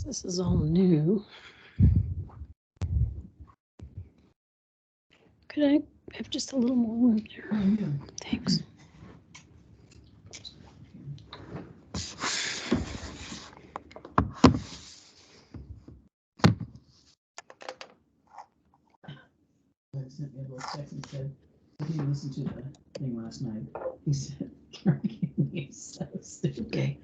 This is all new. Could I have just a little more room there? Oh, yeah. Thanks. Doug sent me a little text and said, I didn't listen to the thing last night. He said, you're so stupid.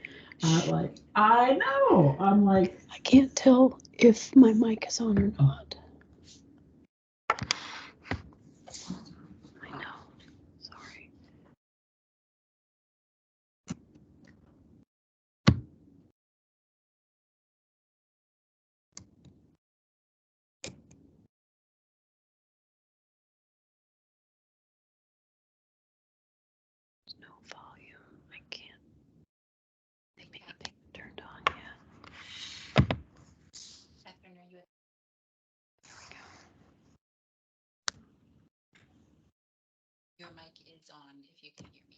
I know. I'm like, I can't tell if my mic is on or not. I know. Sorry. There's no volume. I can't. I think anything turned on yet. Catherine, are you at? There we go. Your mic is on if you can hear me.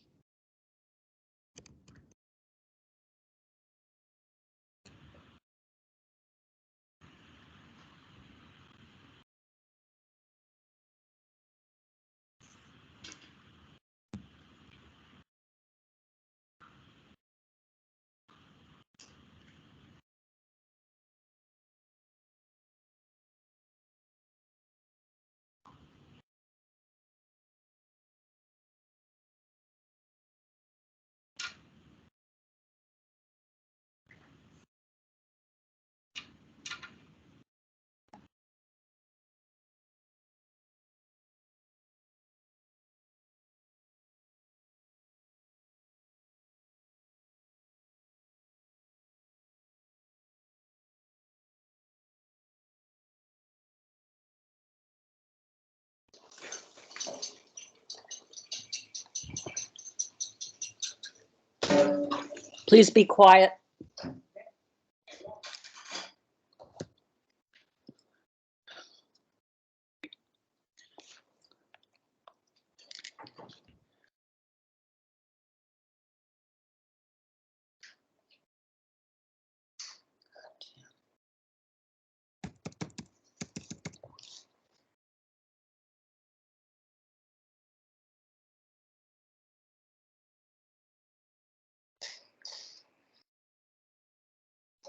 Please be quiet.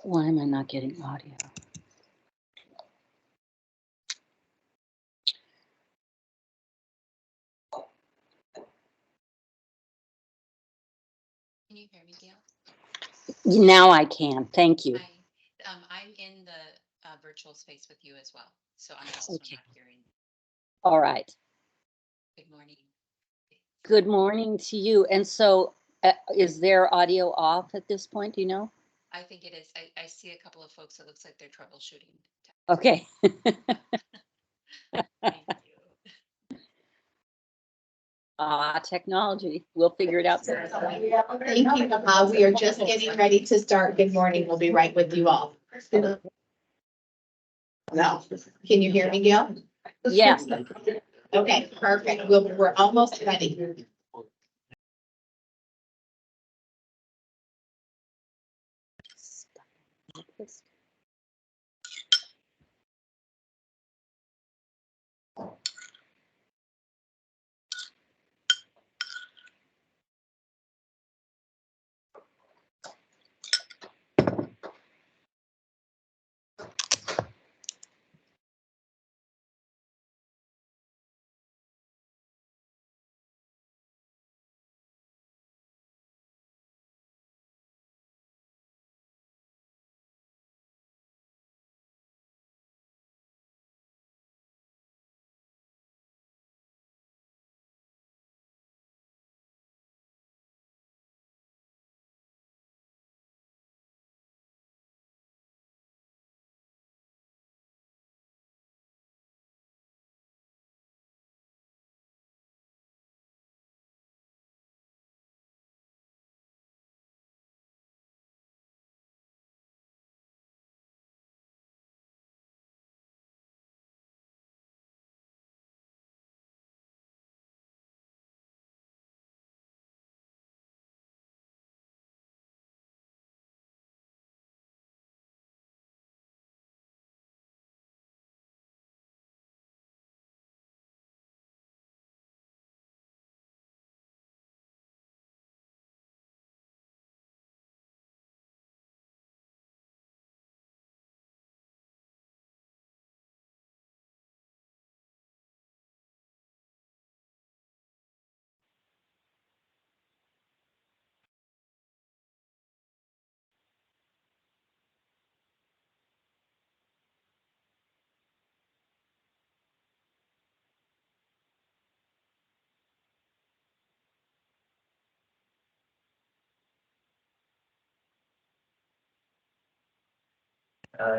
Why am I not getting audio? Can you hear me, Gail? Now I can. Thank you. Hi. I'm in the virtual space with you as well, so I'm also Okay. not hearing. All right. Good morning. Good morning to you. And so is their audio off at this point? Do you know? I think it is. I see a couple of folks. It looks like they're troubleshooting. Okay. Thank you. Technology. We'll figure it out. Thank you. We are just getting ready to start. Good morning. We'll be right with you all. No. Can you hear me, Gail? Yes. Okay, perfect. We're almost ready.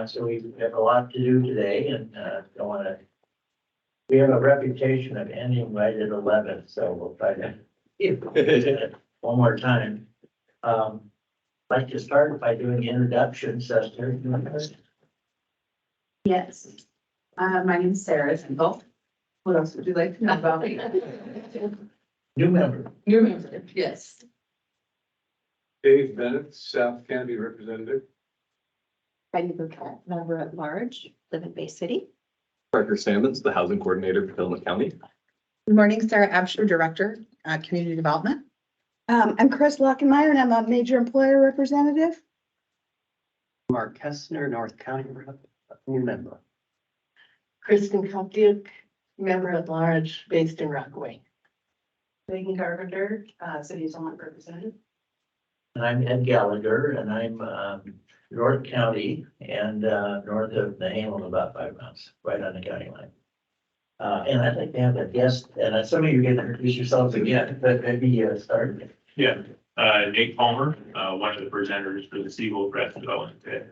So we have a lot to do today and, don't wanna, we have a reputation of ending right at 11, so we'll try to one more time. I'd like to start by doing introductions, Esther. Yes. My name is Sarah Zinkle. What else would you like to know about me? New member. Your member, yes. Dave Bennett, South County Representative. Heidi Burkett, member at large, live in Bay City. Parker Sammons, the housing coordinator for Tillamook County. Good morning, Sarah Absher, Director, Community Development. I'm Chris Lockenmeyer and I'm a major employer representative. Mark Kestner, North County Rep, new member. Kristen Koptiuk, member at large, based in Rockaway. Megan Carpenter, City Assembly Representative. And I'm Ed Gallagher, and I'm North County and north of Nahamel, about 5 miles, right on the county line. And I'd like to have a guest, and some of you can introduce yourselves again, but maybe start. Yeah, Nate Palmer, one of the presenters for the Seagull Breast Development today.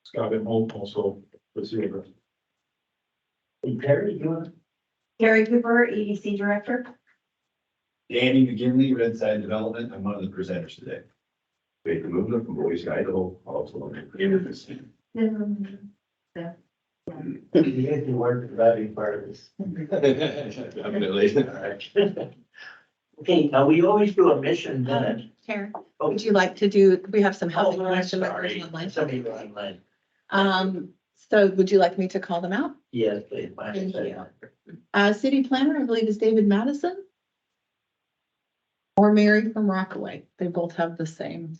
Scott and Holt also was here. Hey, Terry, you want? Carrie Cooper, EDC Director. Danny McGinley, Red Side Development. I'm one of the presenters today. Baker Movement from Boise, Idaho, also on the You guys can work the value part of this. Definitely. All right. Okay, now we always do a mission minute. Karen, Oh, would you like to do, we have some oh, housing I'm commission sorry. members online. Somebody online. So would you like me to call them out? Yes, please. My Thank mistake. you. City planner, I believe is David Madison. Or Mary from Rockaway. They both have the same.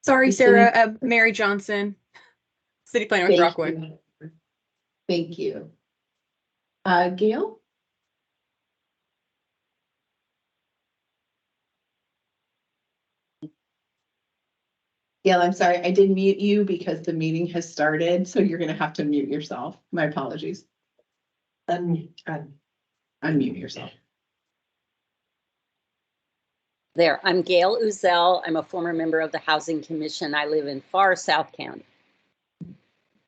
Sorry, City- Sarah, Mary Johnson, City Planner with Thank Rockwood. you. Thank you. Gail? Gail, I'm sorry, I did mute you because the meeting has started, so you're gonna have to mute yourself. My apologies. Unmute yourself. There, I'm Gail Uzel. I'm a former member of the Housing Commission. I live in far South County.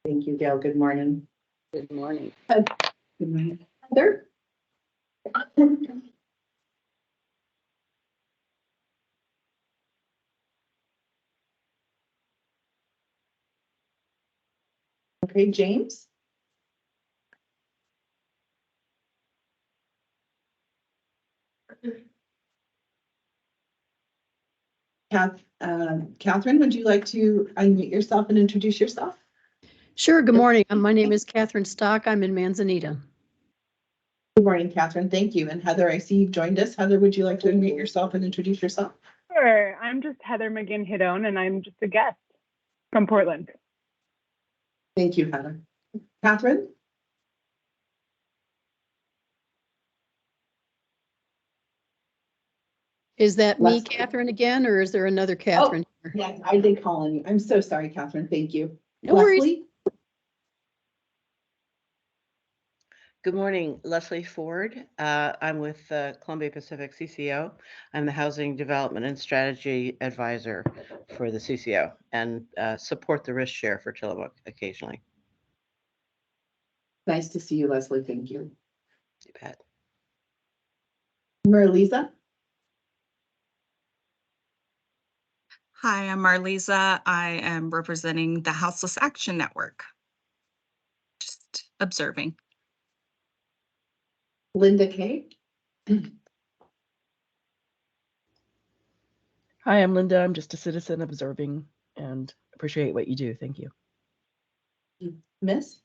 Thank you, Gail. Good morning. Good morning. Good morning. Heather? Okay, James? Catherine, would you like to unmute yourself and introduce yourself? Sure. Good morning. My name is Catherine Stock. I'm in Manzanita. Good morning, Catherine. Thank you. And Heather, I see you've joined us. Heather, would you like to unmute yourself and introduce yourself? Sure. I'm just Heather McGinn-Hidone, and I'm just a guest from Portland. Thank you, Heather. Catherine? Is that me, Leslie. Catherine, again, or is there another Catherine? here? Yes, I did call on you. I'm so sorry, Catherine. Thank you. No worries. Leslie? Good morning, Leslie Ford. I'm with Columbia Pacific CCO. I'm the Housing Development and Strategy Advisor for the CCO and support the risk share for Tillamook occasionally. Nice to see you, Leslie. Thank you. You bet. Marlisa? Hi, I'm Marlisa. I am representing the Houseless Action Network. Just observing. Linda Kay? Hi, I'm Linda. I'm just a citizen observing and appreciate what you do. Thank you. Miss?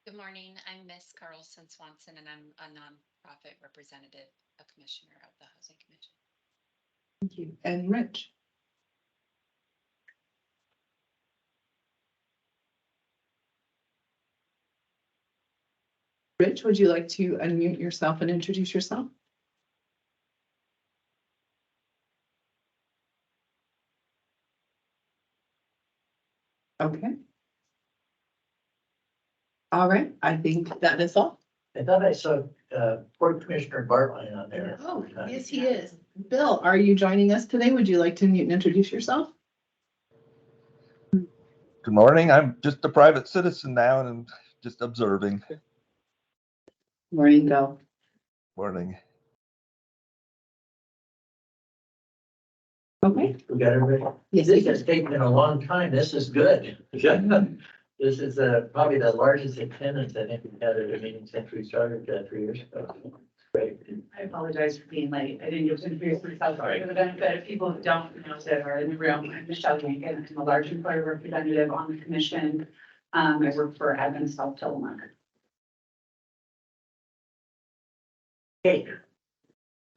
Good morning. I'm Miss Carlson Swanson, and I'm a nonprofit representative, a commissioner of the Housing Commission. Thank you. And Rich? Rich, would you like to unmute yourself and introduce yourself? Okay. All right, I think that is all. I thought I saw Port Commissioner Bartline on there. Oh, yes, he is. Bill, are you joining us today? Would you like to mute and introduce yourself? Good morning. I'm just a private citizen now and just observing. Morning, Bill. Morning. Okay. We got everybody? Yes. This has taken a long time. This is good. This is probably the largest attendance I think we've had at a meeting since we started 3 years ago. Great. I apologize for being late. I didn't get to introduce myself for the event, but if people who don't know that are in the room, I'm Michelle Yankin. I'm a large employer representative on the commission. I work for Advent South Tillamook. Okay.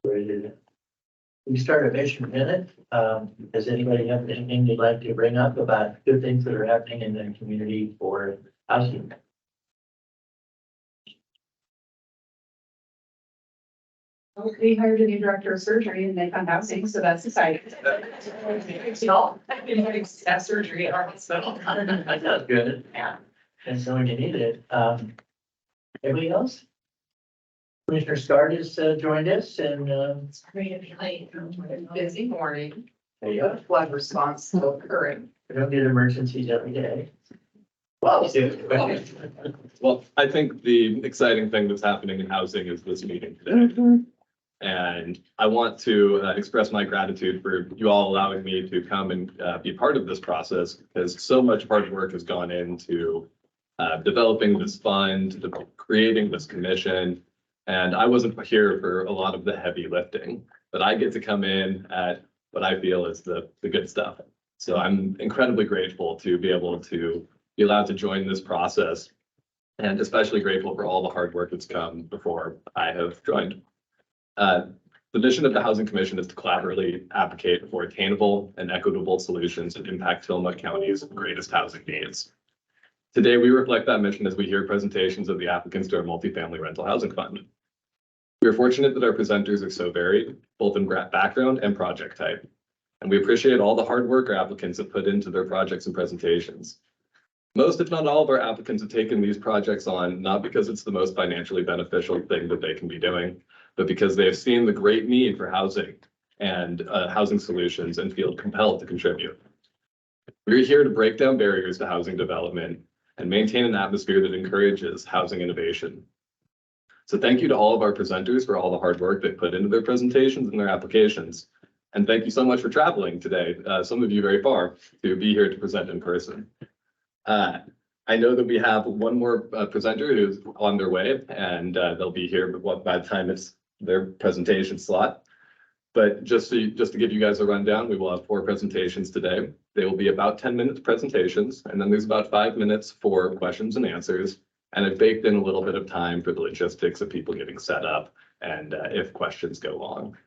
Ready to we start a mission minute. Does anybody have anything they'd like to bring up about good things that are happening in the community for housing? We hired a new director of surgery and they found housing, so that's exciting. I've been having staff surgery at our hospital. That sounds good. Yeah. And so when you need it, anybody else? Commissioner Scott has joined us and Sorry to be late. Busy morning. there you go. Flood response still occurring. We don't get emergencies every day. Well, Well, I think the exciting thing that's happening in housing is this meeting today. And I want to express my gratitude for you all allowing me to come and be part of this process, because so much hard work has gone into developing this fund, creating this commission. And I wasn't here for a lot of the heavy lifting, but I get to come in at what I feel is the good stuff. So I'm incredibly grateful to be able to be allowed to join this process, and especially grateful for all the hard work that's come before I have joined. The mission of the Housing Commission is to collaboratively advocate for attainable and equitable solutions that impact Tillamook County's greatest housing needs. Today, we reflect that mission as we hear presentations of the applicants to our multifamily rental housing fund. We are fortunate that our presenters are so varied, both in background and project type, and we appreciate all the hard work our applicants have put into their projects and presentations. Most, if not all, of our applicants have taken these projects on, not because it's the most financially beneficial thing that they can be doing, but because they have seen the great need for housing and housing solutions and feel compelled to contribute. We're here to break down barriers to housing development and maintain an atmosphere that encourages housing innovation. So thank you to all of our presenters for all the hard work they put into their presentations and their applications. And thank you so much for traveling today, some of you very far, to be here to present in person. I know that we have one more presenter who's on their way, and they'll be here by the time it's their presentation slot. But just to give you guys a rundown, we will have 4 presentations today. They will be about 10-minute presentations, and then there's about 5 minutes for questions and answers. And I've baked in a little bit of time for the logistics of people getting set up and if questions go long.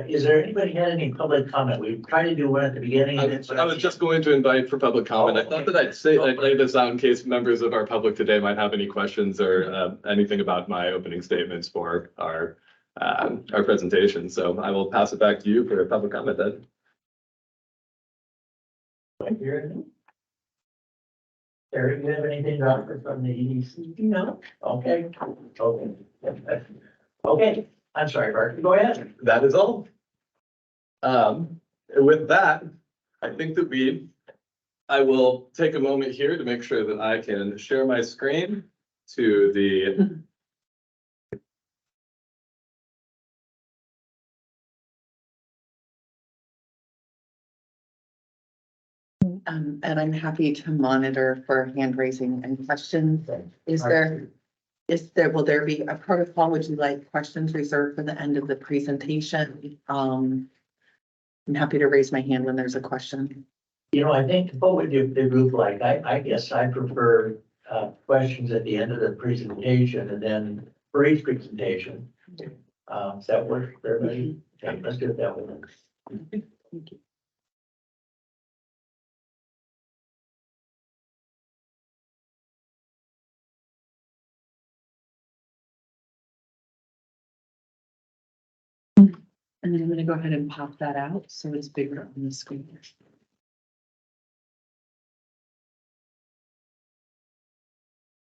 Is there anybody had any public comment? We tried to do one at the beginning. I was just going to invite for public comment. I thought that I'd lay this out in case members of our public today might have any questions or anything about my opening statements for our presentation. So I will pass it back to you for a public comment then. Eric, do you have anything to offer from the EDC? No. Okay. Okay. I'm sorry, Bart. Go ahead. That is all. With that, I think that I will take a moment here to make sure that I can share my screen to the And I'm happy to monitor for hand raising and questions. Will there be a protocol? Would you like questions reserved for the end of the presentation? I'm happy to raise my hand when there's a question. You know, I think what would the group like? I guess I prefer questions at the end of the presentation and then for each presentation. Does that work for everybody? Okay, let's do it that way. Thank you. And then I'm going to go ahead and pop that out so it's bigger on the screen.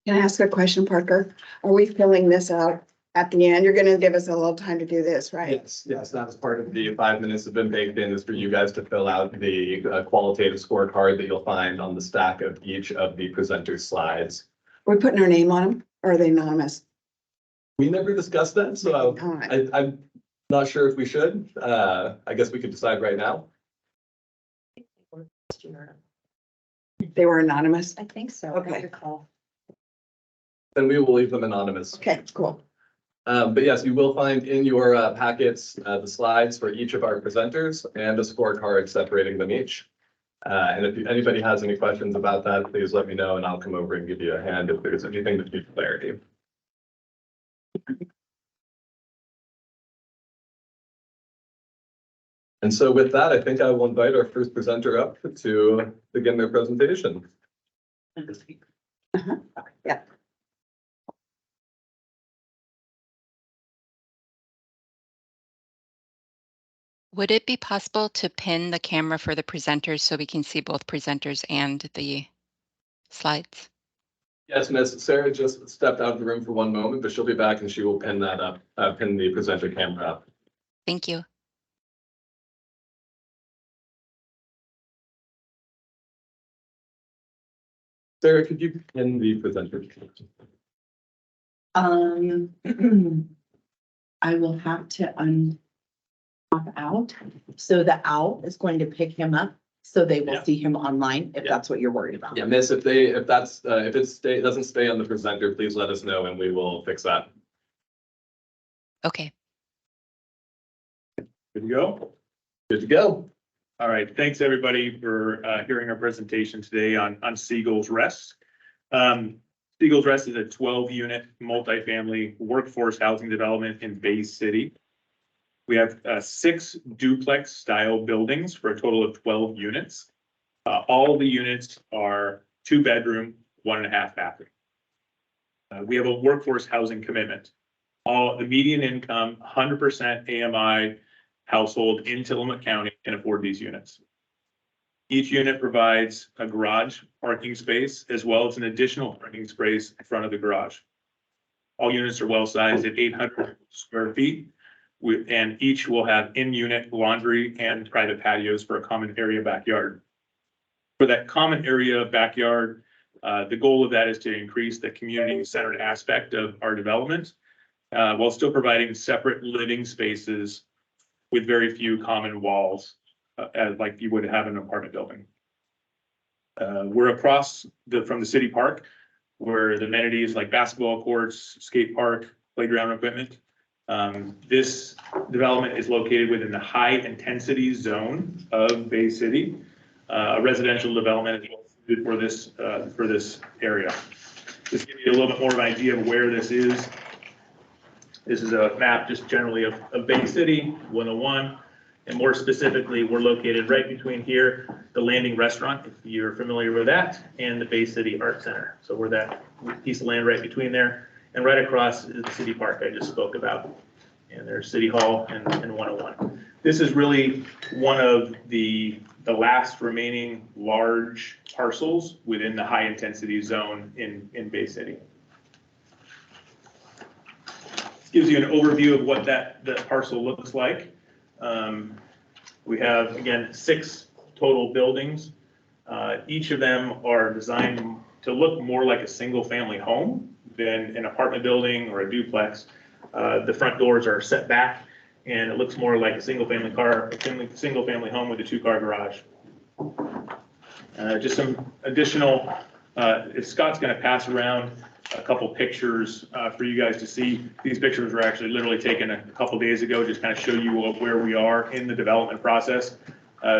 Can I ask a question, Parker? Are we filling this out at the end. You're gonna give us a little time to do this, right? Yes, that's part of the 5 minutes have been baked in, is for you guys to fill out the qualitative scorecard that you'll find on the stack of each of the presenter slides. We're putting our name on them, or are they anonymous? We never discussed that, so All right. I'm not sure if we should. I guess we could decide right now. They were anonymous? I think so. Okay. Then we will leave them anonymous. Okay, cool. But yes, you will find in your packets the slides for each of our presenters and a scorecard separating them each. And if anybody has any questions about that, please let me know and I'll come over and give you a hand if there's anything that needs clarity. And so with that, I think I will invite our first presenter up to begin their presentation. Yeah. Would it be possible to pin the camera for the presenters so we can see both presenters and the slides? Yes, Miss Sarah just stepped out of the room for one moment, but she'll be back and she will pin that up, pin the presenter camera up. Thank you. Sarah, could you pin the presenter? I will have to pop out. So the owl is going to pick him up. So they will see him online if that's what you're worried about. Yeah, Miss, if it doesn't stay on the presenter, please let us know and we will fix that. Okay. Good to go? Good to go. All right, thanks everybody for hearing our presentation today on Seagulls Rest. Seagulls Rest is a 12-unit multifamily workforce housing development in Bay City. We have 6 duplex style buildings for a total of 12 units. All the units are 2-bedroom, 1.5 bathroom. We have a workforce housing commitment. The median income, 100% AMI household in Tillamook County can afford these units. Each unit provides a garage parking space as well as an additional parking space in front of the garage. All units are well sized at 800 square feet. And each will have in-unit laundry and private patios for a common area backyard. For that common area backyard, the goal of that is to increase the community-centered aspect of our development while still providing separate living spaces with very few common walls, like you would have in an apartment building. We're across from the city park, where the amenities like basketball courts, skate park, playground equipment. This development is located within the high intensity zone of Bay City. A residential development is suited for this area. Just give you a little bit more of an idea of where this is. This is a map just generally of Bay City 101. And more specifically, we're located right between here, the Landing Restaurant, if you're familiar with that, and the Bay City Art Center. So we're that piece of land right between there. And right across is the city park I just spoke about. And there's City Hall and 101. This is really one of the last remaining large parcels within the high intensity zone in Bay City. This gives you an overview of what that parcel looks like. We have, again, 6 total buildings. Each of them are designed to look more like a single family home than an apartment building or a duplex. The front doors are set back and it looks more like a single family home with a 2-car garage. Just some additional, if Scott's going to pass around a couple pictures for you guys to see. These pictures were actually literally taken a couple days ago, just kind of show you where we are in the development process.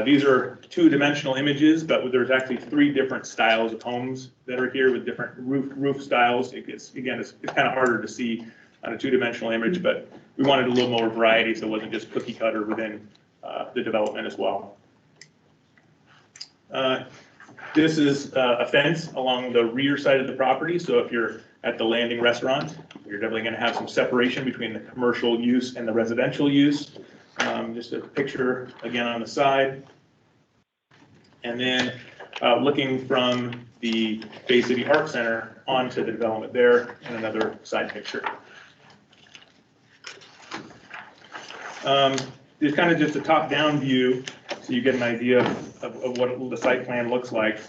These are 2-dimensional images, but there's actually 3 different styles of homes that are here with different roof styles. It's kind of harder to see on a 2-dimensional image, but we wanted a little more variety so it wasn't just cookie cutter within the development as well. This is a fence along the rear side of the property. So if you're at the Landing Restaurant, you're definitely going to have some separation between the commercial use and the residential use. Just a picture again on the side. And then looking from the Bay City Art Center onto the development there, and another side picture. There's kind of just a top-down view, so you get an idea of what the site plan looks like.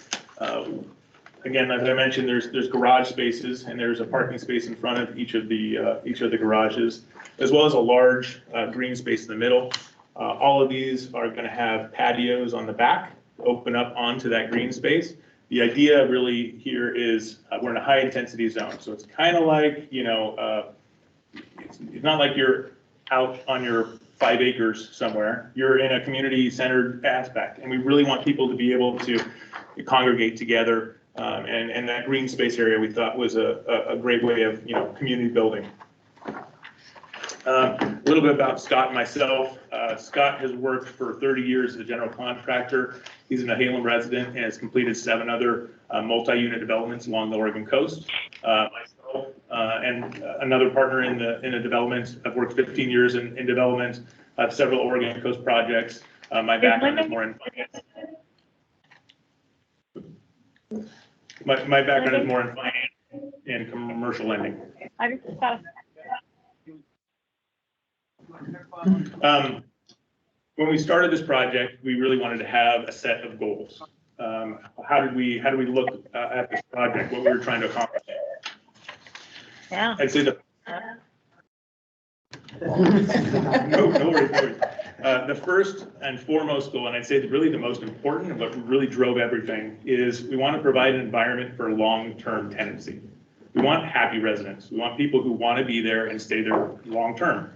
Again, as I mentioned, there's garage spaces, and there's a parking space in front of each of the garages, as well as a large green space in the middle. All of these are going to have patios on the back, open up onto that green space. The idea really here is we're in a high-intensity zone, so it's kind of like, you know, it's not like you're out on your 5 acres somewhere. You're in a community-centered aspect, and we really want people to be able to congregate together. And that green space area we thought was a great way of, you know, community building. A little bit about Scott and myself. Scott has worked for 30 years as a general contractor. He's a Nehalem resident and has completed 7 other multi-unit developments along the Oregon coast. Myself and another partner in the development. I've worked 15 years in development, several Oregon coast projects. My background is more in finance. My background is more in finance and commercial lending. I just thought. When we started this project, we really wanted to have a set of goals. How did we look at this project? What we were trying to accomplish? Yeah. I'd say the no worries. The first and foremost goal, and I'd say really the most important and what really drove everything, is we want to provide an environment for long-term tenancy. We want happy residents. We want people who want to be there and stay there long-term.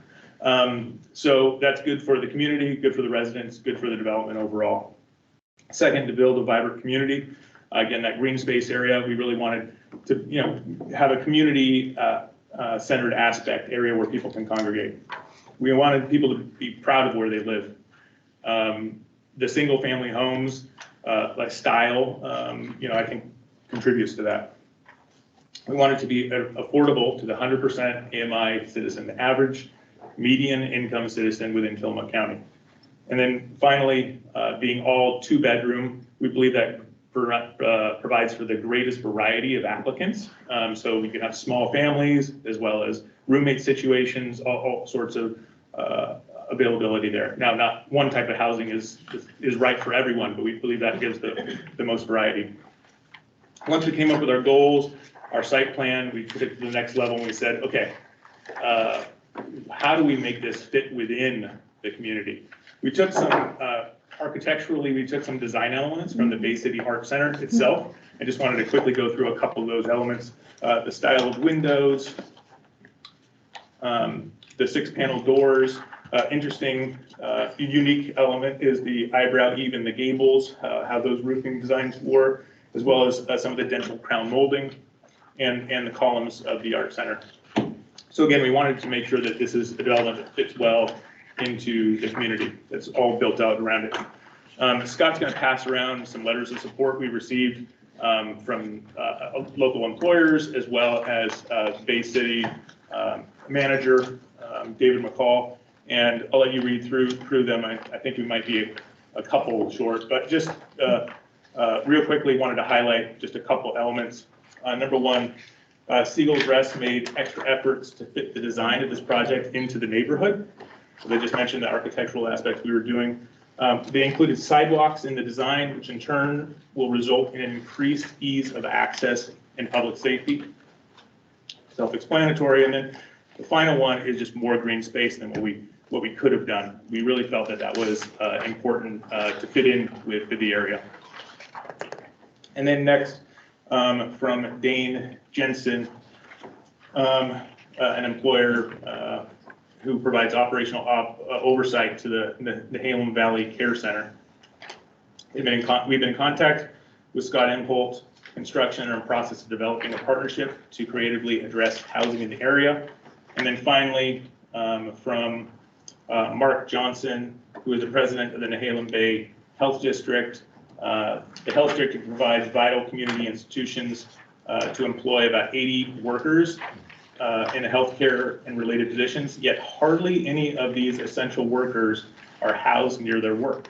So that's good for the community, good for the residents, good for the development overall. Second, to build a vibrant community. Again, that green space area, we really wanted to, you know, have a community centered aspect area where people can congregate. We wanted people to be proud of where they live. The single family homes, like style, you know, I think contributes to that. We want it to be affordable to the 100% AMI citizen, the average median income citizen within Tillamook County. And then finally, being all 2-bedroom, we believe that provides for the greatest variety of applicants. So we can have small families as well as roommate situations, all sorts of availability there. Now, not one type of housing is right for everyone, but we believe that gives the most variety. Once we came up with our goals, our site plan, we took it to the next level and we said, okay, how do we make this fit within the community? We took some, architecturally, we took some design elements from the Bay City Art Center itself. I just wanted to quickly go through a couple of those elements. The style of windows, the 6-panel doors. Interesting, unique element is the eyebrow eave in the gables, how those roofing designs work, as well as some of the dental crown molding and the columns of the Art Center. So again, we wanted to make sure that this is a development that fits well into the community. That's all built out around it. Scott's going to pass around some letters of support we received from local employers, as well as Bay City manager, David McCall. And I'll let you read through them. I think we might be a couple short, but just real quickly wanted to highlight just a couple elements. Number one, Siegel's Rest made extra efforts to fit the design of this project into the neighborhood. So they just mentioned the architectural aspects we were doing. They included sidewalks in the design, which in turn will result in an increased ease of access and public safety. Self-explanatory. And then the final one is just more green space than what we could have done. We really felt that was important to fit in with the area. And then next, from Dane Jensen, an employer who provides operational oversight to the Nehalem Valley Care Center. We've been in contact with Scott Imholt Construction and are in the process of developing a partnership to creatively address housing in the area. And then finally, from Mark Johnson, who is the president of the Nehalem Bay Health District. The health district provides vital community institutions to employ about 80 workers in healthcare and related positions, yet hardly any of these essential workers are housed near their work.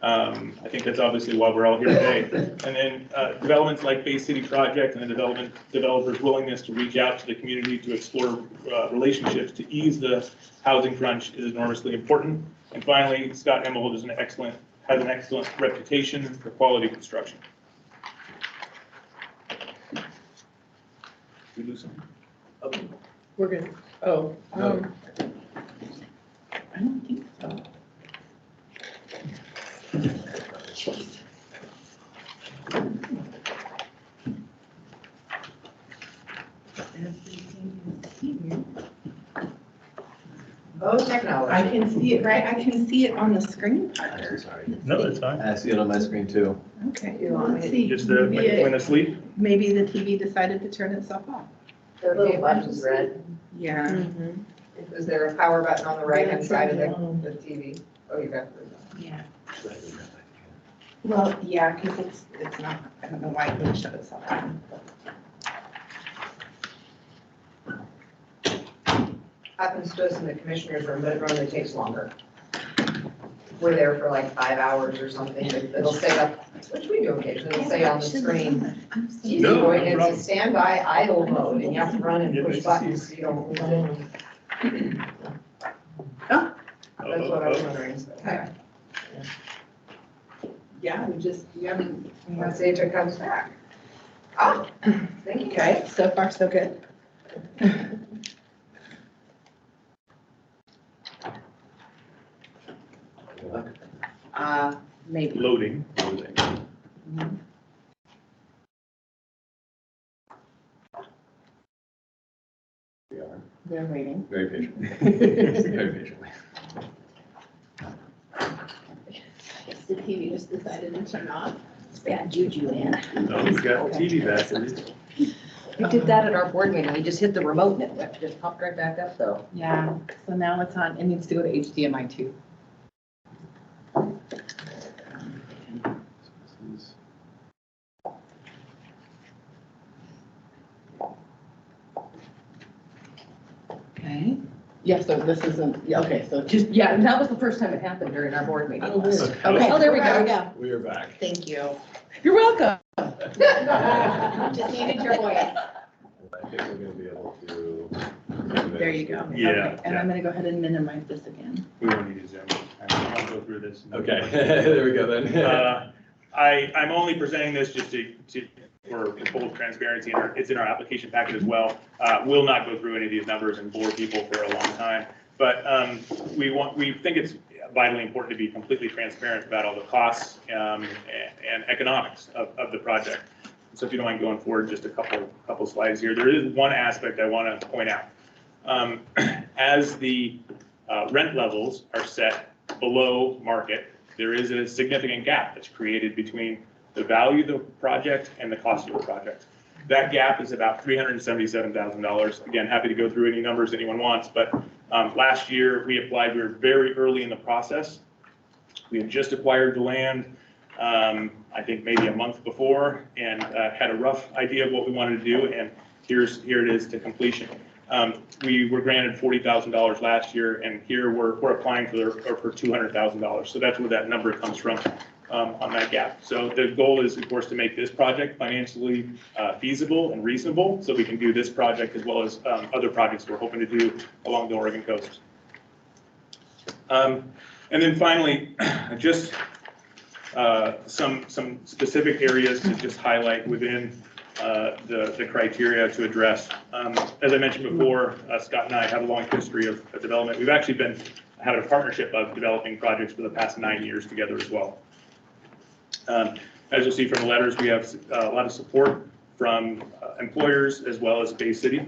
I think that's obviously why we're all here today. And then developments like Bay City Project and the developers' willingness to reach out to the community to explore relationships to ease the housing crunch is enormously important. And finally, Scott Embold has an excellent reputation for quality construction. We do something? Okay. We're good. Oh, I don't think so. Oh, technology. I can see it, right? I can see it on the screen. Sorry. No, that's fine. I see it on my screen too. Okay, let's see. Just the, when asleep? Maybe the TV decided to turn itself off. The little button's red. Yeah. Is there a power button on the right-hand side of the TV? Oh, you got it. Yeah. Well, yeah, because it's not, I don't know why it wouldn't shut itself down. Happens to us in the commissioner's room, but it normally takes longer. We're there for like 5 hours or something. It'll say up, which we do occasionally, it'll say on the screen, "He's going into standby idle mode," and you have to run and push buttons so you don't lose it. Oh, that's what I was wondering. Okay. Yeah, we haven't. Let's see if it comes back. Oh, thank you. Okay, so far so good. Maybe. Loading. We are They're waiting. very patient. Very patiently. The TV just decided to turn off. It's bad juju, man. No, we got TV batteries. We did that at our board meeting. We just hit the remote and it just popped right back up though. Yeah, so now it's on, it needs to go to HDMI too. Okay. Yeah, so this isn't, yeah, okay, so just, Yeah, and that was the first time it happened during our board meeting. Oh, last good. week. Okay. Oh, there we go. We are back. thank you. You're welcome. Just needed your voice. I think we're gonna be able to. There you go. Yeah, Okay, and yeah. I'm gonna go ahead and minimize this again. We won't need to zoom. I'll go through this. Okay, there we go then. I'm only presenting this just for full transparency, and it's in our application packet as well. We'll not go through any of these numbers and bore people for a long time, but we think it's vitally important to be completely transparent about all the costs and economics of the project. So if you don't mind going forward just a couple slides here, there is one aspect I want to point out. As the rent levels are set below market, there is a significant gap that's created between the value of the project and the cost of the project. That gap is about $377,000. Again, happy to go through any numbers anyone wants, but last year we applied, we were very early in the process. We had just acquired the land, I think maybe a month before, and had a rough idea of what we wanted to do, and here it is to completion. We were granted $40,000 last year, and here we're applying for $200,000. So that's where that number comes from on that gap. So the goal is, of course, to make this project financially feasible and reasonable, so we can do this project as well as other projects we're hoping to do along the Oregon coast. And then finally, just some specific areas to just highlight within the criteria to address. As I mentioned before, Scott and I have a long history of development. We've actually had a partnership of developing projects for the past 9 years together as well. As you'll see from the letters, we have a lot of support from employers as well as Bay City.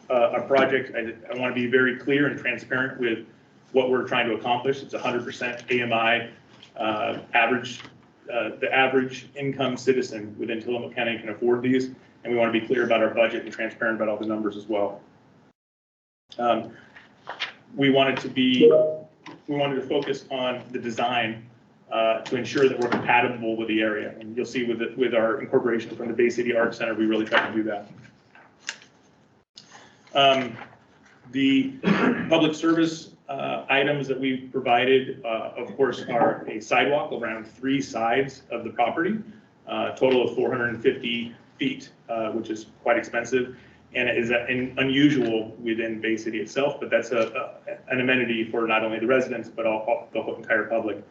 Our project, I want to be very clear and transparent with what we're trying to accomplish. It's 100% AMI average. The average income citizen within Tillamook County can afford these, and we want to be clear about our budget and transparent about all the numbers as well. We wanted to focus on the design to ensure that we're compatible with the area, and you'll see with our incorporation from the Bay City Arts Center, we really try to do that. The public service items that we've provided, of course, are a sidewalk around 3 sides of the property, a total of 450 feet, which is quite expensive. And it is unusual within Bay City itself, but that's an amenity for not only the residents, but the whole entire public.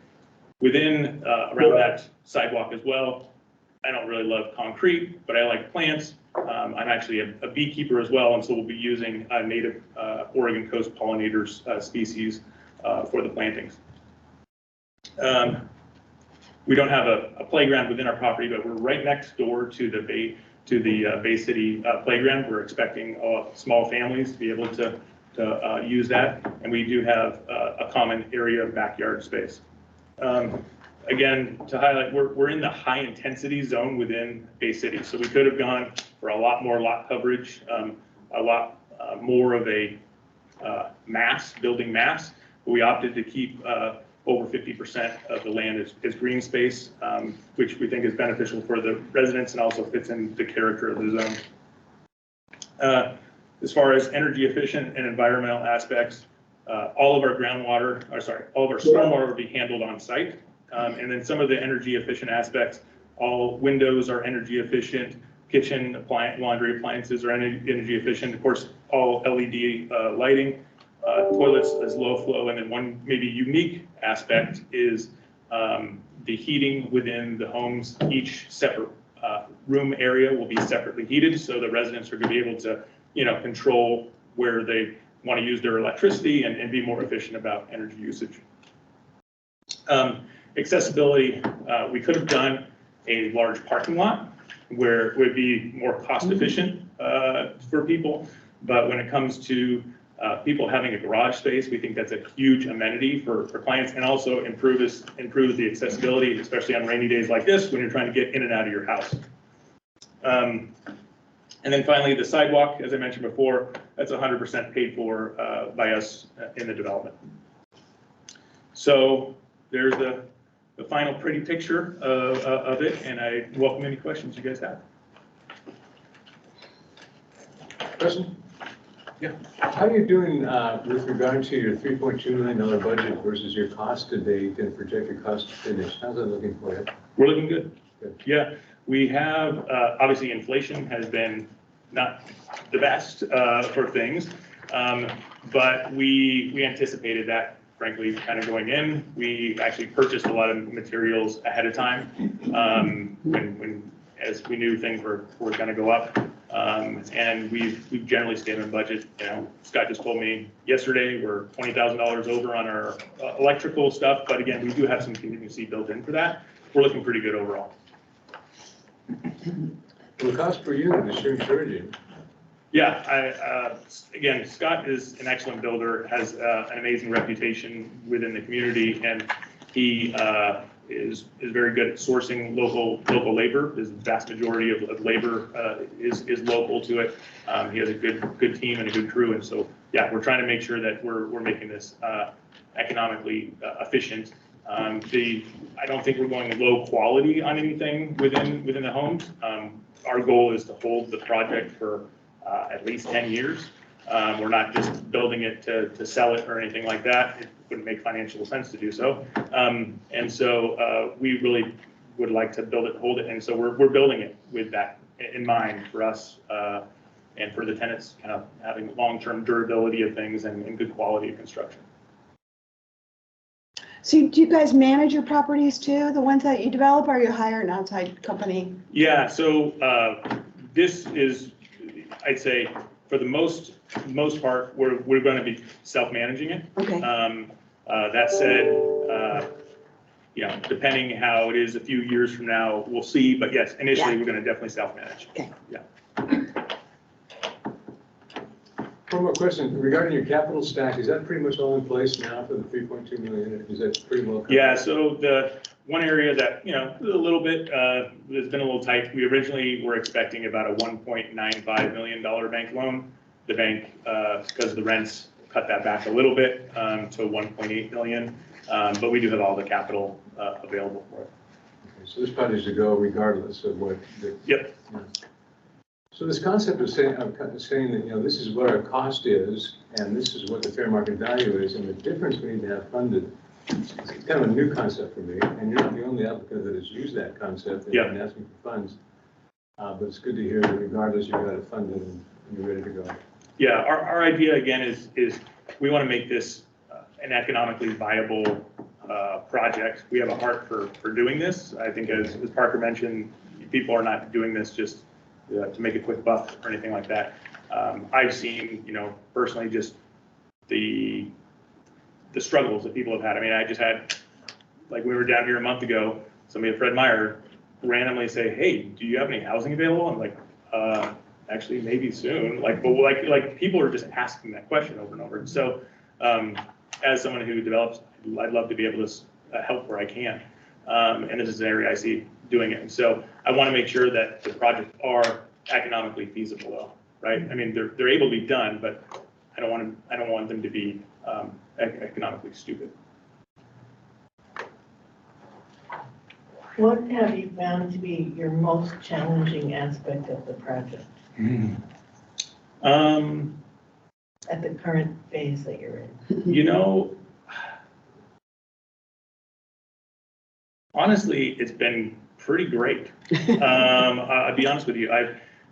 Within, around that sidewalk as well, I don't really love concrete, but I like plants. I'm actually a beekeeper as well, and so we'll be using native Oregon coast pollinators species for the plantings. We don't have a playground within our property, but we're right next door to the Bay City playground. We're expecting small families to be able to use that, and we do have a common area of backyard space. Again, to highlight, we're in the high intensity zone within Bay City, so we could have gone for a lot more lot coverage, a lot more of a building mass, but we opted to keep over 50% of the land is green space, which we think is beneficial for the residents and also fits in the character of the zone. As far as energy efficient and environmental aspects, all of our all of our stormwater will be handled on site. And then some of the energy efficient aspects, all windows are energy efficient, kitchen laundry appliances are energy efficient, of course, all LED lighting. Toilets is low flow, and then one maybe unique aspect is the heating within the homes. Each separate room area will be separately heated, so the residents are going to be able to, control where they want to use their electricity and be more efficient about energy usage. Accessibility, we could have done a large parking lot where it would be more cost efficient for people, but when it comes to people having a garage space, we think that's a huge amenity for clients, and also improves the accessibility, especially on rainy days like this when you're trying to get in and out of your house. And then finally, the sidewalk, as I mentioned before, that's 100% paid for by us in the development. So there's the final pretty picture of it, and I welcome any questions you guys have. Question? Yeah. How are you doing with regard to your $3.2 million budget versus your cost to date and projected cost to finish? How's that looking for you? We're looking good. Yeah, we have, obviously inflation has been not the best for things, but we anticipated that, frankly, kind of going in. We actually purchased a lot of materials ahead of time as we knew things were going to go up. And we've generally stayed on budget. Scott just told me yesterday we're $20,000 over on our electrical stuff, but again, we do have some contingency built in for that. We're looking pretty good overall. Well, the cost per unit is sure encouraging. Yeah, again, Scott is an excellent builder, has an amazing reputation within the community, and he is very good at sourcing local labor. The vast majority of labor is local to it. He has a good team and a good crew, and so yeah, we're trying to make sure that we're making this economically efficient. I don't think we're going low quality on anything within the homes. Our goal is to hold the project for at least 10 years. We're not just building it to sell it or anything like that. It wouldn't make financial sense to do so. And so we really would like to build it, hold it. And so we're building it with that in mind for us and for the tenants, kind of having long-term durability of things and good quality of construction. So do you guys manage your properties too? The ones that you develop, or you hire an outside company? Yeah, so this is, I'd say, for the most part, we're going to be self-managing it. Okay. That said, depending how it is a few years from now, we'll see. But yes, initially we're going to definitely self-manage. Okay. Yeah. One more question regarding your capital stack. Is that pretty much all in place now for the 3.2 million? Is that pretty well covered? Yeah. So the one area that a little bit has been a little tight. We originally were expecting about a $1.95 million bank loan. The bank, because of the rents, cut that back a little bit to 1.8 million. But we do have all the capital available for it. Okay, so this project is to go regardless of what. Yep. So this concept of saying that, you know, this is what our cost is, and this is what the fair market value is, and the difference we need to have funded, it's kind of a new concept for me, and you're not the only applicant that has used that concept and been asking for funds. But it's good to hear that regardless, you've got it funded and you're ready to go. Yeah, our idea again is we want to make this an economically viable project. We have a heart for doing this. I think as Parker mentioned, people are not doing this just to make a quick buck or anything like that. I've seen, you know, personally just the struggles that people have had. I mean, I just had, like we were down here a month ago, somebody at Fred Meyer randomly say, hey, do you have any housing available? I'm like, actually maybe soon. Like, but like people are just asking that question over and over. And so as someone who develops, I'd love to be able to help where I can. And this is an area I see doing it. And so I want to make sure that the projects are economically feasible though, right? I mean, they're able to be done, but I don't want them to be economically stupid. What have you found to be your most challenging aspect of the project? At the current phase that you're in? You know, honestly, it's been pretty great. I'll be honest with you.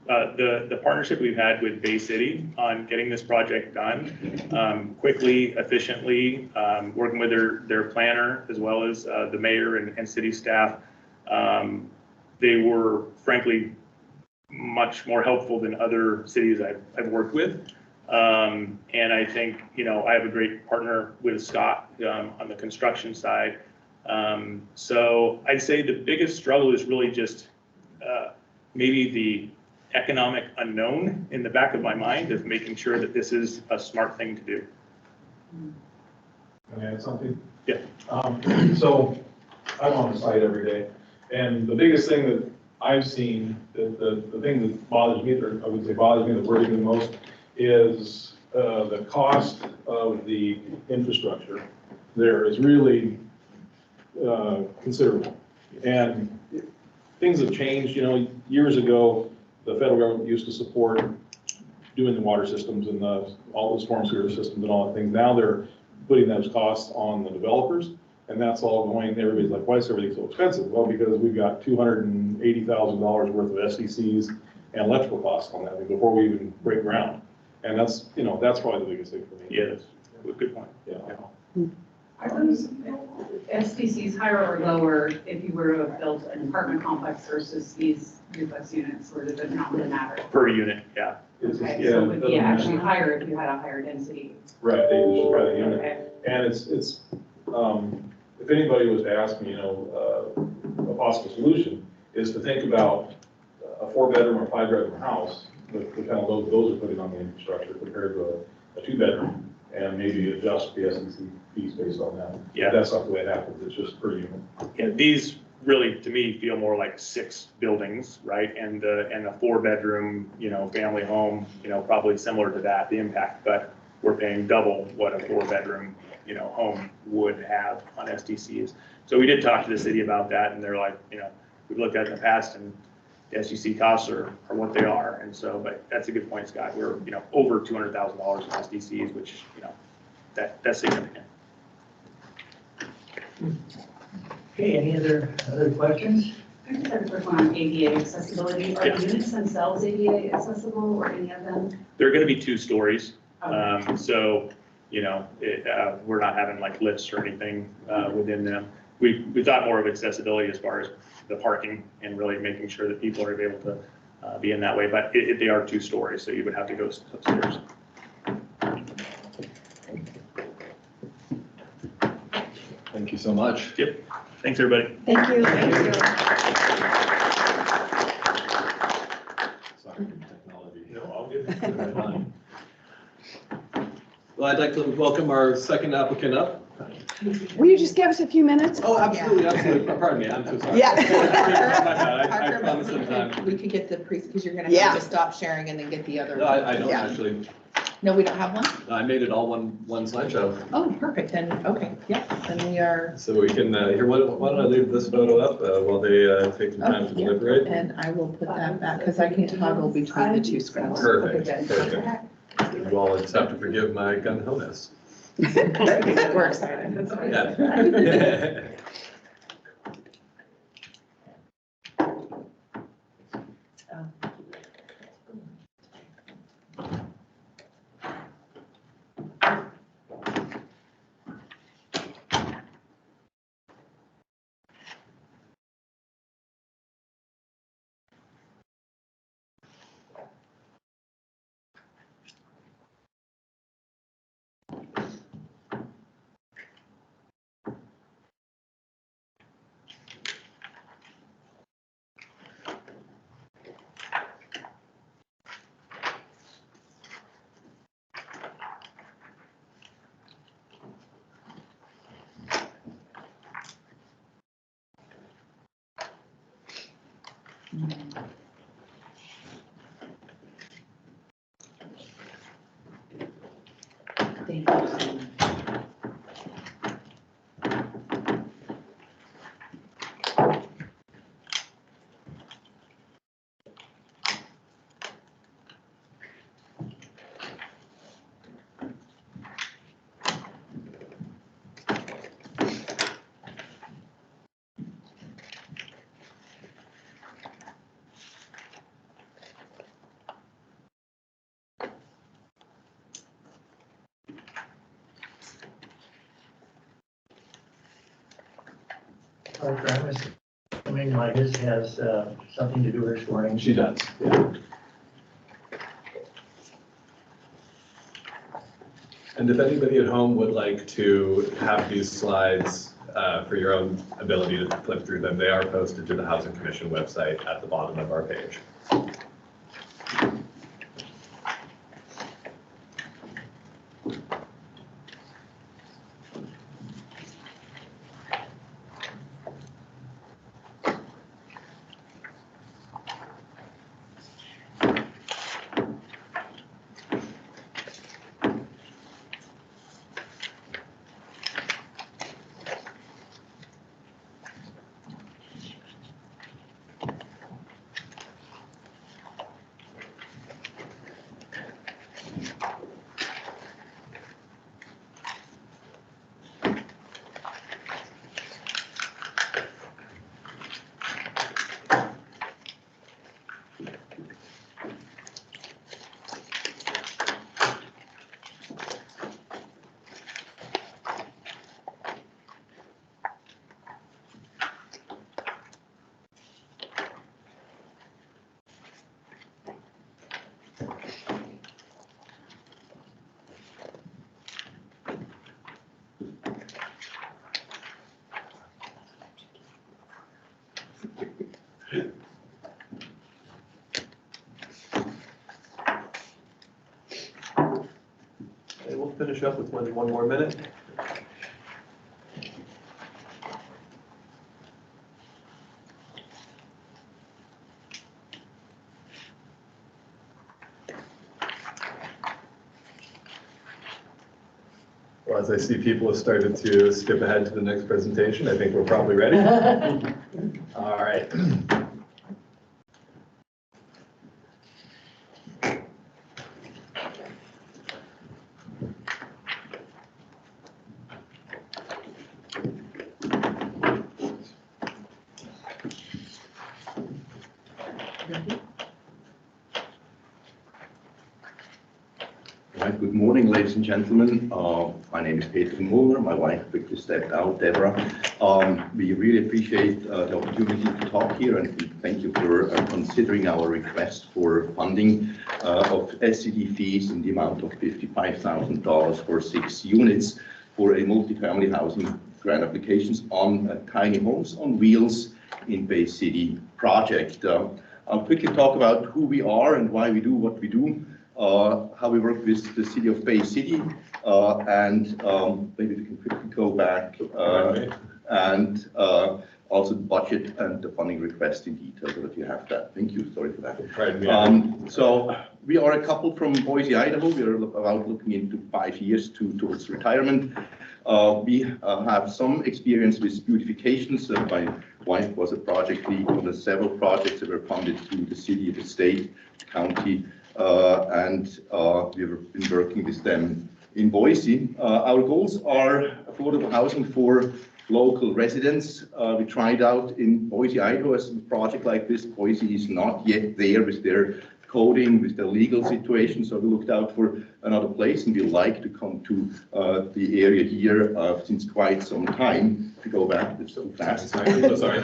The partnership we've had with Bay City on getting this project done quickly, efficiently, working with their planner as well as the mayor and city staff. They were frankly much more helpful than other cities I've worked with. And I think, you know, I have a great partner with Scott on the construction side. So I'd say the biggest struggle is really just maybe the economic unknown in the back of my mind of making sure that this is a smart thing to do. Can I add something? Yeah. So I'm on the site every day, and the biggest thing that I've seen, the thing that bothers me, or I would say bothers me, that worries me the most, is the cost of the infrastructure there is really considerable. And things have changed. You know, years ago, the federal government used to support doing the water systems and all the storm sewer systems and all that things. Now they're putting those costs on the developers, and that's all going, everybody's like, why is everything so expensive? Well, because we've got $280,000 worth of SDCs and electrical costs on that before we even break ground. And that's, you know, that's probably the biggest thing for me. Yeah, that's a good point. Yeah. Are those SDCs higher or lower if you were to have built an apartment complex versus these duplex units, or does it not really matter? Per unit, yeah. Okay, so it would be actually higher if you had a higher density. Right, they use by the unit. Okay. And it's if anybody was to ask me, you know, a possible solution is to think about a 4-bedroom or 5-bedroom house, the kind of load those are putting on the infrastructure compared to a 2-bedroom, and maybe adjust the SDC fees based on that. Yeah. That's not the way it happens. It's just per unit. Yeah, these really, to me, feel more like 6 buildings, right? And a 4-bedroom, you know, family home, you know, probably similar to that, the impact, but we're paying double what a 4-bedroom, you know, home would have on SDCs. So we did talk to the city about that, and they're like, you know, we've looked at it in the past, and the SDC costs are what they are. And so, but that's a good point, Scott. We're, you know, over $200,000 in SDCs, which, you know, that's significant. Okay, any other questions? I just have a quick one on ADA accessibility. Are the units themselves ADA accessible, or any of them? They're going to be 2 stories. Okay. So, you know, we're not having like lifts or anything within them. We thought more of accessibility as far as the parking and really making sure that people are able to be in that way. But they are 2 stories, so you would have to go upstairs. Thank you so much. Yep. Thanks, everybody. Thank you. Thank you. Sorry, technology. No, all good. Well, I'd like to welcome our second applicant up. Will you just give us a few minutes? Oh, absolutely, absolutely. Pardon me, I'm so sorry. Yeah. I promised some time. We could get the because you're gonna Yeah. have to stop sharing and then get the other. No, I don't Yeah. actually. No, we don't have one? I made it all one slideshow. Oh, perfect, then, okay, yeah, then we are. So we can, here, why don't I leave this photo up while they take some time to Yeah, deliberate? and I will put that back, because I can toggle between the two screens. Perfect, perfect. You all just have to forgive my gun ho-ness. We're excited. Yeah. Thank you. I'm assuming Marcus has something to do with her scoring. She does, yeah. And if anybody at home would like to have these slides for your own ability to flip through them, they are posted to the Housing Commission website at the bottom of our page. We'll finish up with one more minute. Well, as I see people have started to skip ahead to the next presentation, I think we're probably ready. All right. Right, good morning, ladies and gentlemen. My name is Peter Muller. My wife quickly stepped out, Deborah. We really appreciate the opportunity to talk here, and thank you for considering our request for funding of SCD fees in the amount of $55,000 for 6 units for a multifamily housing grant applications on tiny homes on wheels in Bay City project. I'll quickly talk about who we are and why we do what we do. How we work with the city of Bay City, and maybe we can quickly go back. and also the budget and the funding request in detail so that you have that. Thank you. Sorry for that. So we are a couple from Boise, Idaho. We are about looking into 5 years towards retirement. We have some experience with beautifications. My wife was a project lead on the several projects that were funded through the city, the state, the county, and we've been working with them in Boise. Our goals are affordable housing for local residents. We tried out in Boise, Idaho as a project like this. Boise is not yet there with their coding, with their legal situation, so we looked out for another place, and we like to come to the area here since quite some time. To go back, it's so fast. Sorry.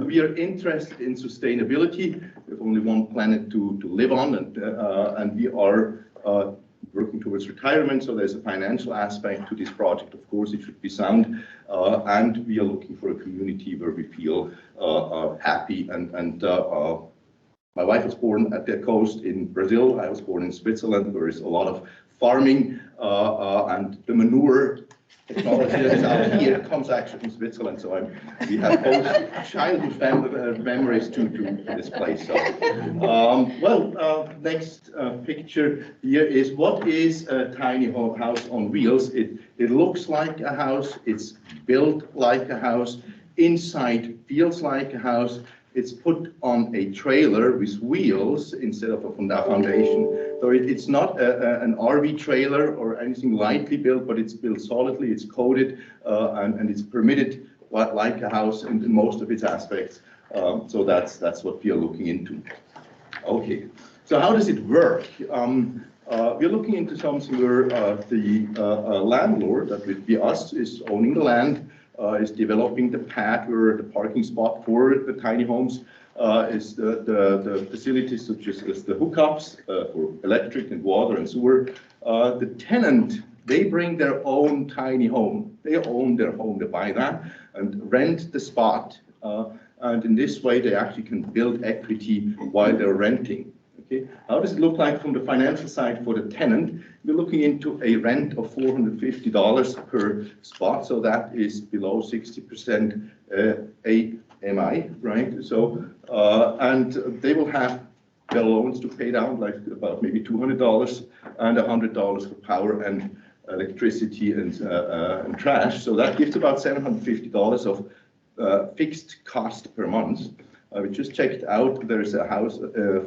We are interested in sustainability. We have only one planet to live on, and we are working towards retirement, so there's a financial aspect to this project. Of course, it should be sound, and we are looking for a community where we feel happy. And my wife was born at the coast in Brazil. I was born in Switzerland, where there's a lot of farming, and the manure technology that is out here comes actually from Switzerland. So we have both childhood memories to this place. So, next picture here is what is a tiny house on wheels. It looks like a house. It's built like a house. Inside feels like a house. It's put on a trailer with wheels instead of a foundation. So it's not an RV trailer or anything lightly built, but it's built solidly, it's coated, and it's permitted like a house in most of its aspects. So that's what we are looking into. Okay, so how does it work? We're looking into something where the landlord, that would be us, is owning the land, is developing the pad where the parking spot for the tiny homes is the facilities such as the hookups for electric and water and sewer. The tenant, they bring their own tiny home. They own their home, they buy that and rent the spot. And in this way, they actually can build equity while they're renting. Okay. How does it look like from the financial side for the tenant? We're looking into a rent of $450 per spot, so that is below 60% AMI, right? So, and they will have their loans to pay down, like about maybe $200 and $100 for power and electricity and trash. So that gives about $750 of fixed cost per month. We just checked out, there's a house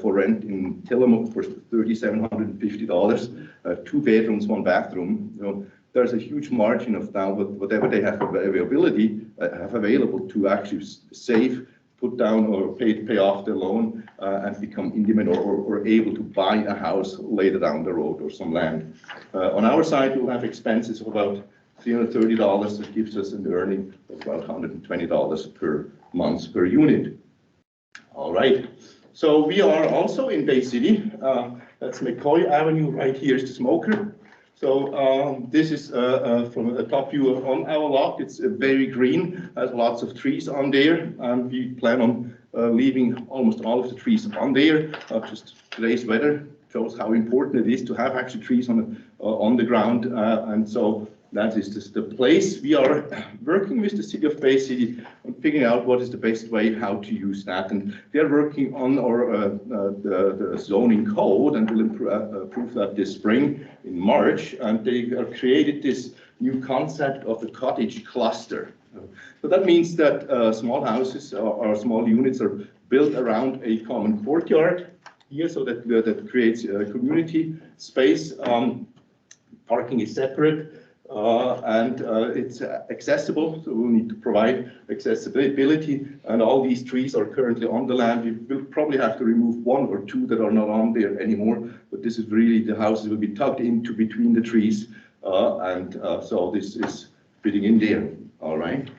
for rent in Tillamook for $3,750, 2 bedrooms, 1 bathroom. So there's a huge margin of now whatever they have available to actually save, put down or pay off their loan and become independent or able to buy a house later down the road or some land. On our side, we'll have expenses of about $330. That gives us an earning of about $120 per month per unit. All right, so we are also in Bay City. That's McCoy Avenue. Right here is the Smoker. So this is from the top view on our lot. It's very green, has lots of trees on there, and we plan on leaving almost all of the trees on there. Just today's weather shows how important it is to have actually trees on the ground, and so that is just the place. We are working with the city of Bay City on figuring out what is the best way how to use that, and we are working on our the zoning code, and we'll approve that this spring in March. And they have created this new concept of the cottage cluster. So that means that small houses or small units are built around a common courtyard here, so that that creates a community space. Parking is separate. And it's accessible, so we'll need to provide accessibility, and all these trees are currently on the land. We will probably have to remove 1 or 2 that are not on there anymore, but this is really, the houses will be tucked into between the trees, and so this is fitting in there, all right?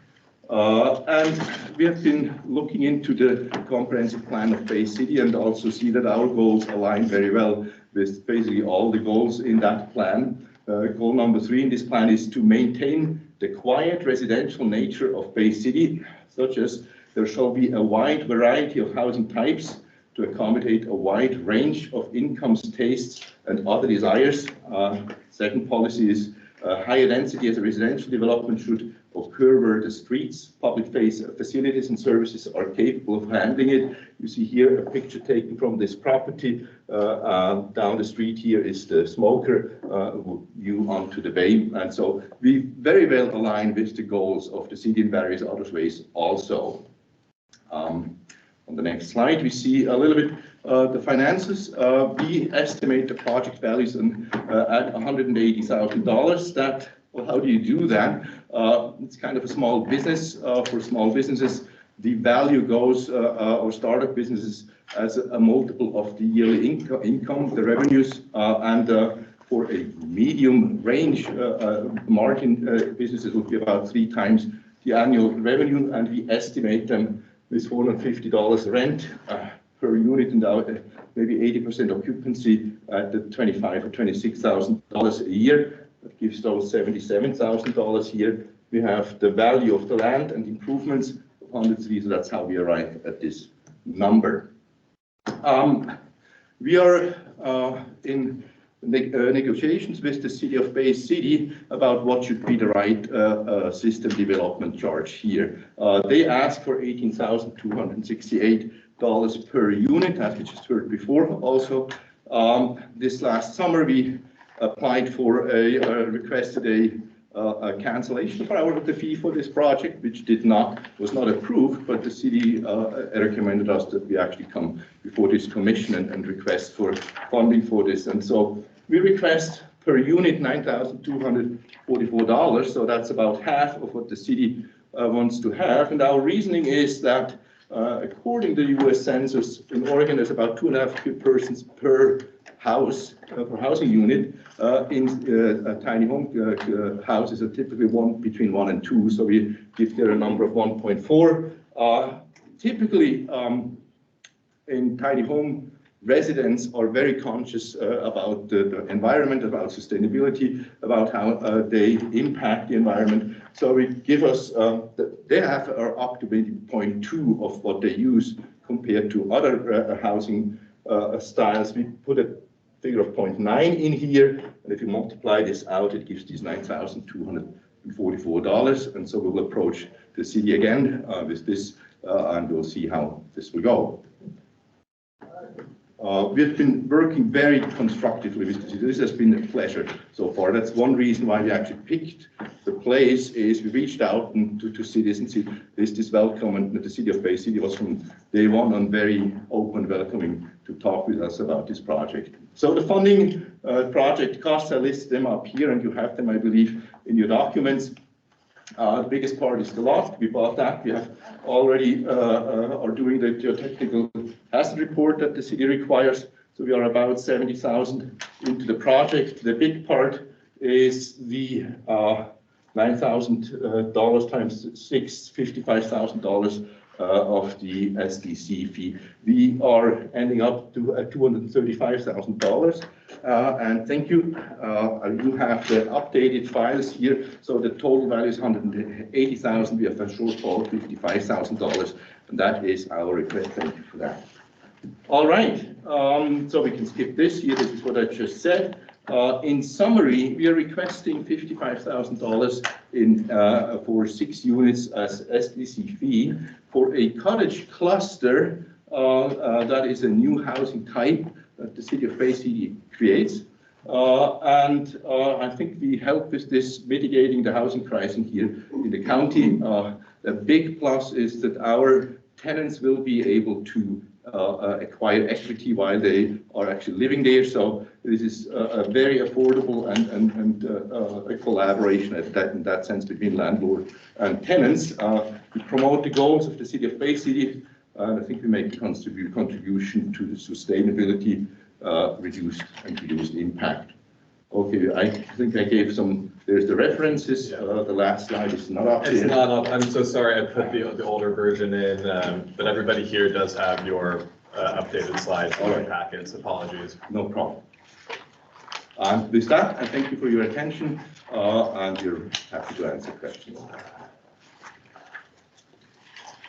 And we have been looking into the comprehensive plan of Bay City and also see that our goals align very well with basically all the goals in that plan. Goal number 3 in this plan is to maintain the quiet residential nature of Bay City, such as there shall be a wide variety of housing types to accommodate a wide range of incomes, tastes, and other desires. Second policy is higher density as a residential development should occur where the streets, public facilities and services are capable of handling it. You see here a picture taken from this property. Down the street here is the smoker view onto the bay. And so we very well align with the goals of the city in various other ways also. On the next slide, we see a little bit the finances. We estimate the project values at $180,000. That, well, how do you do that? It's kind of a small business. For small businesses, the value goes, or startup businesses, as a multiple of the yearly income, the revenues, and for a medium range margin businesses would be about 3 times the annual revenue, and we estimate them with $450 rent per unit and maybe 80% occupancy at the $25,000 or $26,000 a year. That gives those $77,000 here. We have the value of the land and improvements of 103, so that's how we arrive at this number. We are in negotiations with the city of Bay City about what should be the right system development charge here. They ask for $18,268 per unit, as we just heard before. Also, this last summer we applied for requested a cancellation of the fee for this project, which was not approved, but the city recommended us that we actually come before this commission and request for funding for this. And so we request per unit $9,244, so that's about half of what the city wants to have. And our reasoning is that according to the US Census, in Oregon there's about 2.5 persons per house, per housing unit. In tiny home houses are typically between 1 and 2, so we give there a number of 1.4. Typically, in tiny home, residents are very conscious about the environment, about sustainability, about how they impact the environment. So we give us, they have up to maybe 0.2 of what they use compared to other housing styles. We put a figure of 0.9 in here, and if you multiply this out, it gives these $9,244. And so we'll approach the city again with this, and we'll see how this will go. We've been working very constructively with the city. This has been a pleasure so far. That's one reason why we actually picked the place. Is we reached out to cities and said, this welcome, and the city of Bay City was from day one on very open, welcoming to talk with us about this project. So the funding project costs, I list them up here, and you have them, I believe, in your documents. The biggest part is the lot. We bought that. We have already are doing the geotechnical hazard report that the city requires. So we are about $70,000 into the project. The big part is the $9,000 times 6, $55,000 of the SDC fee. We are ending up to $235,000. And thank you. You have the updated files here. So the total value is $180,000. We have a shortfall of $55,000, and that is our request. Thank you for that. All right. So we can skip this here. This is what I just said. In summary, we are requesting $55,000 for 6 units as SDC fee for a cottage cluster. That is a new housing type that the city of Bay City creates. And I think we help with this mitigating the housing crisis here in the county. The big plus is that our tenants will be able to acquire equity while they are actually living there. So this is a very affordable and a collaboration in that sense between landlord and tenants. We promote the goals of the city of Bay City, and I think we make a contribution to the sustainability, reduced impact. Okay, I think I gave some, there's the references. The last slide is not up. It's not up. I'm so sorry I put the older version in, but everybody here does have your updated slides in your packets. Apologies. No problem. And with that, I thank you for your attention, and we're happy to answer questions.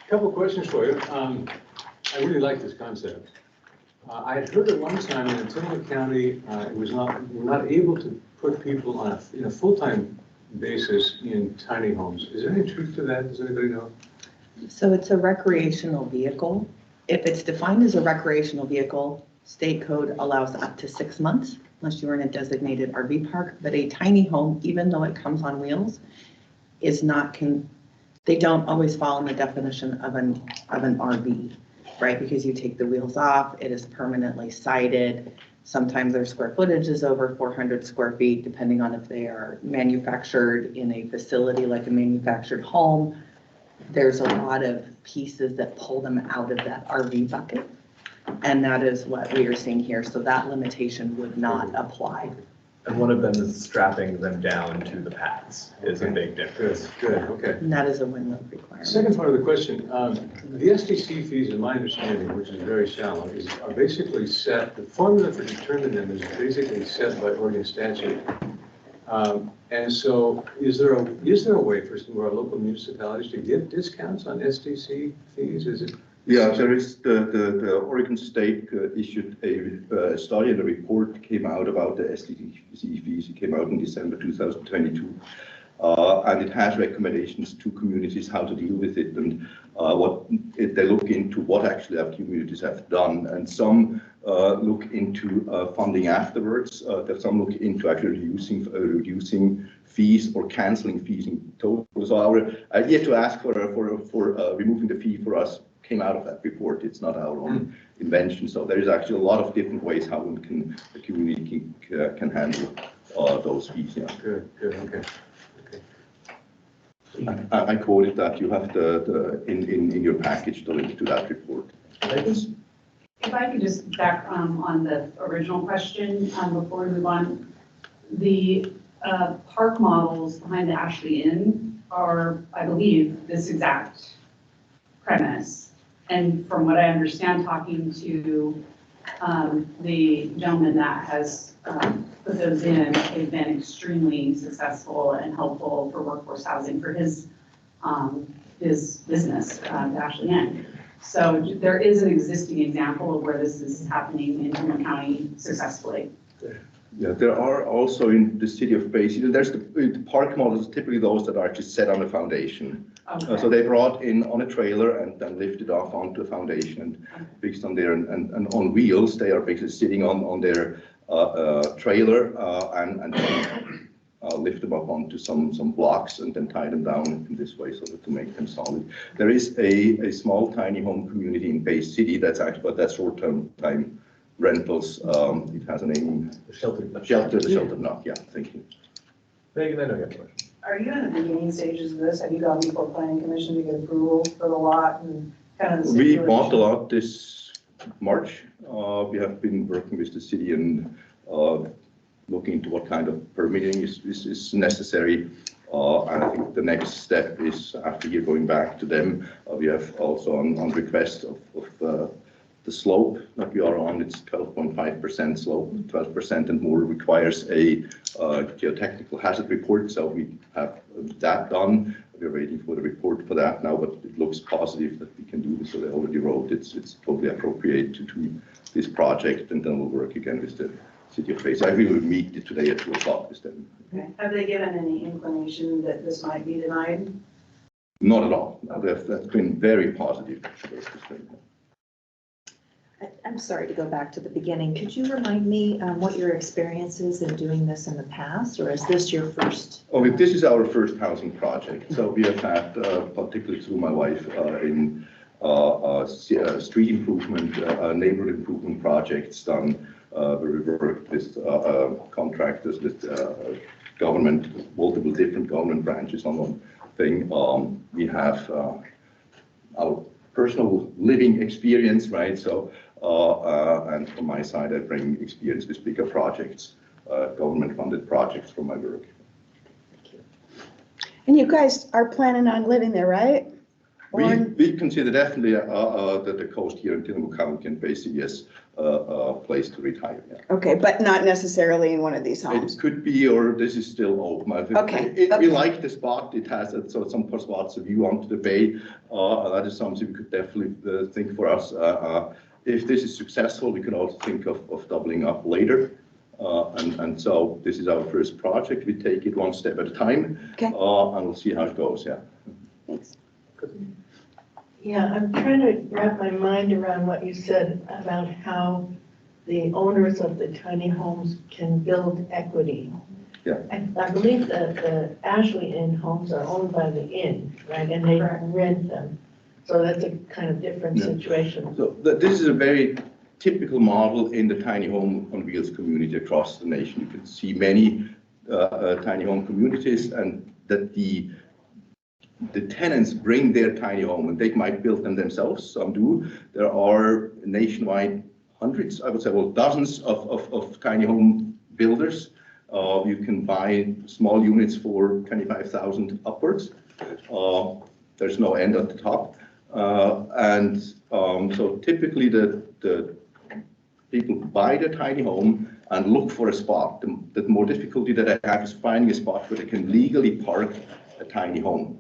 Couple questions for you. I really like this concept. I had heard at one time in Tillamook County, we're not able to put people on in a full-time basis in tiny homes. Is there any truth to that? Does anybody know? So it's a recreational vehicle. If it's defined as a recreational vehicle, state code allows up to 6 months unless you're in a designated RV park. But a tiny home, even though it comes on wheels, is not they don't always fall in the definition of an RV, right? Because you take the wheels off, it is permanently sited. Sometimes their square footage is over 400 square feet, depending on if they are manufactured in a facility like a manufactured home. There's a lot of pieces that pull them out of that RV bucket. And that is what we are seeing here. So that limitation would not apply. And one of them is strapping them down to the pads is a big difference. Good, okay. And that is a win-win requirement. Second part of the question, the SDC fees, in my understanding, which is very shallow, are basically set, the formula for determining them is basically set by Oregon statute. And so is there a way for some of our local municipalities to give discounts on SDC fees? Is it? Yeah, there is the Oregon State issued a study and a report came out about the SDC fees. It came out in December 2022. And it has recommendations to communities how to deal with it and they look into what actually our communities have done. And some look into funding afterwards. Some look into actually reducing fees or canceling fees in total. So our idea to ask for removing the fee for us came out of that report. It's not our own invention. So there is actually a lot of different ways how the community can handle those fees. Yeah. Good, okay. I quoted that you have in your package the link to that report. If I could just back on the original question before we move on, the park models behind the Ashley Inn are, I believe, this exact premise. And from what I understand, talking to the gentleman that has put those in, they've been extremely successful and helpful for workforce housing for his business, the Ashley Inn. So there is an existing example of where this is happening in Humboldt County successfully. Yeah, there are also in the city of Bay City, there's the park models, typically those that are actually set on a foundation. Okay. So they brought in on a trailer and then lifted off onto a foundation and fixed on there and on wheels. They are basically sitting on their trailer and then lift them up onto some blocks and then tie them down in this way so that to make them solid. There is a small tiny home community in Bay City that's actually, but that's short-term time rentals. It has a name. The Shelter Knock. Yeah, thank you. Megan, I know you have a question. Are you in the beginning stages of this? Have you gone before planning commission to get approval for the lot and kind of? We bought the lot this March. We have been working with the city and looking into what kind of permitting is necessary. And I think the next step is after you're going back to them. We have also on request of the slope that we are on, it's 12.5% slope, 12% and more requires a geotechnical hazard report. So we have that done. We're waiting for the report for that now, but it looks positive that we can do this. So they already wrote it's totally appropriate to this project, and then we'll work again with the city of Bay City. I will meet today at 2 o'clock with them. Okay. Have they given any inclination that this might be denied? Not at all. No, that's been very positive. I'm sorry to go back to the beginning. Could you remind me what your experience is in doing this in the past, or is this your first? Oh, this is our first housing project. So we have had, particularly through my wife, in street improvement, neighborhood improvement projects done. We worked with contractors, with government, multiple different government branches on one thing. We have our personal living experience, right? So, and from my side, I bring experience with bigger projects, government-funded projects from my work. And you guys are planning on living there, right? We consider definitely that the coast here in Tillamook County and Bay City as a place to retire. Yeah. Okay, but not necessarily in one of these homes. It could be, or this is still open. I think Okay. We like the spot. It has so some spots of view onto the bay. That is something we could definitely think for us. If this is successful, we can also think of doubling up later. And so this is our first project. We take it one step at a time. Okay. And we'll see how it goes, yeah. Thanks. Yeah, I'm trying to wrap my mind around what you said about how the owners of the tiny homes can build equity. Yeah. I believe that the Ashley Inn homes are owned by the inn, right, and they rent them. So that's a kind of different Yeah. situation. So this is a very typical model in the tiny home on wheels community across the nation. You can see many tiny home communities, and that the tenants bring their tiny home, and they might build them themselves. Some do. There are nationwide hundreds, I would say, well, dozens of tiny home builders. You can buy small units for 25,000 upwards. There's no end at the top. So typically the people buy their tiny home and look for a spot. The more difficulty that I have is finding a spot where they can legally park a tiny home.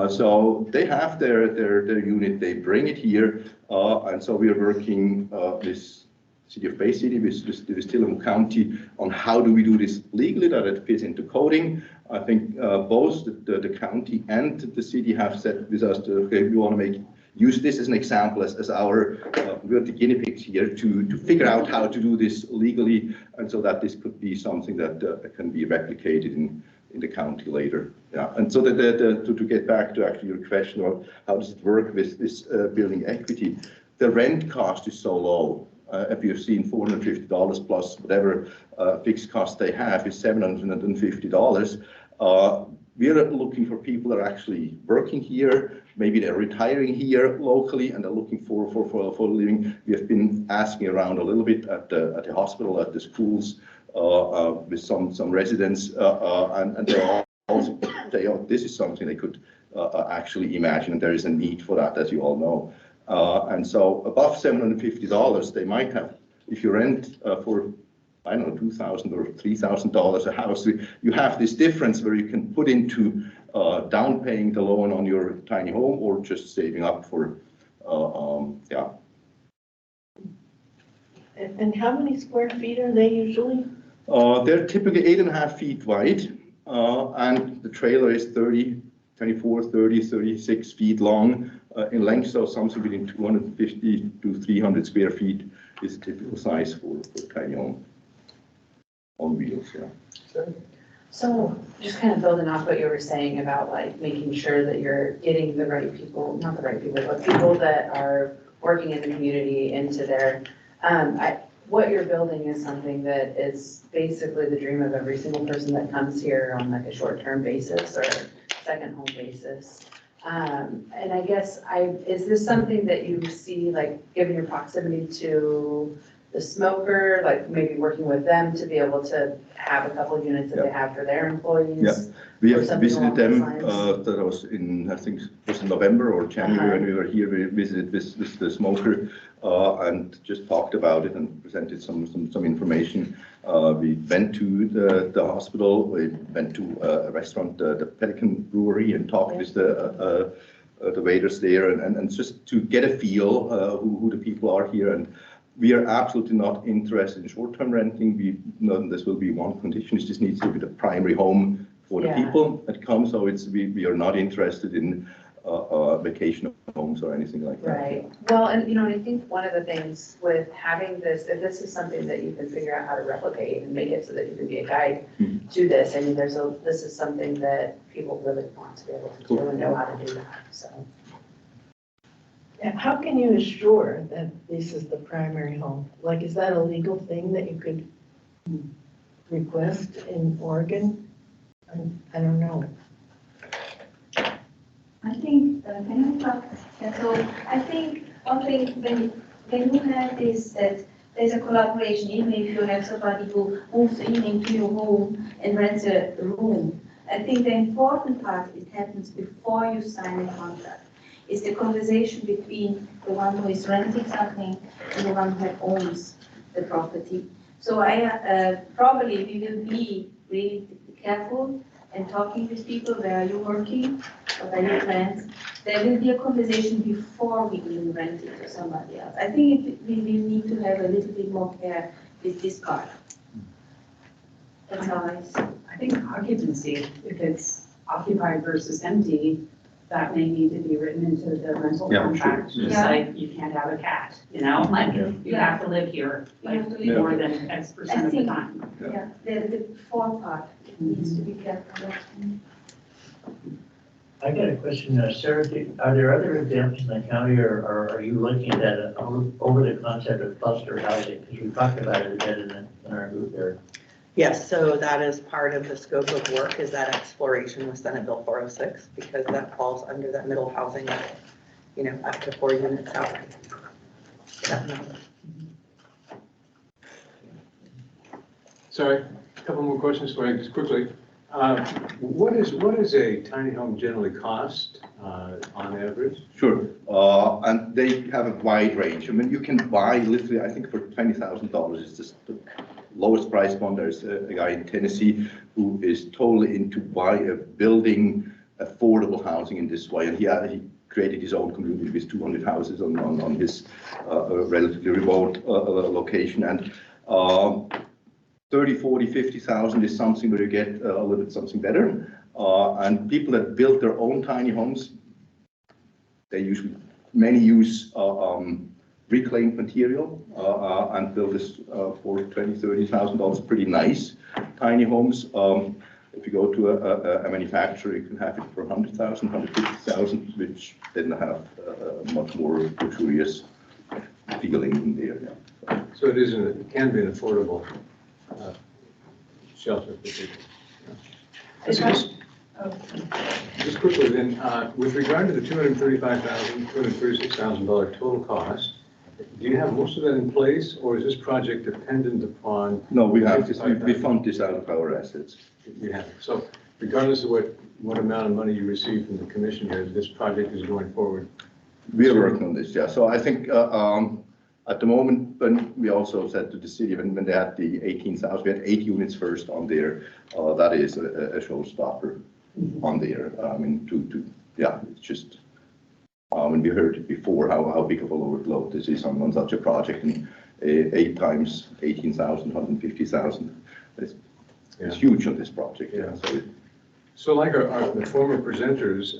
So they have their unit, they bring it here, and so we are working with City of Bay City, with Tillamook County, on how do we do this legally, that it fits into coding. I think both the county and the city have said with us, okay, we want to use this as an example, as our, we're the guinea pigs here to figure out how to do this legally, and so that this could be something that can be replicated in the county later. Yeah, and so to get back to actually your question of how does it work with this building equity, the rent cost is so low. If you've seen $450 plus whatever fixed cost they have is $750. We are looking for people that are actually working here. Maybe they're retiring here locally and they're looking for a living. We have been asking around a little bit at the hospital, at the schools, with some residents, and they also say, oh, this is something they could actually imagine, and there is a need for that, as you all know. And so above $750, they might have, if you rent for, I don't know, $2,000 or $3,000 a house, you have this difference where you can put into down paying the loan on your tiny home or just saving up for, yeah. And how many square feet are they usually? They're typically 8.5 feet wide, and the trailer is 24, 30, 36 feet long in length, so something between 250 to 300 square feet is a typical size for a tiny home on wheels. Yeah. So just kind of building off what you were saying about like making sure that you're getting the right people, not the right people, but people that are working in the community into their, what you're building is something that is basically the dream of every single person that comes here on like a short-term basis or second home basis. And I guess is this something that you see, like given your proximity to the smoker, like maybe working with them to be able to have a couple of units that they have for their employees? Yeah, we have visited them, that was in, I think it was in November or January when we were here. We visited with the smoker and just talked about it and presented some information. We went to the hospital, we went to a restaurant, the Pelican Brewery, and talked with the waiters there, and just to get a feel who the people are here. And we are absolutely not interested in short-term renting. We know this will be one condition, is this needs to be the primary home for the people that come. So we are not interested in vacation homes or anything like that. Right. Well, and you know, I think one of the things with having this, if this is something that you can figure out how to replicate and make it so that you can be a guide to this, I mean, this is something that people really want to be able to do and know how to do that. So. How can you assure that this is the primary home? Like, is that a legal thing that you could request in Oregon? I don't know. I think, can I talk? So I think one thing when you have this, that there's a collaboration, even if you have somebody who moves in into your home and rents a room. I think the important part, it happens before you sign a contract. Is the conversation between the one who is renting something and the one who owns the property. So I probably we will be really careful and talking with people. Where are you working? What are your plans? There will be a conversation before we even rent it to somebody else. I think we will need to have a little bit more care with this part. the size? I think occupancy, if it's occupied versus empty, that may need to be written into the rental Yeah, contract. sure. Just Yeah. like you can't have a cat, you know, like you have to live here, You like have to live more here. than X I percent of the think, time. yeah, the fall part needs to be careful of. I got a question, Sarah, are there other examples in the county, or are you looking at it over the concept of cluster housing? Because we talked about it a bit in our group there. Yes, so that is part of the scope of work, is that exploration with Senate Bill 406, because that falls under that middle housing, up to 4 units out. That number. Sorry, a couple more questions for you, just quickly. What is a tiny home generally cost on average? Sure, and they have a wide range. I mean, you can buy literally, I think for $20,000 is just the lowest price one. There's a guy in Tennessee who is totally into building affordable housing in this way, and he created his own community with 200 houses on his relatively remote location, and 30, 40, 50,000 is something where you get a little bit something better. And people that build their own tiny homes, many use reclaimed material and build this for $20,000, $30,000, pretty nice tiny homes. If you go to a manufacturer, you can have it for $100,000, $150,000, which then have much more luxurious feeling in there. Yeah. So it can be an affordable shelter for people. Just quickly then, with regard to the $235,000, $236,000 total cost, do you have most of that in place, or is this project dependent upon? No, we have this. We fund this out of our assets. You have. So regardless of what amount of money you receive from the commission here, this project is going forward. We are working on this, yeah. So I think at the moment, when we also said to the city, when they had the 18,000, we had 8 units first on there. That is a showstopper on there. I mean, it's just, when we heard it before, how big of a load this is on such a project, and 8 times 18,000, 150,000. It's huge on this project. Yeah. So like the former presenters,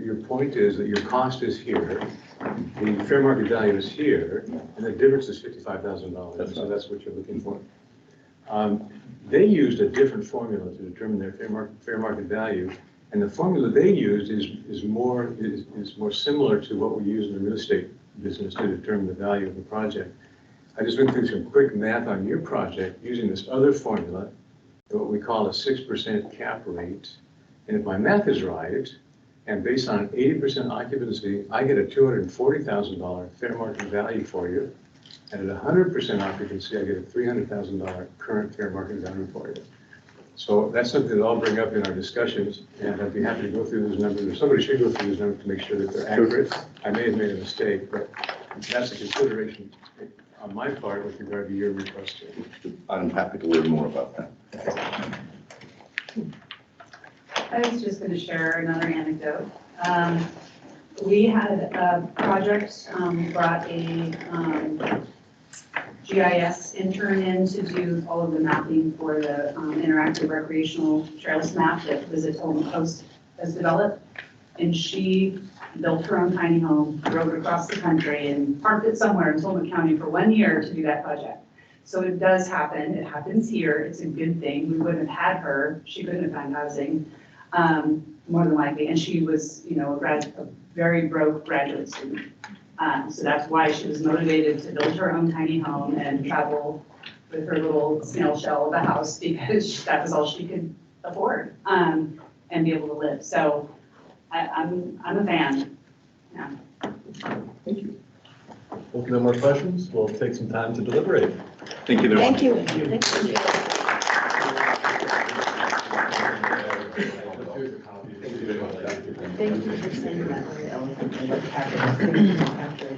your point is that your cost is here, the fair market value is here, and the difference is $55,000. So that's what you're looking for. They used a different formula to determine their fair market value, and the formula they used is more similar to what we use in the real estate business to determine the value of the project. I just went through some quick math on your project using this other formula, what we call a 6% cap rate. And if my math is right, and based on 80% occupancy, I get a $240,000 fair market value for you. And at 100% occupancy, I get a $300,000 current fair market value for you. So that's something that I'll bring up in our discussions, and I'd be happy to go through those numbers, or somebody should go through those numbers to make sure that they're accurate. I may have made a mistake, but that's a consideration on my part with regard to your request. I'm happy to learn more about that. I was just going to share another anecdote. We had a project, brought a GIS intern in to do all of the mapping for the interactive recreational trails map that Visit Home Coast has developed. And she built her own tiny home, drove across the country, and parked it somewhere in Tolman County for 1 year to do that project. So it does happen. It happens here. It's a good thing. We wouldn't have had her. She couldn't have found housing, more than likely. And she was, a very broke graduate student. So that's why she was motivated to build her own tiny home and travel with her little snail shell of a house, because that was all she could afford, and be able to live. So I'm a fan. Yeah. Thank you. Well, if no more questions, we'll take some time to deliberate. Thank you very much. Thank you. Thank you. Thank you for saying that very eloquently, what happened after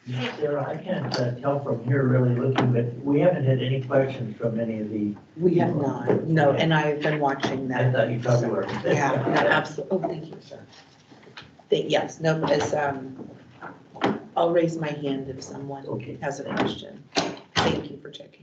Sarah, I can't tell from here really looking, but we haven't had any questions from any of the. We have not, no, and I've been watching I that. thought you probably were. Yeah, no, absolutely. Oh, thank you, sir. Yes, no, as, I'll raise my hand if someone has a question. Thank you for checking.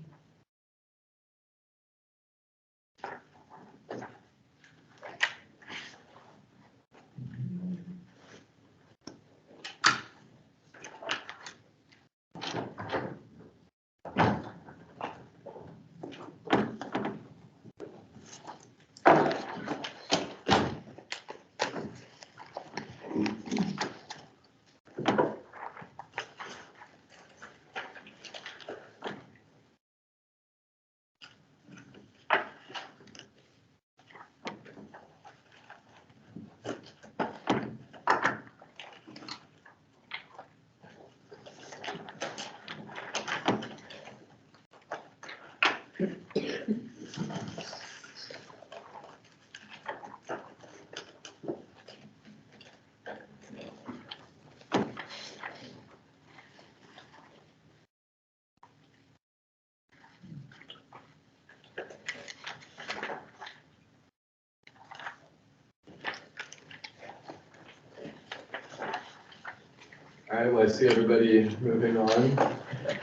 All right, well, I see everybody moving on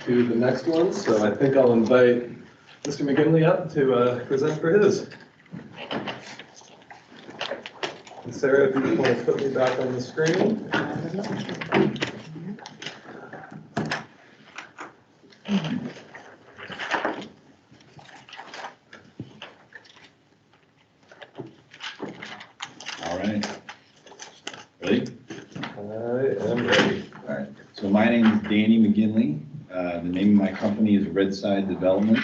to the next one, so I think I'll invite Mr. McGinley up to present for his. And Sarah, if you just want to put me back on the screen. All right. Ready? I am ready. All right. So my name is Danny McGinley. The name of my company is Redside Development.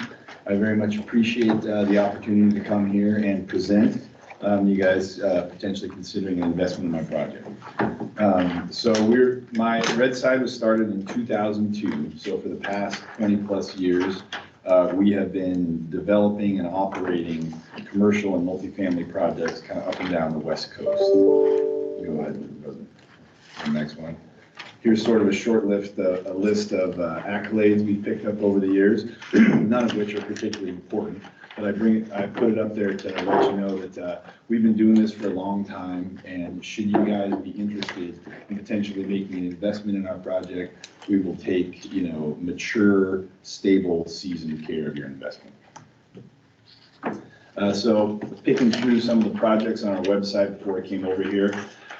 I very much appreciate the opportunity to come here and present you guys potentially considering an investment in my project. So my Redside was started in 2002. So for the past 20 plus years, we have been developing and operating commercial and multifamily projects kind of up and down the West Coast. Go ahead and go to the next one. Here's sort of a short list of accolades we've picked up over the years, none of which are particularly important. But I put it up there to let you know that we've been doing this for a long time, and should you guys be interested in potentially making an investment in our project, we will take, mature, stable, seasoned care of your investment. So picking through some of the projects on our website before I came over here,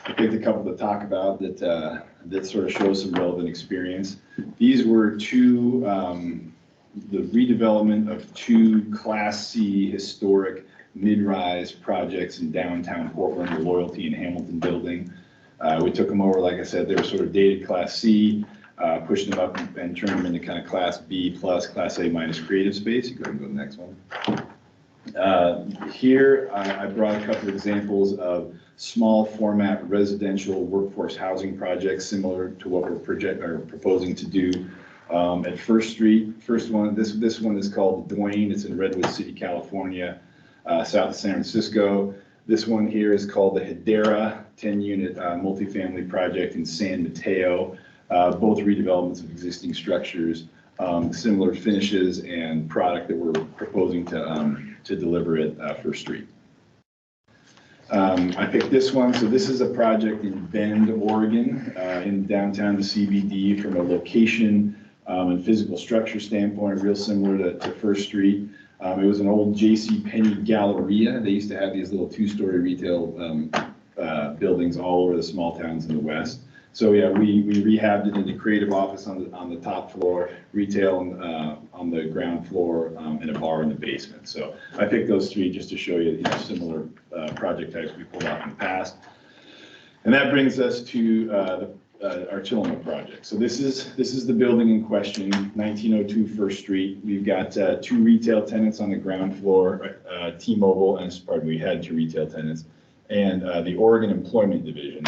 I picked a couple to talk about that sort of shows some relevant experience. These were the redevelopment of two Class C historic mid-rise projects in downtown Portland, the Loyalty and Hamilton building. We took them over, like I said, they were sort of dated Class C, pushed them up and turned them into kind of Class B plus, Class A minus creative space. You go ahead and go to the next one. Here, I brought a couple of examples of small format residential workforce housing projects similar to what we're proposing to do at First Street. First one, this one is called Dwayne. It's in Redwood City, California, south of San Francisco. This one here is called the Hedera 10-unit multifamily project in San Mateo. Both redevelopments of existing structures, similar finishes and product that we're proposing to deliver at First Street. I picked this one. So this is a project in Bend, Oregon, in downtown CBD from a location and physical structure standpoint, real similar to First Street. It was an old JCPenney Galleria. They used to have these little two-story retail buildings all over the small towns in the West. So yeah, we rehabbed it into creative office on the top floor, retail on the ground floor, and a bar in the basement. So I picked those three just to show you, similar project types we pulled off in the past. And that brings us to our Tillamook project. So this is the building in question, 1902 First Street. We've got two retail tenants on the ground floor, T-Mobile, and we had two retail tenants. And the Oregon Employment Division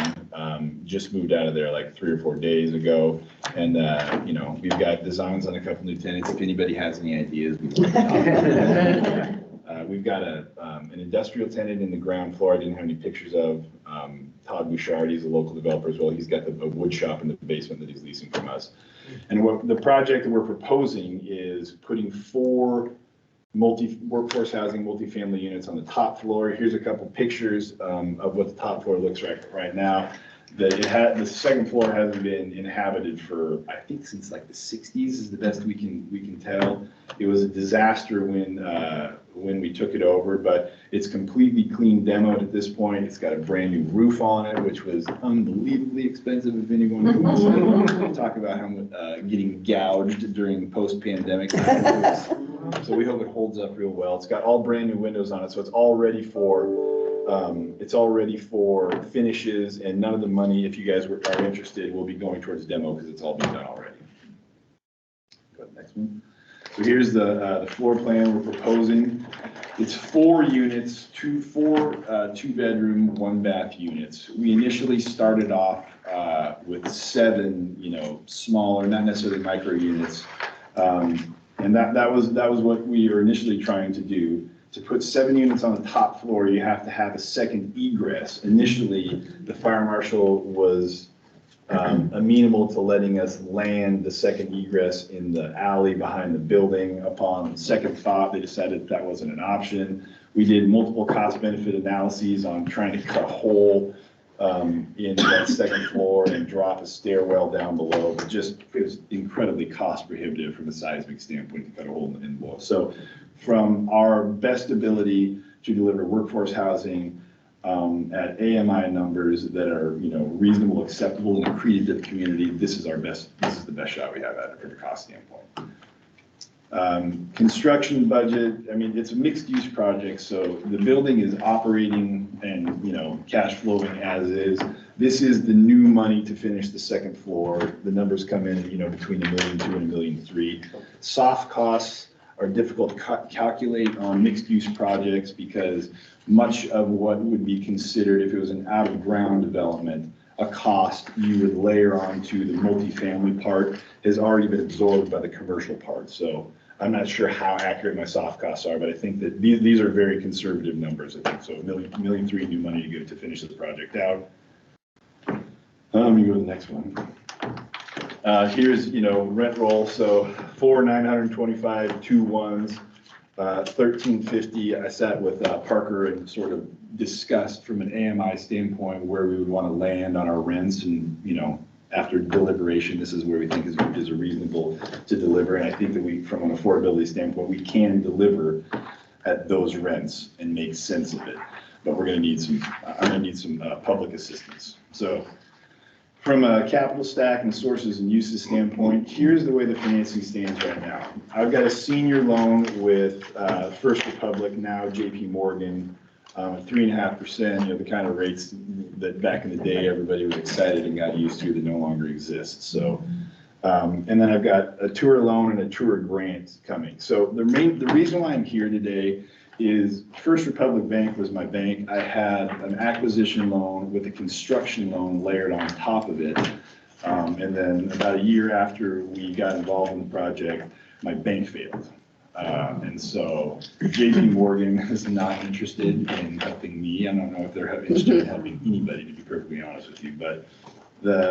just moved out of there like 3 or 4 days ago. And, we've got designs on a couple new tenants. If anybody has any ideas, we'd love to talk. we've got an industrial tenant in the ground floor. I didn't have any pictures of. Todd Bouchard, he's a local developer as well. He's got a wood shop in the basement that he's leasing from us. And what the project that we're proposing is putting 4 workforce housing multifamily units on the top floor. Here's a couple pictures of what the top floor looks like right now. The second floor hasn't been inhabited for, I think, since like the 60s is the best we can tell. It was a disaster when we took it over, but it's completely clean demoed at this point. It's got a brand new roof on it, which was unbelievably expensive. If anyone who talk about how getting gouged during post-pandemic times. So we hope it holds up real well. It's got all brand new windows on it, so it's all ready for finishes, and none of the money, if you guys are interested, will be going towards demo because it's all been done already. Go to the next one. So here's the floor plan we're proposing. It's 4 units, 4 2-bedroom, 1-bath units. We initially started off with 7, smaller, not necessarily micro units, and that was what we were initially trying to do. To put 7 units on the top floor, you have to have a second egress. Initially, the fire marshal was amenable to letting us land the second egress in the alley behind the building. Upon second thought, they decided that wasn't an option. We did multiple cost benefit analyses on trying to cut a hole in that second floor and drop a stairwell down below. But it was incredibly cost prohibitive from a seismic standpoint to cut a hole in the wall. So from our best ability to deliver workforce housing at AMI numbers that are reasonable, acceptable, and accretive to the community, this is the best shot we have at it from a cost standpoint. Construction budget, it's a mixed use project, so the building is operating and cash flowing as is. This is the new money to finish the second floor. The numbers come in between $1.2 million and $1.3 million. Soft costs are difficult to calculate on mixed use projects because much of what would be considered, if it was an out of ground development, a cost you would layer onto the multifamily part has already been absorbed by the commercial part. So I'm not sure how accurate my soft costs are, but I think that these are very conservative numbers. I think so. $1.3 million new money to go to finish this project out. Let me go to the next one. Here's rent roll. So 4 925, 2 1s, 1350. I sat with Parker and sort of discussed from an AMI standpoint where we would want to land on our rents, and after deliberation, this is where we think is reasonable to deliver. And I think that from an affordability standpoint, we can deliver at those rents and make sense of it. But I'm going to need some public assistance. So from a capital stack and sources and uses standpoint, here's the way the financing stands right now. I've got a senior loan with First Republic, now JP Morgan, 3.5%, the kind of rates that back in the day everybody was excited and got used to that no longer exist. So, and then I've got a tour loan and a tour grant coming. So the reason why I'm here today is First Republic Bank was my bank. I had an acquisition loan with a construction loan layered on top of it. And then about a year after we got involved in the project, my bank failed. And so JP Morgan is not interested in helping me. I don't know if they're interested in helping anybody, to be perfectly honest with you, but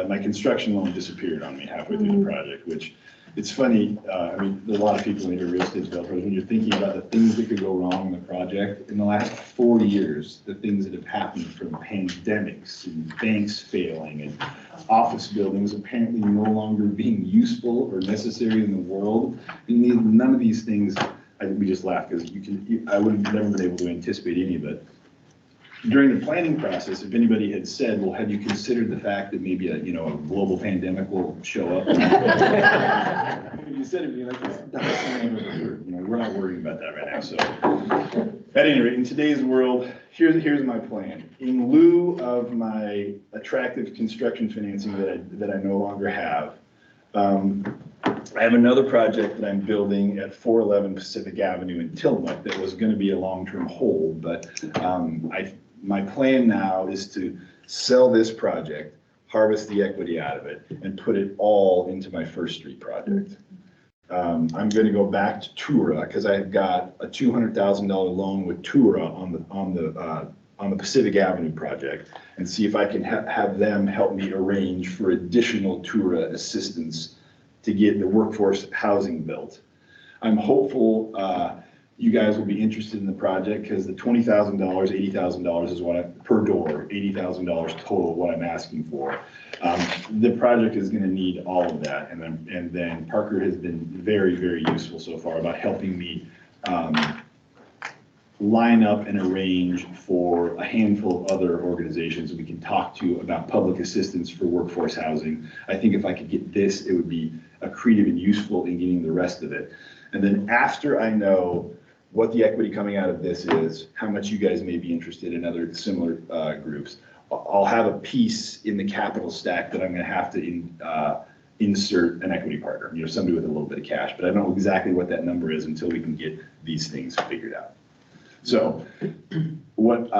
my construction loan disappeared on me halfway through the project, which it's funny. A lot of people in your real estate developers, when you're thinking about the things that could go wrong in the project, in the last 40 years, the things that have happened from pandemics and banks failing and office buildings apparently no longer being useful or necessary in the world. None of these things, we just laugh because I would have never been able to anticipate any of it. During the planning process, if anybody had said, well, have you considered the fact that maybe a global pandemic will show up? You said it, we're not worrying about that right now. So at any rate, in today's world, here's my plan. In lieu of my attractive construction financing that I no longer have, I have another project that I'm building at 411 Pacific Avenue in Tillamook that was going to be a long-term hold, but my plan now is to sell this project, harvest the equity out of it, and put it all into my First Street project. I'm gonna go back to Tura, because I've got a $200,000 loan with Tura on the Pacific Avenue project, and see if I can have them help me arrange for additional Tura assistance to get the workforce housing built. I'm hopeful you guys will be interested in the project, because the $20,000, $80,000 is what per door, $80,000 total, what I'm asking for. The project is gonna need all of that, and then Parker has been very, very useful so far about helping me line up and arrange for a handful of other organizations we can talk to about public assistance for workforce housing. I think if I could get this, it would be accretive and useful in getting the rest of it. And then after I know what the equity coming out of this is, how much you guys may be interested in other similar groups, I'll have a piece in the capital stack that I'm gonna have to insert an equity partner, somebody with a little bit of cash, but I don't know exactly what that number is until we can get these things figured out. So what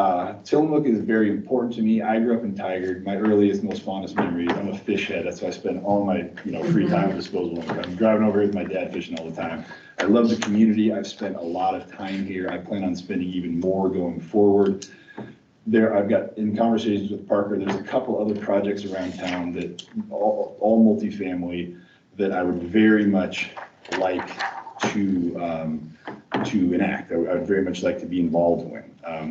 Tillamook is very important to me. I grew up in Tigard. My earliest, most fondest memories, I'm a fish head. That's why I spend all my free time at disposal income. I'm driving over here with my dad fishing all the time. I love the community. I've spent a lot of time here. I plan on spending even more going forward. I've got in conversations with Parker, there's a couple other projects around town that all multifamily that I would very much like to enact. I would very much like to be involved with.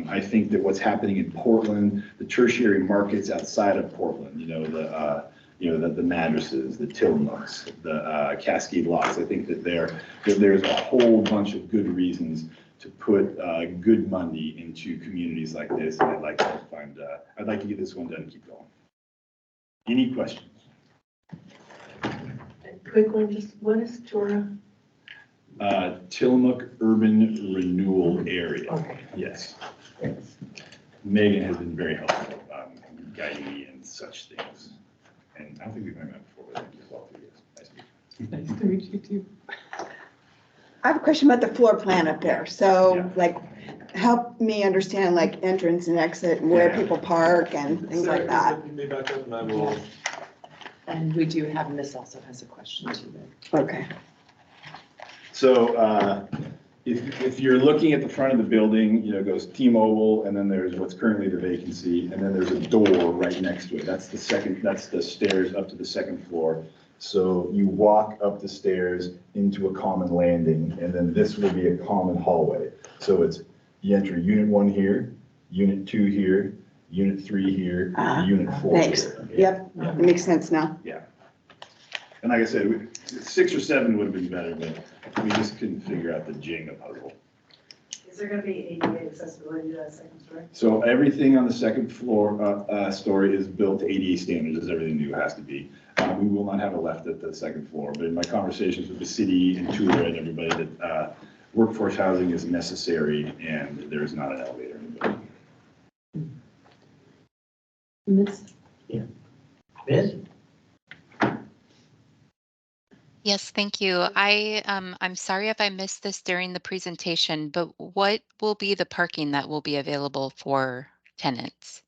I think that what's happening in Portland, the tertiary markets outside of Portland, the mattresses, the Tillamooks, the Cascade Locks. I think that there's a whole bunch of good reasons to put good money into communities like this. And I'd like to get this one done and keep going. Any questions? Quick one, just what is Tura? Tillamook Urban Renewal Area. Okay. Yes. Thanks. Megan has been very helpful guiding me in such things. And I don't think we've met before, but thank you as well for you. Nice to meet you too. I have a question about the floor plan up there. So help me understand entrance and exit and where people park and things like that. And we do have, Miss also has a question too. Okay. So if you're looking at the front of the building, it goes T-Mobile, and then there's what's currently the vacancy, and then there's a door right next to it. That's the stairs up to the second floor. So you walk up the stairs into a common landing, and then this will be a common hallway. So you enter unit 1 here, unit 2 here, unit 3 here, unit 4 Thanks. here. Yep, it makes sense now. Yeah. And like I said, 6 or 7 would have been better, but we just couldn't figure out the Jenga puzzle. Is there gonna be ADA accessibility to that second story? So everything on the second floor story is built to ADA standards, as everything new has to be. We will not have a lift at the second floor, but in my conversations with the city and Tura and everybody, that workforce housing is necessary and there is not an elevator in the building. Miss? Yeah. Miss? Yes, thank you. I'm sorry if I missed this during the presentation, but what will be the parking that will be available for tenants?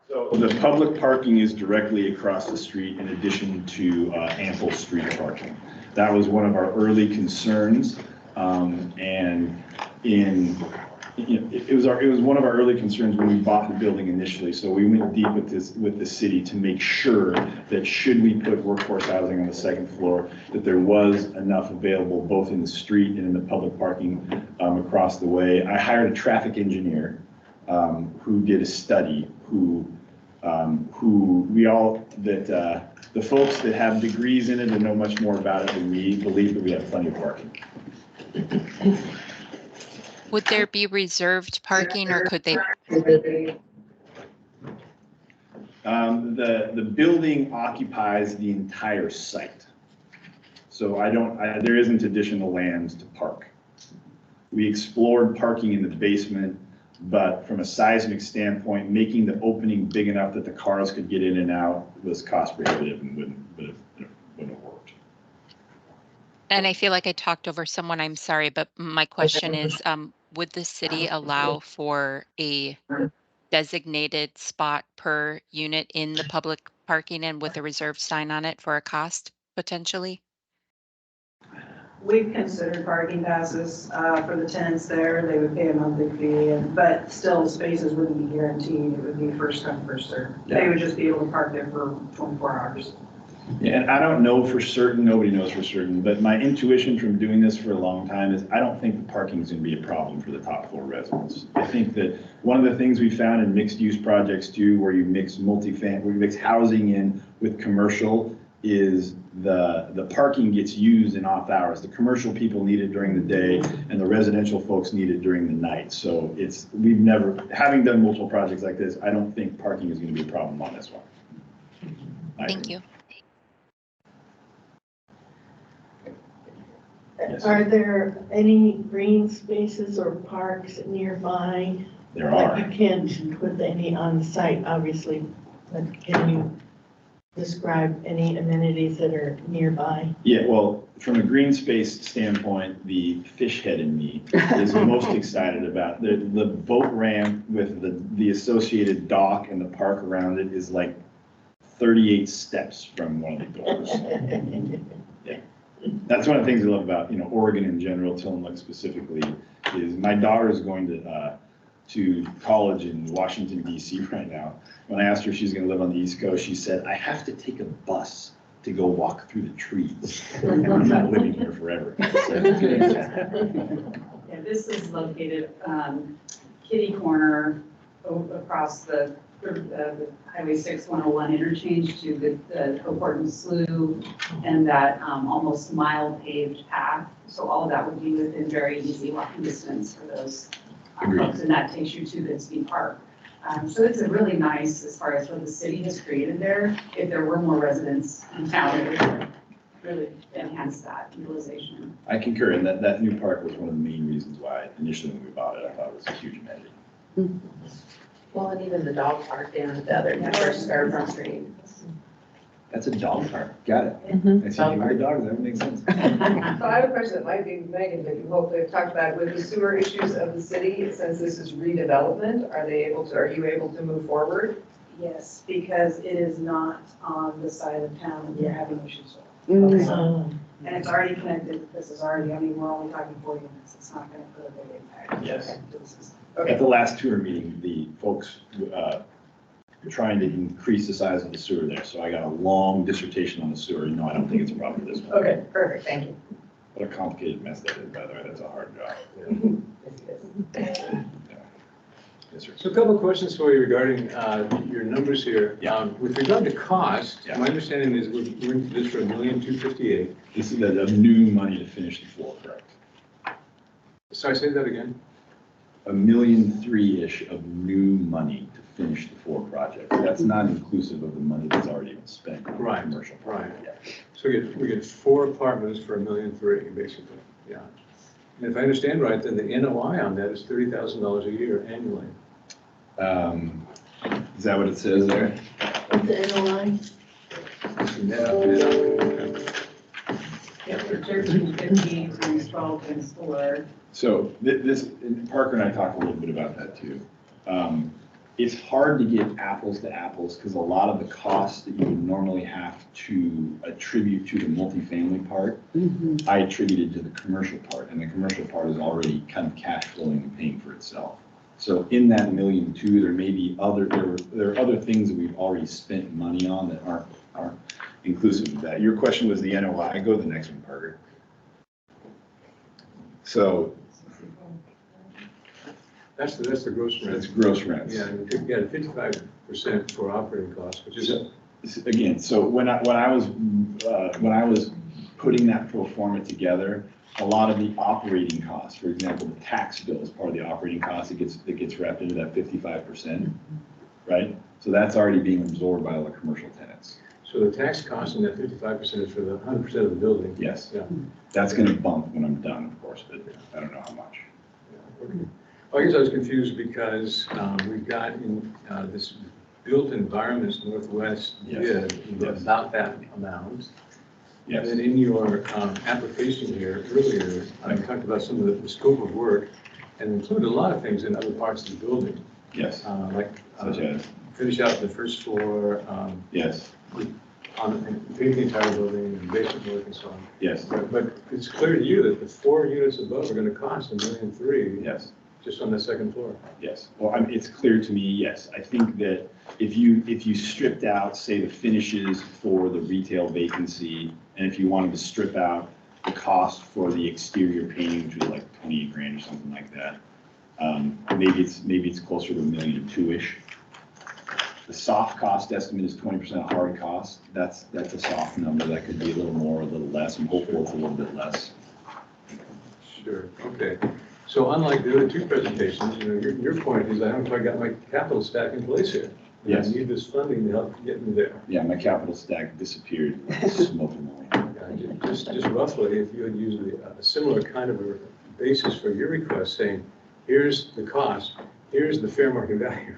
So the public parking is directly across the street in addition to ample street parking. That was one of our early concerns, it was one of our early concerns when we bought the building initially. So we went deep with the city to make sure that should we put workforce housing on the second floor, that there was enough available both in the street and in the public parking across the way. I hired a traffic engineer who did a study, the folks that have degrees in it and know much more about it than me believe that we have plenty of parking. Would there be reserved parking or could they? The building occupies the entire site. So there isn't additional land to park. We explored parking in the basement, but from a seismic standpoint, making the opening big enough that the cars could get in and out was cost prohibitive and wouldn't have worked. And I feel like I talked over someone, I'm sorry, but my question is, would the city allow for a designated spot per unit in the public parking and with a reserved sign on it for a cost potentially? we've considered parking passes for the tenants there. They would pay a monthly fee, but still spaces wouldn't be guaranteed. It would be first come, first served. They would just be able to park there for 24 hours. Yeah, and I don't know for certain, nobody knows for certain, but my intuition from doing this for a long time is I don't think the parking is going to be a problem for the top floor residents. I think that one of the things we found in mixed use projects too, where you mix where you mix housing in with commercial, is the parking gets used in off hours. The commercial people need it during the day and the residential folks need it during the night. So having done multiple projects like this, I don't think parking is going to be a problem on this one. Thank you. Yes. Are there any green spaces or parks nearby? There are. Like you can't put any on the site, obviously, but can you describe any amenities that are nearby? Yeah, well, from a green space standpoint, the fish head in me is most excited about the boat ramp with the associated dock and the park around it is like 38 steps from one of the doors. Yeah. That's one of the things I love about, Oregon in general, Tillamook specifically, is my daughter is going to college in Washington DC right now. When I asked her if she's going to live on the East Coast, she said, I have to take a bus to go walk through the trees. And I'm not living here forever. So, Yeah, this is located kitty corner across the Highway 6-101 interchange to the Coporton Slough and that almost mile paved path. So all of that would be within very easy walking distance for those folks, and that takes you to Bixby Park. So it's a really nice, as far as what the city has created there. If there were more residents in town, it would really enhance that utilization. I concur, and that new park was one of the main reasons why initially when we bought it, I thought it was a huge amenity. Well, and even the dog park down at the other First Fairfront Street. That's a dog park. Got it. I see you with the dogs. That would make sense. So I have a question that might be Megan, but you hopefully have talked about with the sewer issues of the city, since this is redevelopment, are you able to move forward? Yes, because it is not on the side of town that we're having issues with. And it's already connected. This is already, we're only talking 4 units. It's not going to put a big impact. Yes. To the system. At the last tour meeting, the folks were trying to increase the size of the sewer there. So I got a long dissertation on the sewer. No, I don't think it's a problem for this one. Okay, perfect, thank you. What a complicated mess that is, by the way. That's a hard job. Yes, sir. So a couple of questions for you regarding your numbers here. Yeah. With regard to cost, Yeah. my understanding is we're doing this for $1,258,000. This is the new money to finish the floor, correct? Sorry, say that again. $1.3 million-ish of new money to finish the 4 projects. That's not inclusive of the money that's already been spent on the Right, commercial. right. Yeah. So we get 4 apartments for $1,300,000, basically, yeah. And if I understand right, then the NOI on that is $30,000 a year annually. Is that what it says there? What's the NOI? Yeah, for 1350 times 12 times 4. So and Parker and I talked a little bit about that too. It's hard to get apples to apples because a lot of the costs that you would normally have to attribute to the multifamily part, I attributed to the commercial part, and the commercial part is already kind of cash flowing and paying for itself. So in that $1.2 million, there may be there are other things that we've already spent money on that aren't inclusive of that. Your question was the NOI. Go to the next one, Parker. So That's the gross rent. that's gross rents. Yeah, and you get 55% for operating costs, which is, Again, so when I was putting that pro forma together, a lot of the operating costs, for example, the tax bill is part of the operating cost. It gets wrapped into that 55%, right? So that's already being absorbed by all the commercial tenants. so the tax cost in that 55% is for the 100% of the building. Yes. Yeah. That's going to bump when I'm done, of course, but I don't know how much. Okay. I guess I was confused because we've got in this built environments Northwest Yes. bid about that amount. Yes. And then in your application here earlier, I talked about some of the scope of work and included a lot of things in other parts of the building. Yes. Like Such as? finish out the first floor. Yes. and paint the entire building, and basement work and so on. Yes. But it's clear to you that the 4 units above are gonna cost $1.3 million. Yes. Just on the second floor. Yes. Well, it's clear to me, yes. I think that if you stripped out, say, the finishes for the retail vacancy, and if you wanted to strip out the cost for the exterior painting, which was like 20 grand or something like that, maybe it's closer to $1.2 million-ish. The soft cost estimate is 20% hard cost. That's a soft number. That could be a little more, a little less. I'm hopeful it's a little bit less. Sure, okay. So unlike the other two presentations, your point is I haven't quite got my capital stack in place here. Yes. I need this funding to help get me there. Yeah, my capital stack disappeared. Smoke and Yeah, just roughly, if you had used a similar kind of a basis for your request, saying, here's the cost, here's the fair market value.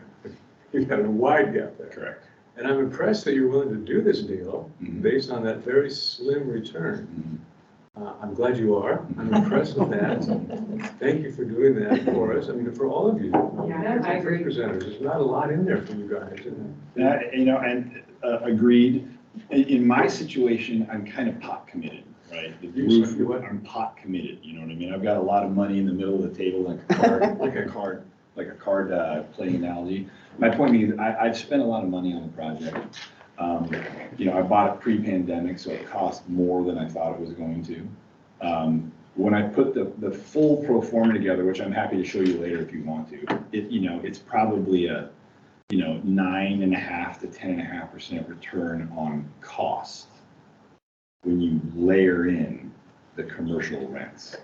You've got a wide gap there. Correct. And I'm impressed that you're willing to do this deal based on that very slim return. I'm glad you are. I'm impressed with that. Thank you for doing that for us. I mean, for all of you. Yeah, I agree. Presenters, there's not a lot in there for you guys. Agreed. In my situation, I'm kind of pot committed, right? The roof, I'm pot committed. You know what I mean? I've got a lot of money in the middle of the table, like a card, like a card playing analogy. My point being, I've spent a lot of money on the project. I bought it pre-pandemic, so it cost more than I thought it was going to. When I put the full pro forma together, which I'm happy to show you later if you want to, it's probably a 9.5% to 10.5% return on cost when you layer in the commercial rents.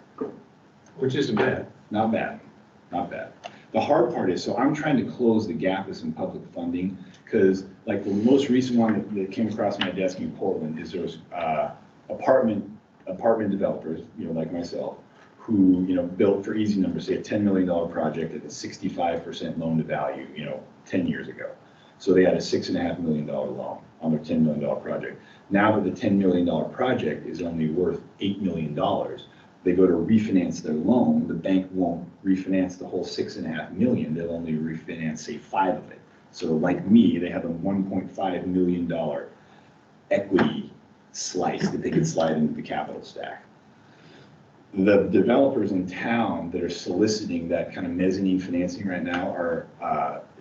Which isn't bad. Not bad, not bad. The hard part is, so I'm trying to close the gap with some public funding, because like the most recent one that came across my desk in Portland is there's apartment developers, like myself, who, built, for easy numbers, say a $10 million project at a 65% loan to value, 10 years ago. So they had a $6.5 million loan on their $10 million project. Now that the $10 million project is only worth $8 million, they go to refinance their loan, the bank won't refinance the whole $6.5 million, they'll only refinance, say, 5 of it. So like me, they have a $1.5 million equity slice that they can slide into the capital stack. The developers in town that are soliciting that kind of mezzanine financing right now are,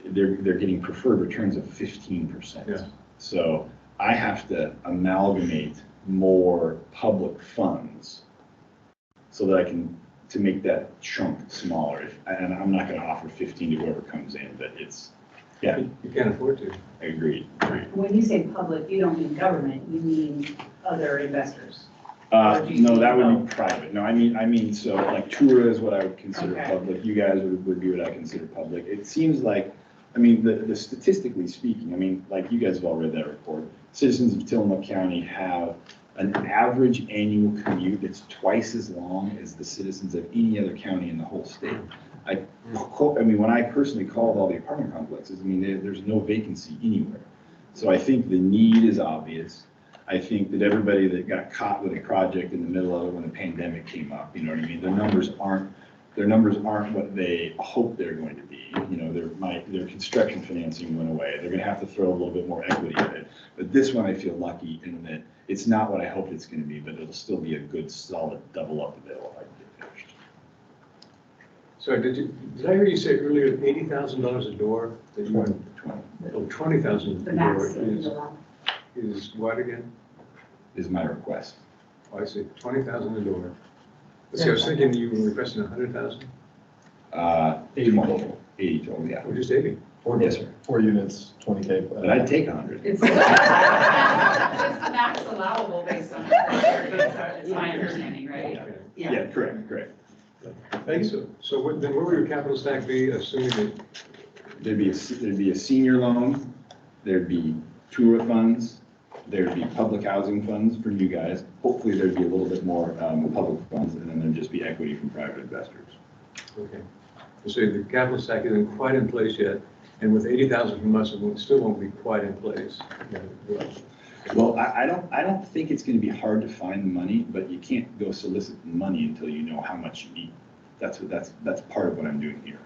they're getting preferred returns of 15%. Yeah. So I have to amalgamate more public funds so that I can, to make that chunk smaller. And I'm not going to offer 15 to whoever comes in, but it's, yeah. You can't afford to. Agreed. When you say public, you don't mean government, you mean other investors. No, that would be private. No, I mean, so like Tura is what I would consider public. You guys would be what I consider public. It seems like, the statistically speaking, like you guys have all read that report. Citizens of Tillamook County have an average annual commute that's twice as long as the citizens of any other county in the whole state. When I personally called all the apartment complexes, there's no vacancy anywhere. So I think the need is obvious. I think that everybody that got caught with a project in the middle of it when the pandemic came up, you know what I mean? Their numbers aren't what they hope they're going to be. Their construction financing went away. They're going to have to throw a little bit more equity at it. But this one, I feel lucky in that it's not what I hoped it's going to be, but it'll still be a good, solid double up the bill if I can get finished. Sorry, did I hear you say earlier $80,000 a door? That you 20. Oh, $20,000 The a max. door is what again? Is my request. Oh, I see, $20,000 a door. See, I was thinking you were requesting 100,000? 80 total. 80 total, yeah. Or just 80? Yes, sir. 4 units, 20K. But I'd take 100. It's the max allowable based on, it's my understanding, right? Yeah, correct. Thanks. So then where would your capital stack be, assuming that? There'd be a senior loan, there'd be Tura funds, there'd be public housing funds for you guys. Hopefully there'd be a little bit more public funds, and then there'd just be equity from private investors. Okay. So the capital stack isn't quite in place yet, and with 80,000 from us, it still won't be quite in place. Well, I don't think it's going to be hard to find the money, but you can't go solicit money until you know how much you need. That's part of what I'm doing here.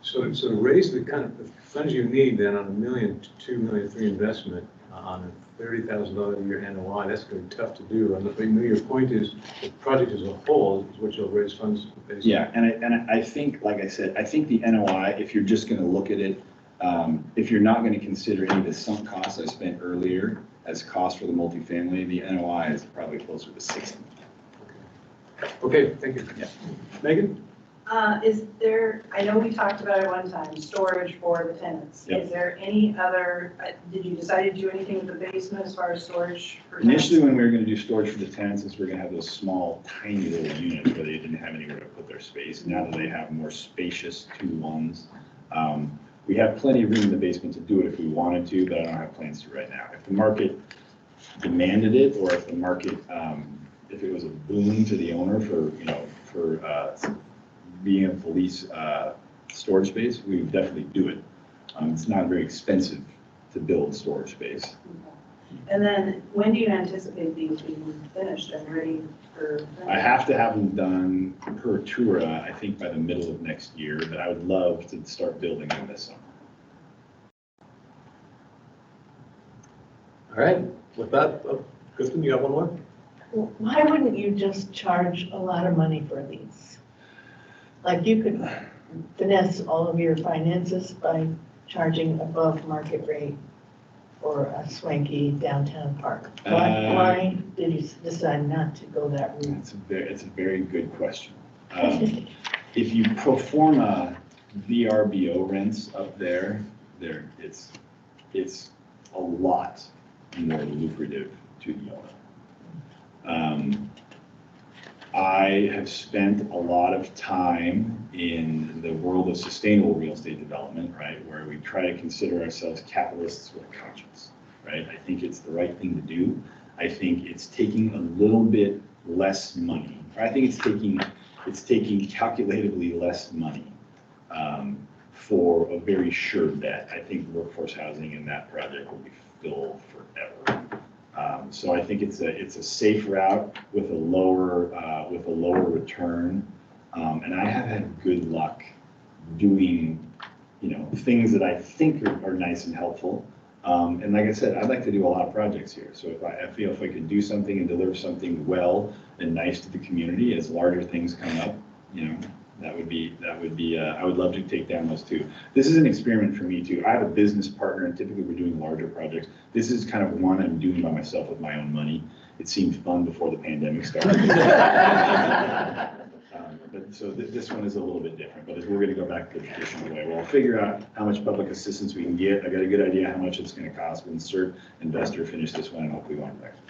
So to raise the kind of the funds you need then on $1 million to $2 million, $3 million investment, on a $30,000 a year NOI, that's going to be tough to do. And I know your point is, the project as a whole is what you'll raise funds based on. Yeah, and I think, like I said, I think the NOI, if you're just gonna look at it, if you're not gonna consider any of the sunk costs I spent earlier as cost for the multifamily, the NOI is probably closer to 60. Okay, thank you. Yeah. Megan? Is there, I know we talked about it one time, storage for the tenants. Yep. Is there any other, did you decide to do anything with the basement as far as storage for tenants? Initially, when we were gonna do storage for the tenants, is we're gonna have those small, tiny little units where they didn't have anywhere to put their space. Now that they have more spacious 2-1s, we have plenty of room in the basement to do it if we wanted to, but I don't have plans to right now. If the market demanded it, or if the market, if it was a boon to the owner for, being able to lease storage space, we would definitely do it. It's not very expensive to build storage space. And then when do you anticipate these being finished and ready for? I have to have them done per Tura, I think by the middle of next year, but I would love to start building them this summer. All right, with that, Kristen, you got one more? Why wouldn't you just charge a lot of money for these? Like you could finesse all of your finances by charging above market rate for a swanky downtown park. Why did you decide not to go that route? It's a very good question. If you pro forma VRBO rents up there, it's a lot more lucrative to the owner. I have spent a lot of time in the world of sustainable real estate development, right, where we try to consider ourselves capitalists with a conscience, right? I think it's the right thing to do. I think it's taking a little bit less money. I think it's taking calculatively less money for a very sure bet. I think workforce housing in that project will be filled forever. So I think it's a safe route with a lower return, and I have had good luck doing things that I think are nice and helpful. And like I said, I'd like to do a lot of projects here. So if I feel if I could do something and deliver something well and nice to the community as larger things come up, that would be I would love to take down those too. This is an experiment for me too. I have a business partner, and typically we're doing larger projects. This is kind of one I'm doing by myself with my own money. It seemed fun before the pandemic started. But so this one is a little bit different, but we're going to go back to the traditional way. We'll figure out how much public assistance we can get. I got a good idea how much it's going to cost. We'll insert investor, finish this one, and hopefully go on next.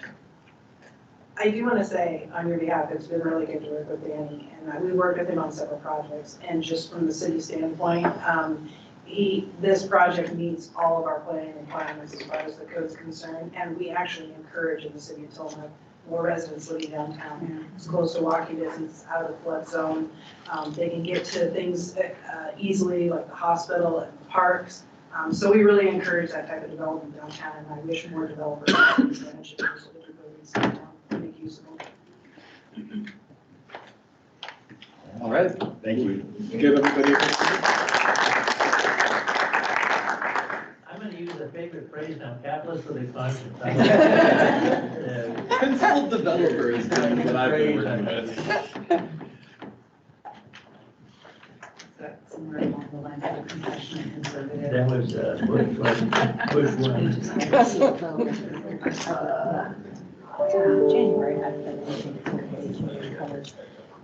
I do want to say on your behalf, it's been really good to work with Danny, and we worked with him on several projects, and just from the city standpoint, this project meets all of our planning requirements as far as the code's concerned, and we actually encourage in the city of Tillamook more residents living downtown. It's close to walking distance, out of the flood zone. They can get to things easily, like the hospital and the parks. So we really encourage that type of development downtown, and I wish more developers would take advantage of those different buildings downtown. Make use of them. All right, thank you. Give everybody. I'm going to use a favorite phrase now, capitalist with a conscience. Consult developers, what I've been working with. Somewhere along the lines of compassionate conservative. That was Bush one. January, I've been looking for the community colors,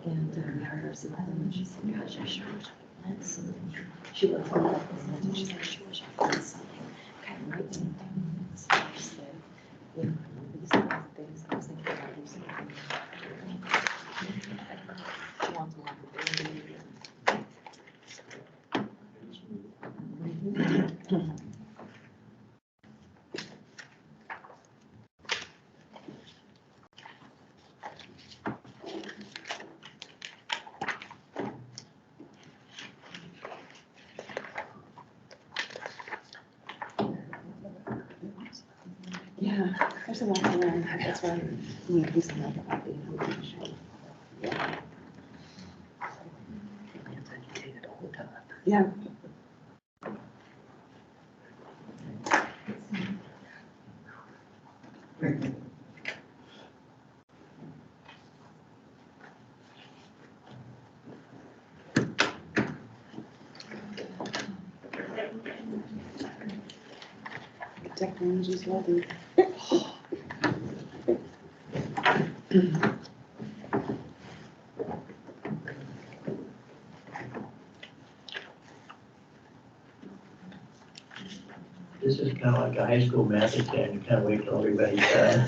and we heard her say that, and she said, gosh, I sure wish I had something. She looked all up and she said, I sure wish I had something. Kind of right down. So I said, these are the things I was thinking about using. She wants a lot of baby. Yeah, there's a lot to learn. That's why we use another copy. Yeah. Technology's lovely. This is kind of like a high school math exam, you kind of wait till everybody's done.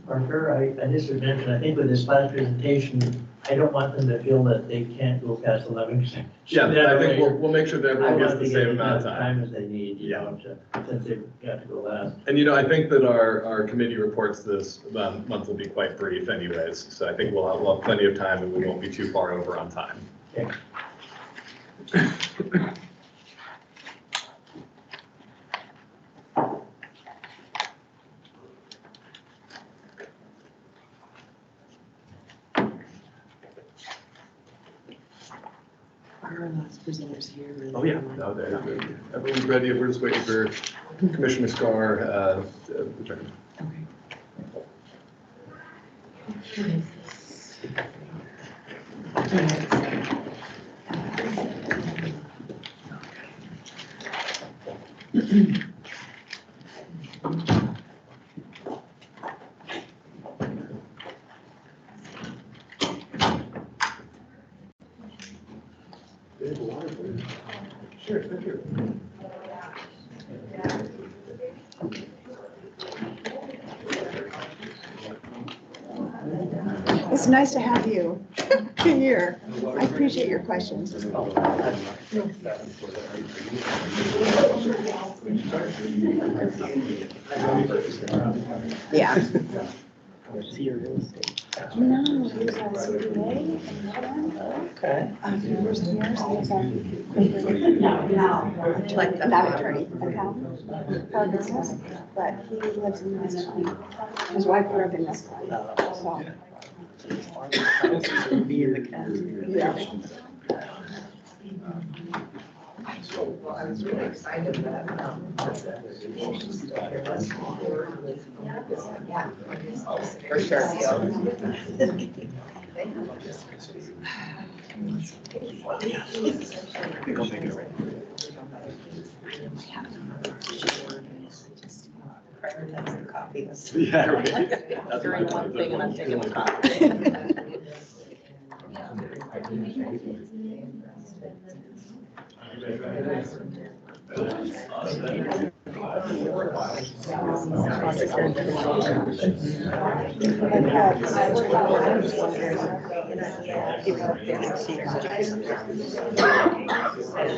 Parker, I just would mention, I think with this last presentation, I don't want them to feel that they can't go past 11. Yeah, I think we'll make sure that everyone gets the same amount of time. As they need, you know, since they've got to go last. And you know, I think that our committee reports this month will be quite brief anyways, so I think we'll have plenty of time and we won't be too far over on time. Okay. Our last presenters here. Oh, yeah, no, everyone's ready, we're just waiting for Commissioner Scar. Sure, thank you. It's nice to have you here. I appreciate your questions. Yeah. No, he was on CPA. Okay. Where's the years? He was on. Like not attorney, accountant, for business, but he lives in this one. His wife grew up in this one, so. Be in the county. Yeah. Well, I was really excited that, yeah, for sure. Prioritize the copies. Yeah, right. That's You're in one thing and I'm taking a copy.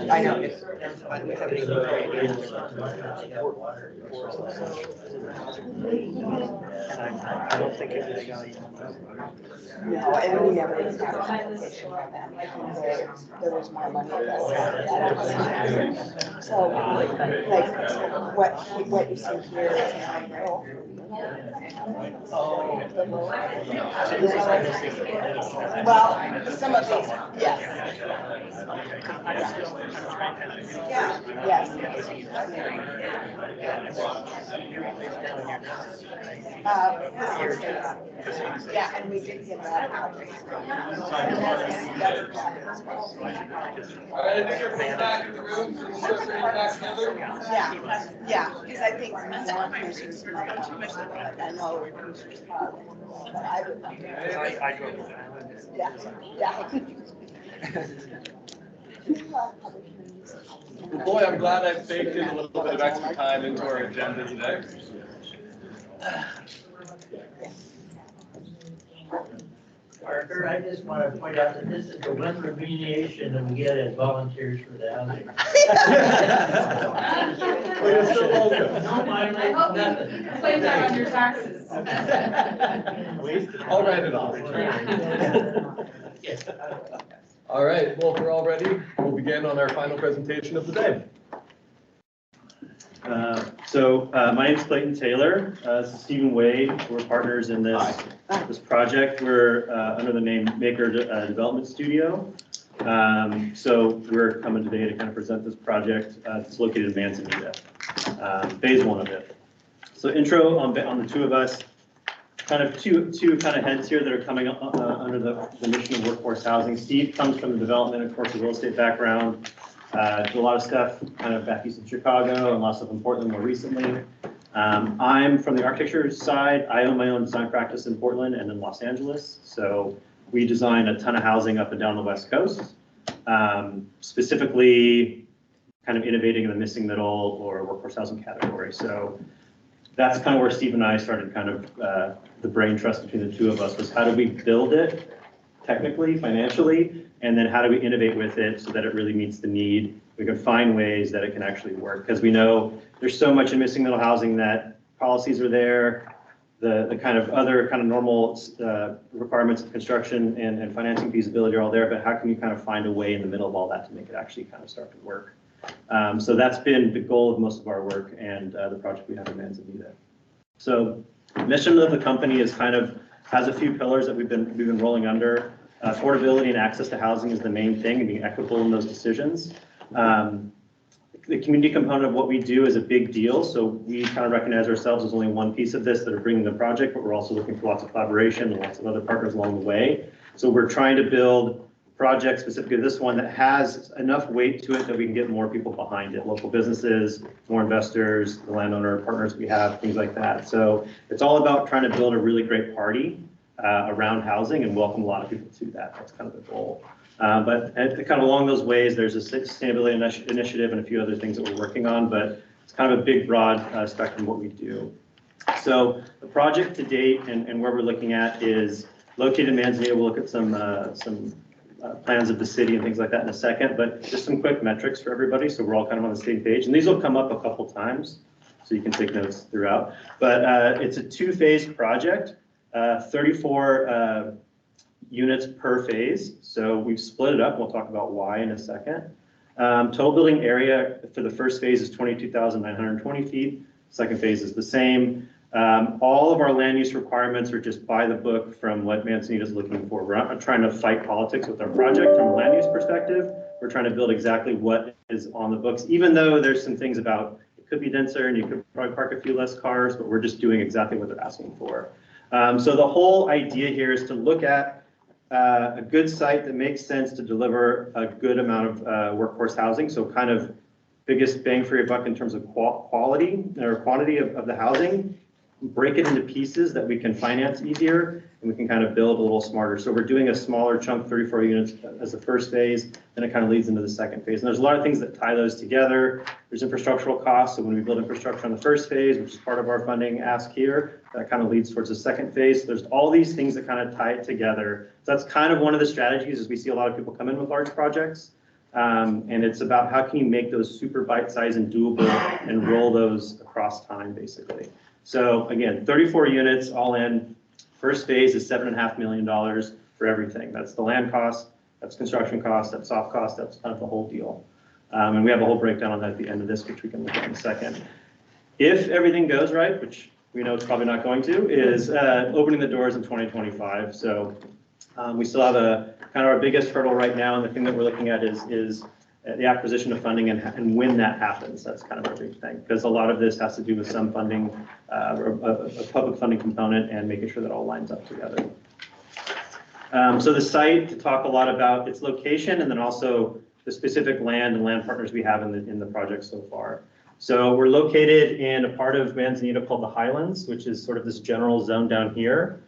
I know, it's, I haven't even. I don't think anything else. No, and we never even had a conversation about that, like, there was more money invested. So, like, what you see here is not real. Well, some of these, yes. Yes. Yeah, and we did get that out. Yeah, because I think more commissioners, I know commissioners, but I would. Yeah, yeah. Well, boy, I'm glad I baked in a little bit of extra time into our agenda today. Parker, I just want to point out that this is the one remediation that we get as volunteers for the housing. Well, you're so welcome. No mileage, nothing. Claim that on your taxes. I'll write it off. All right, well, if we're all ready, we'll begin on our final presentation of the day. My name is Clayton Taylor. This is Stephen Wade. We're partners in this project. We're under the name Maker Development Studio. So we're coming today to kind of present this project. It's located in Manzanita, phase one of it. So intro on the two of us. Kind of two kind of heads here that are coming under the mission of workforce housing. Steve comes from the development and commercial real estate background. Did a lot of stuff kind of back east of Chicago and lots of in Portland more recently. I'm from the architecture side. I own my own design practice in Portland and in Los Angeles. So we design a ton of housing up and down the West Coast, specifically kind of innovating in the missing middle or workforce housing category. So that's kind of where Steve and I started kind of the brain trust between the two of us was how do we build it technically, financially, and then how do we innovate with it so that it really meets the need. We can find ways that it can actually work because we know there's so much in missing middle housing that policies are there, the kind of other kind of normal requirements of construction and financing feasibility are all there, but how can you kind of find a way in the middle of all that to make it actually kind of start to work? So that's been the goal of most of our work and the project we have in Manzanita. So mission of the company is kind of has a few pillars that we've been rolling under. Affordability and access to housing is the main thing and being equitable in those decisions. The community component of what we do is a big deal. So we kind of recognize ourselves as only one piece of this that are bringing the project, but we're also looking for lots of collaboration and lots of other partners along the way. So we're trying to build project, specifically this one, that has enough weight to it that we can get more people behind it, local businesses, more investors, the landowner partners we have, things like that. So it's all about trying to build a really great party around housing and welcome a lot of people to that. That's kind of the goal. But kind of along those ways, there's a sustainability initiative and a few other things that we're working on, but it's kind of a big, broad spectrum of what we do. So the project to date and where we're looking at is located in Manzanita. We'll look at some plans of the city and things like that in a second, but just some quick metrics for everybody so we're all kind of on the same page. And these will come up a couple times so you can take notes throughout. But it's a two-phase project, 34 units per phase. So we've split it up. We'll talk about why in a second. Total building area for the first phase is 22,920 feet. Second phase is the same. All of our land use requirements are just by the book from what Manzanita is looking for. We're not trying to fight politics with our project from a land use perspective. We're trying to build exactly what is on the books, even though there's some things about it could be denser and you could probably park a few less cars, but we're just doing exactly what they're asking for. So the whole idea here is to look at a good site that makes sense to deliver a good amount of workforce housing. So kind of biggest bang for your buck in terms of quality or quantity of the housing. Break it into pieces that we can finance easier and we can kind of build a little smarter. So we're doing a smaller chunk, 34 units as the first phase, then it kind of leads into the second phase. And there's a lot of things that tie those together. There's infrastructural costs. So when we build infrastructure on the first phase, which is part of our funding ask here, that kind of leads towards the second phase. So there's all these things that kind of tie it together. So that's kind of one of the strategies as we see a lot of people come in with large projects. And it's about how can you make those super bite-sized and doable and roll those across time, basically. So again, 34 units all in. First phase is $7.5 million for everything. That's the land cost, that's construction cost, that's soft cost, that's kind of the whole deal. And we have a whole breakdown on that at the end of this, which we can look at in a second. If everything goes right, which we know it's probably not going to, is opening the doors in 2025. So we still have kind of our biggest hurdle right now, and the thing that we're looking at is the acquisition of funding and when that happens. That's kind of our big thing, because a lot of this has to do with some funding, a public funding component, and making sure that all lines up together. So the site, to talk a lot about its location, and then also the specific land and land partners we have in the project so far. So we're located in a part of Manzanita called the Highlands, which is sort of this general zone down here.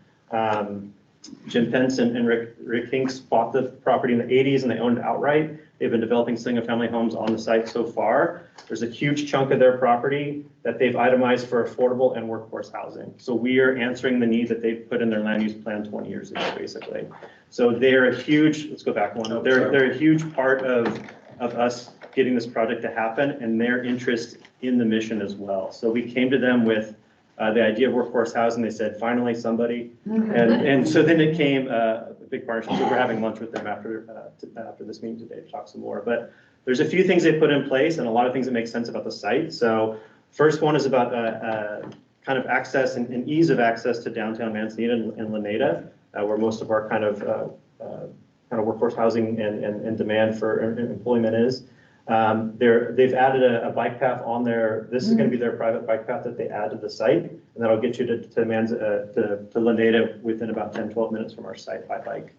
Jim Pence and Rick Hinks bought the property in the 80s and they owned it outright. They've been developing single-family homes on the site so far. There's a huge chunk of their property that they've itemized for affordable and workforce housing. So we are answering the need that they've put in their land use plan 20 years ago, basically. So they're a huge, let's go back one. They're a huge part of us getting this project to happen and their interest in the mission as well. So we came to them with The idea of workforce housing, they said, finally, somebody. And so then it came a big partnership. So we're having lunch with them after this meeting today to talk some more. But there's a few things they put in place and a lot of things that make sense about the site. So first one is about kind of access and ease of access to downtown Manzanita and Laneda, where most of our kind of workforce housing and demand for employment is. They've added a bike path on there. This is going to be their private bike path that they add to the site, and that'll get you to Laneda within about 10, 12 minutes from our site by bike.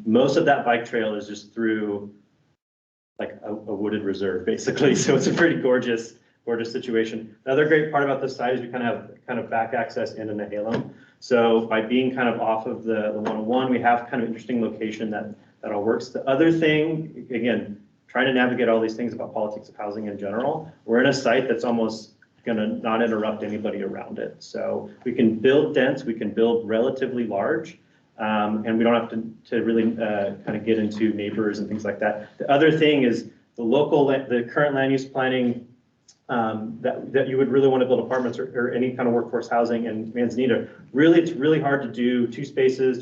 Most of that bike trail is just through like a wooded reserve, basically. So it's a pretty gorgeous situation. The other great part about this site is we kind of back access into Nehalem. So by being kind of off of the 101, we have kind of interesting location that all works. The other thing, again, trying to navigate all these things about politics of housing in general, we're in a site that's almost going to not interrupt anybody around it. So we can build dense, we can build relatively large, and we don't have to really kind of get into neighbors and things like that. The other thing is the current land use planning that you would really want to build apartments or any kind of workforce housing in Manzanita. Really, it's really hard to do two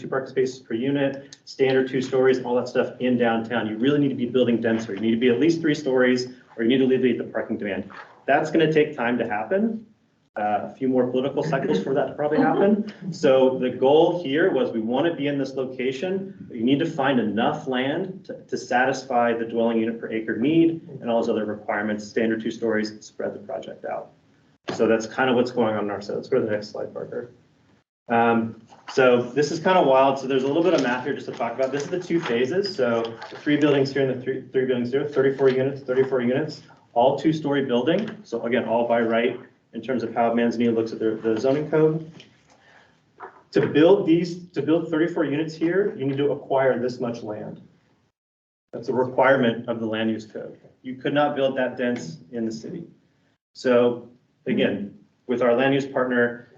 parking spaces per unit, standard 2 stories, all that stuff in downtown. You really need to be building denser. You need to be at least 3 stories, or you need to alleviate the parking demand. That's going to take time to happen. A few more political cycles for that to probably happen. So the goal here was we want to be in this location, but you need to find enough land to satisfy the dwelling unit per acre need and all those other requirements, standard 2 stories, spread the project out. So that's kind of what's going on our side. Let's go to the next slide, Parker. So this is kind of wild. So there's a little bit of math here just to talk about. This is the 2 phases. So the 3 buildings here and the three buildings here, 34 units, all 2-story building. So again, all by right. In terms of how Manzanita looks at the zoning code. To build 34 units here, you need to acquire this much land. That's a requirement of the land use code. You could not build that dense in the city. So again, with our land use partner,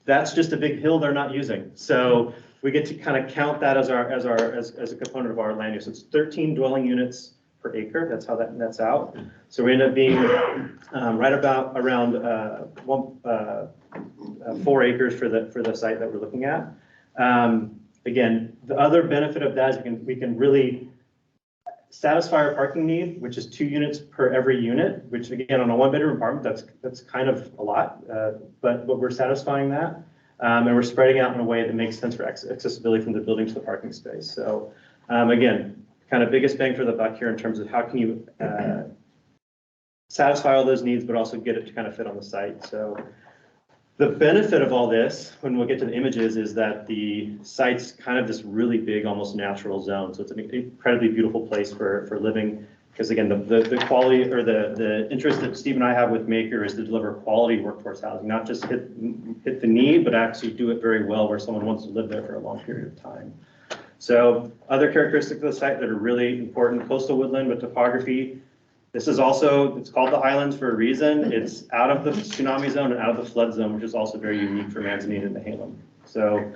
that's just a big hill they're not using. So we get to kind of count that as a component of our land use. It's 13 dwelling units per acre. That's how that nets out. So we end up being right about around 4 acres for the site that we're looking at. Again, the other benefit of that is we can really satisfy our parking need, which is 2 units per every unit, which again, on a 1-bedroom apartment, that's kind of a lot, but we're satisfying that. And we're spreading out in a way that makes sense for accessibility from the building to the parking space. So again, kind of biggest bang for the buck here in terms of how can you satisfy all those needs, but also get it to kind of fit on the site. So the benefit of all this, when we'll get to the images, is that the site's kind of this really big, almost natural zone. So it's an incredibly beautiful place for living. Because again, the quality or the interest that Steve and I have with Maker is to deliver quality workforce housing, not just hit the need, but actually do it very well where someone wants to live there for a long period of time. So other characteristics of the site that are really important: coastal woodland with topography. This is also, it's called the Highlands for a reason. It's out of the tsunami zone and out of the flood zone, which is also very unique for Manzanita and Nehalem. So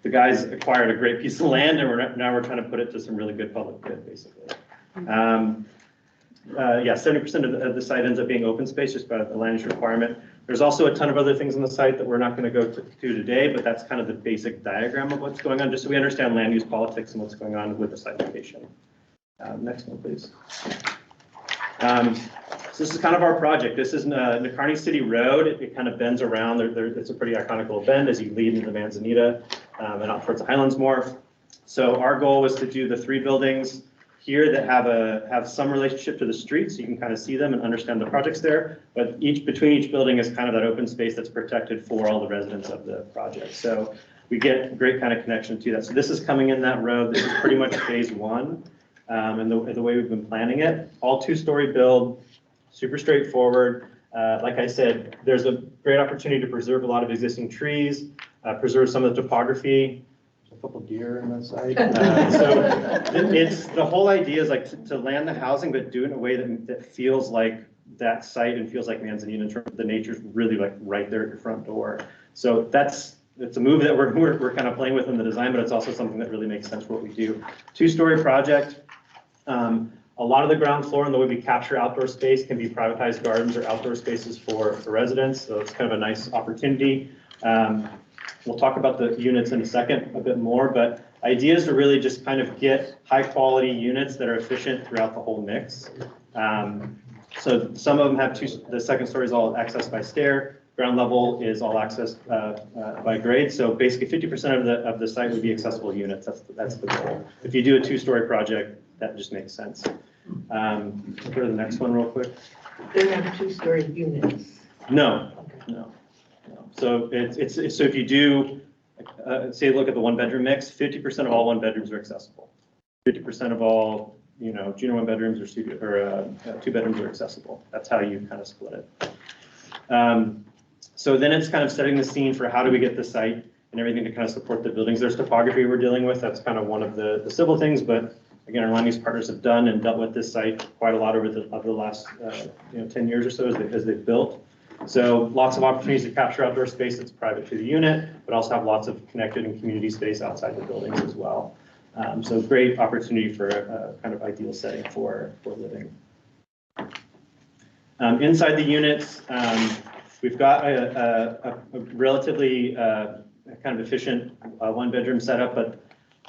the guys acquired a great piece of land, and now we're trying to put it to some really good public good, basically. Yeah, 70% of the site ends up being open space just by the land use requirement. There's also a ton of other things on the site that we're not going to go to today, but that's kind of the basic diagram of what's going on, just so we understand land use politics and what's going on with the site location. Next one, please. So this is kind of our project. This is Necarne City Road. It kind of bends around. It's a pretty iconic little bend as you lead into Manzanita and out towards the Highlands more. So our goal was to do the 3 buildings here that have some relationship to the street, so you can kind of see them and understand the projects there. But between each building is kind of that open space that's protected for all the residents of the project. So we get great kind of connection to that. So this is coming in that road. This is pretty much phase 1, and the way we've been planning it. All 2-story build, super straightforward. Like I said, there's a great opportunity to preserve a lot of existing trees, preserve some of the topography. A couple deer on that side. So it's the whole idea is like to land the housing, but do it in a way that feels like that site and feels like Manzanita in terms of the nature's really like right there at your front door. So it's a move that we're kind of playing with in the design, but it's also something that really makes sense for what we do. 2-story project. A lot of the ground floor and the way we capture outdoor space can be privatized gardens or outdoor spaces for residents. So it's kind of a nice opportunity. We'll talk about the units in a second a bit more, but idea is to really just kind of get high quality units that are efficient throughout the whole mix. So some of them have the second story is all accessed by stair. Ground level is all accessed by grade. So basically 50% of the site would be accessible units. That's the goal. If you do a 2-story project, that just makes sense. Go to the next one real quick. They're not 2-story units. No. So so if you do, say, look at the 1-bedroom mix, 50% of all 1-bedrooms are accessible. 50% of all, junior 1-bedrooms or 2-bedrooms are accessible. That's how you kind of split it. So then it's kind of setting the scene for how do we get the site and everything to kind of support the buildings. There's topography we're dealing with. That's kind of one of the civil things, but again, our land use partners have done and dealt with this site quite a lot over the last 10 years or so as they've built. So lots of opportunities to capture outdoor space that's private to the unit, but also have lots of connected and community space outside the buildings as well. So great opportunity for a kind of ideal setting for living. Inside the units, we've got a relatively kind of efficient 1-bedroom setup, but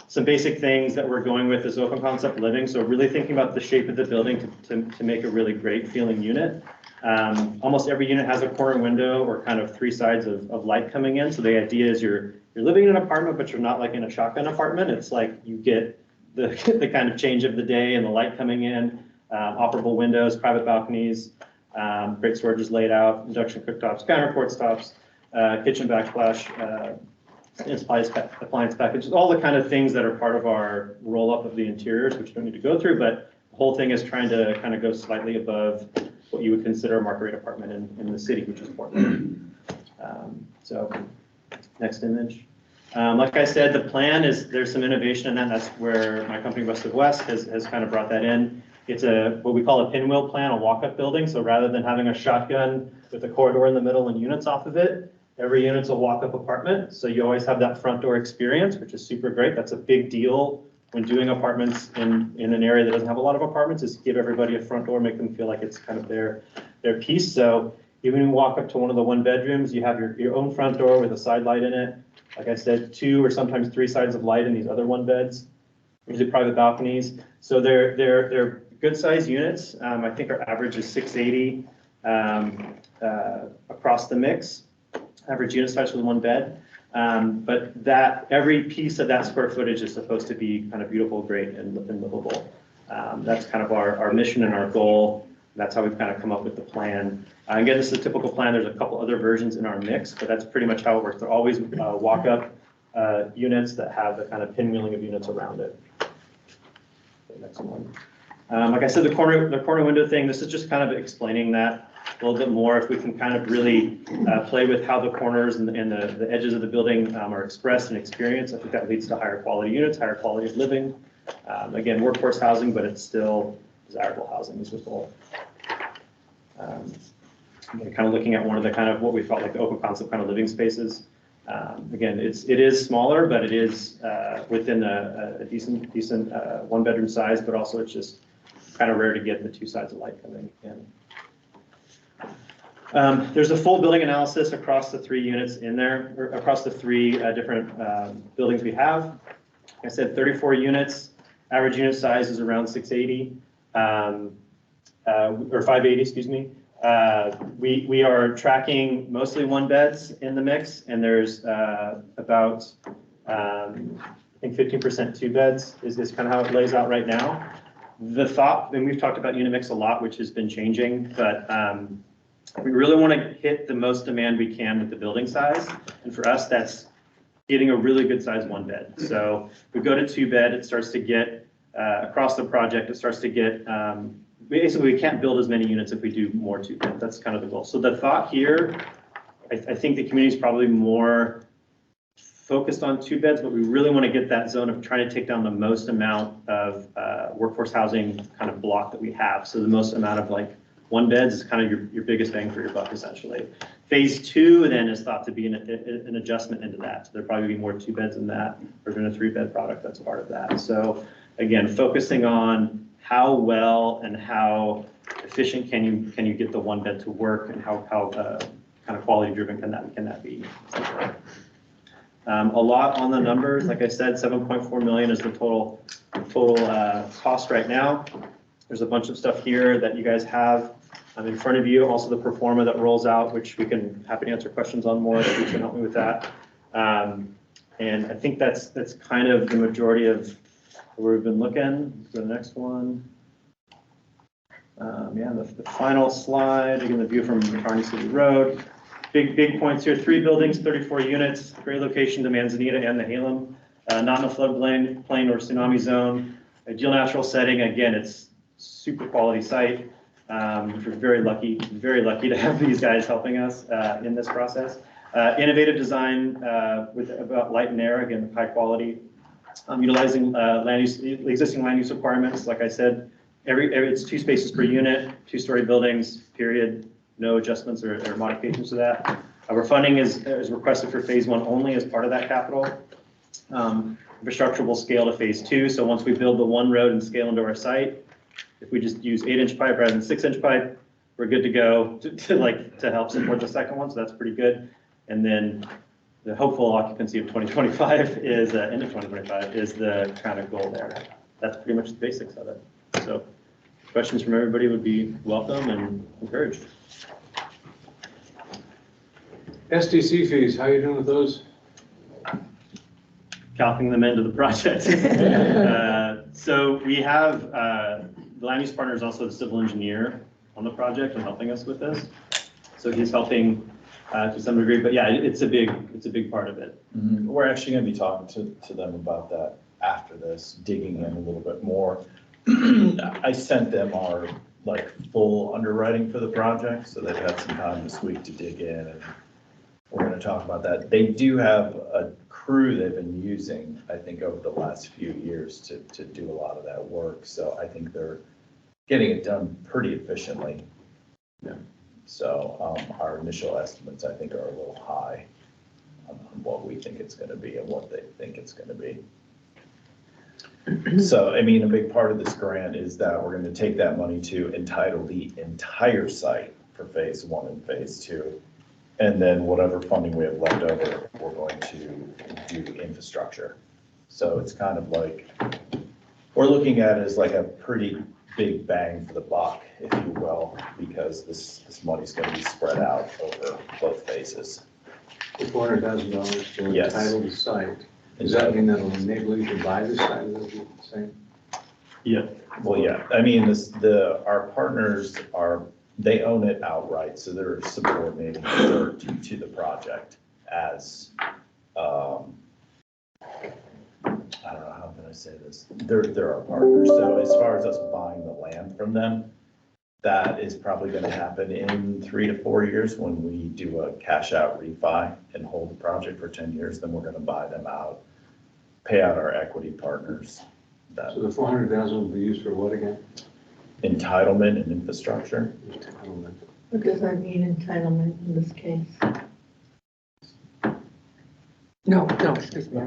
some basic things that we're going with is open concept living. So really thinking about the shape of the building to make a really great feeling unit. Almost every unit has a corner window or kind of 3 sides of light coming in. So the idea is you're living in an apartment, but you're not like in a shotgun apartment. It's like you get the kind of change of the day and the light coming in, operable windows, private balconies, great storage is laid out, induction cooktops, counterport stops, kitchen backsplash, appliance packages, all the kind of things that are part of our roll-up of the interiors, which you don't need to go through, but the whole thing is trying to kind of go slightly above what you would consider a market rate apartment in the city, which is Portland. So next image. Like I said, the plan is there's some innovation in that. That's where my company West of West has kind of brought that in. It's what we call a pinwheel plan, a walk-up building. So rather than having a shotgun with a corridor in the middle and units off of it, every unit's a walk-up apartment. So you always have that front door experience, which is super great. That's a big deal when doing apartments in an area that doesn't have a lot of apartments, is give everybody a front door, make them feel like it's kind of their piece. So even when you walk up to one of the 1-bedrooms, you have your own front door with a side light in it. Like I said, 2 or sometimes 3 sides of light in these other 1-beds. Usually private balconies. So they're good size units. I think our average is 680 across the mix. Average unit size for the 1 bed. But that every piece of that square footage is supposed to be kind of beautiful, great, and livable. That's kind of our mission and our goal. That's how we've kind of come up with the plan. Again, this is a typical plan. There's a couple other versions in our mix, but that's pretty much how it works. They're always walk-up units that have the kind of pinwheeling of units around it. The next one. Like I said, the corner window thing, this is just kind of explaining that a little bit more. If we can kind of really play with how the corners and the edges of the building are expressed and experienced, I think that leads to higher quality units, higher quality of living. Again, workforce housing, but it's still desirable housing is the goal. Kind of looking at one of the kind of what we felt like the open concept kind of living spaces. Again, it is smaller, but it is within a decent 1-bedroom size, but also it's just kind of rare to get the 2 sides of light coming in. There's a full building analysis across the 3 units in there, or across the 3 different buildings we have. Like I said, 34 units. Average unit size is around 680, or 580, excuse me. We are tracking mostly 1-beds in the mix, and there's about, I think 15% 2-beds is kind of how it lays out right now. The thought, and we've talked about unit mix a lot, which has been changing, but we really want to hit the most demand we can with the building size. And for us, that's getting a really good size 1-bed. So if we go to 2-bed, it starts to get, across the project, it starts to get, basically we can't build as many units if we do more 2-bed. That's kind of the goal. So the thought here, I think the community is probably more focused on 2-beds, but we really want to get that zone of trying to take down the most amount of workforce housing kind of block that we have. So the most amount of like 1-beds is kind of your biggest bang for your buck, essentially. Phase 2 then is thought to be an adjustment into that. So there'll probably be more 2-beds in that, or even a 3-bed product that's part of that. So again, focusing on how well and how efficient can you get the one bed to work, and how kind of quality driven can that be? A lot on the numbers, like I said, 7.4 million is the total cost right now. There's a bunch of stuff here that you guys have in front of you. Also the pro forma that rolls out, which we can happy to answer questions on more if you can help me with that. And I think that's kind of the majority of where we've been looking. Let's go to the next one. Yeah, the final slide, again, the view from Kearney City Road. Big points here, 3 buildings, 34 units, great location to Manzanita and the Halem. Not in a floodplain or tsunami zone. Ideal natural setting, again, it's super quality site. We're very lucky to have these guys helping us in this process. Innovative design with about light and air, again, high quality. Utilizing existing land use requirements, like I said, it's 2 spaces per unit, 2-story buildings, period. No adjustments or modifications to that. Our funding is requested for phase 1 only as part of that capital. Infrastructure will scale to phase 2. So once we build the 1 road and scale into our site, if we just use 8-inch pipe rather than 6-inch pipe, we're good to go to help support the second one. So that's pretty good. And then the hopeful occupancy of 2025 is end of 2025 is the kind of goal there. That's pretty much the basics of it. So questions from everybody would be welcome and encouraged. SDC fees, how are you doing with those? Calculating them into the project. So we have the land use partner is also the civil engineer on the project and helping us with this. So he's helping to some degree, but yeah, it's a big part of it. Mm-hmm. We're actually going to be talking to them about that after this, digging in a little bit more. I sent them our full underwriting for the project, so they've had some time this week to dig in, and we're going to talk about that. They do have a crew they've been using, I think, over the last few years to do a lot of that work. So I think they're getting it done pretty efficiently. Yeah. So our initial estimates, I think, are a little high on what we think it's going to be and what they think it's going to be. So, I mean, a big part of this grant is that we're going to take that money to entitle the entire site for phase 1 and phase 2. And then whatever funding we have left over, we're going to do infrastructure. So it's kind of like, we're looking at it as like a pretty big bang for the buck, if you will, because this money's going to be spread out over both phases. $400,000 to Yes. entitle the site. Does that mean that'll enable you to buy the site? Is that what you're saying? Yeah. Well, yeah, I mean, our partners they own it outright, so they're subordinating to the project as, I don't know, how can I say this? They're our partners. So as far as us buying the land from them, that is probably going to happen in 3 to 4 years when we do a cash out refi and hold the project for 10 years. Then we're going to buy them out, pay out our equity partners. So the $400,000 will be used for what again? Entitlement and infrastructure. Entitlement. What does that mean, entitlement in this case? No, excuse me,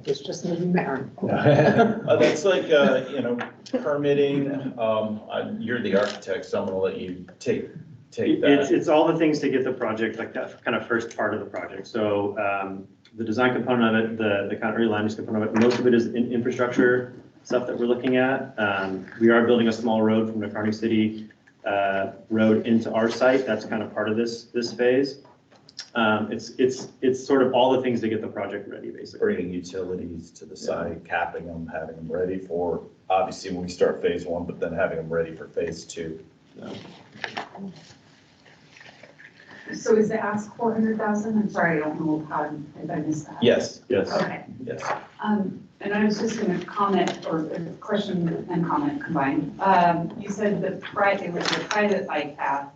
it's just me, Maren. That's like, permitting. You're the architect, so I'm gonna let you take that. It's all the things to get the project, like that kind of first part of the project. So the design component of it, the kind of early land use component of it, most of it is in infrastructure stuff that we're looking at. We are building a small road from the Kearney City road into our site. That's kind of part of this phase. It's sort of all the things to get the project ready, basically. Bringing utilities to the site, capping them, having them ready for, obviously, when we start phase 1, but then having them ready for phase 2. So is the ask 400,000? I'm sorry, I don't know how, if I missed that. Yes. Okay. Yes. And I was just going to comment, or a question and comment combined. You said it was a private bike path.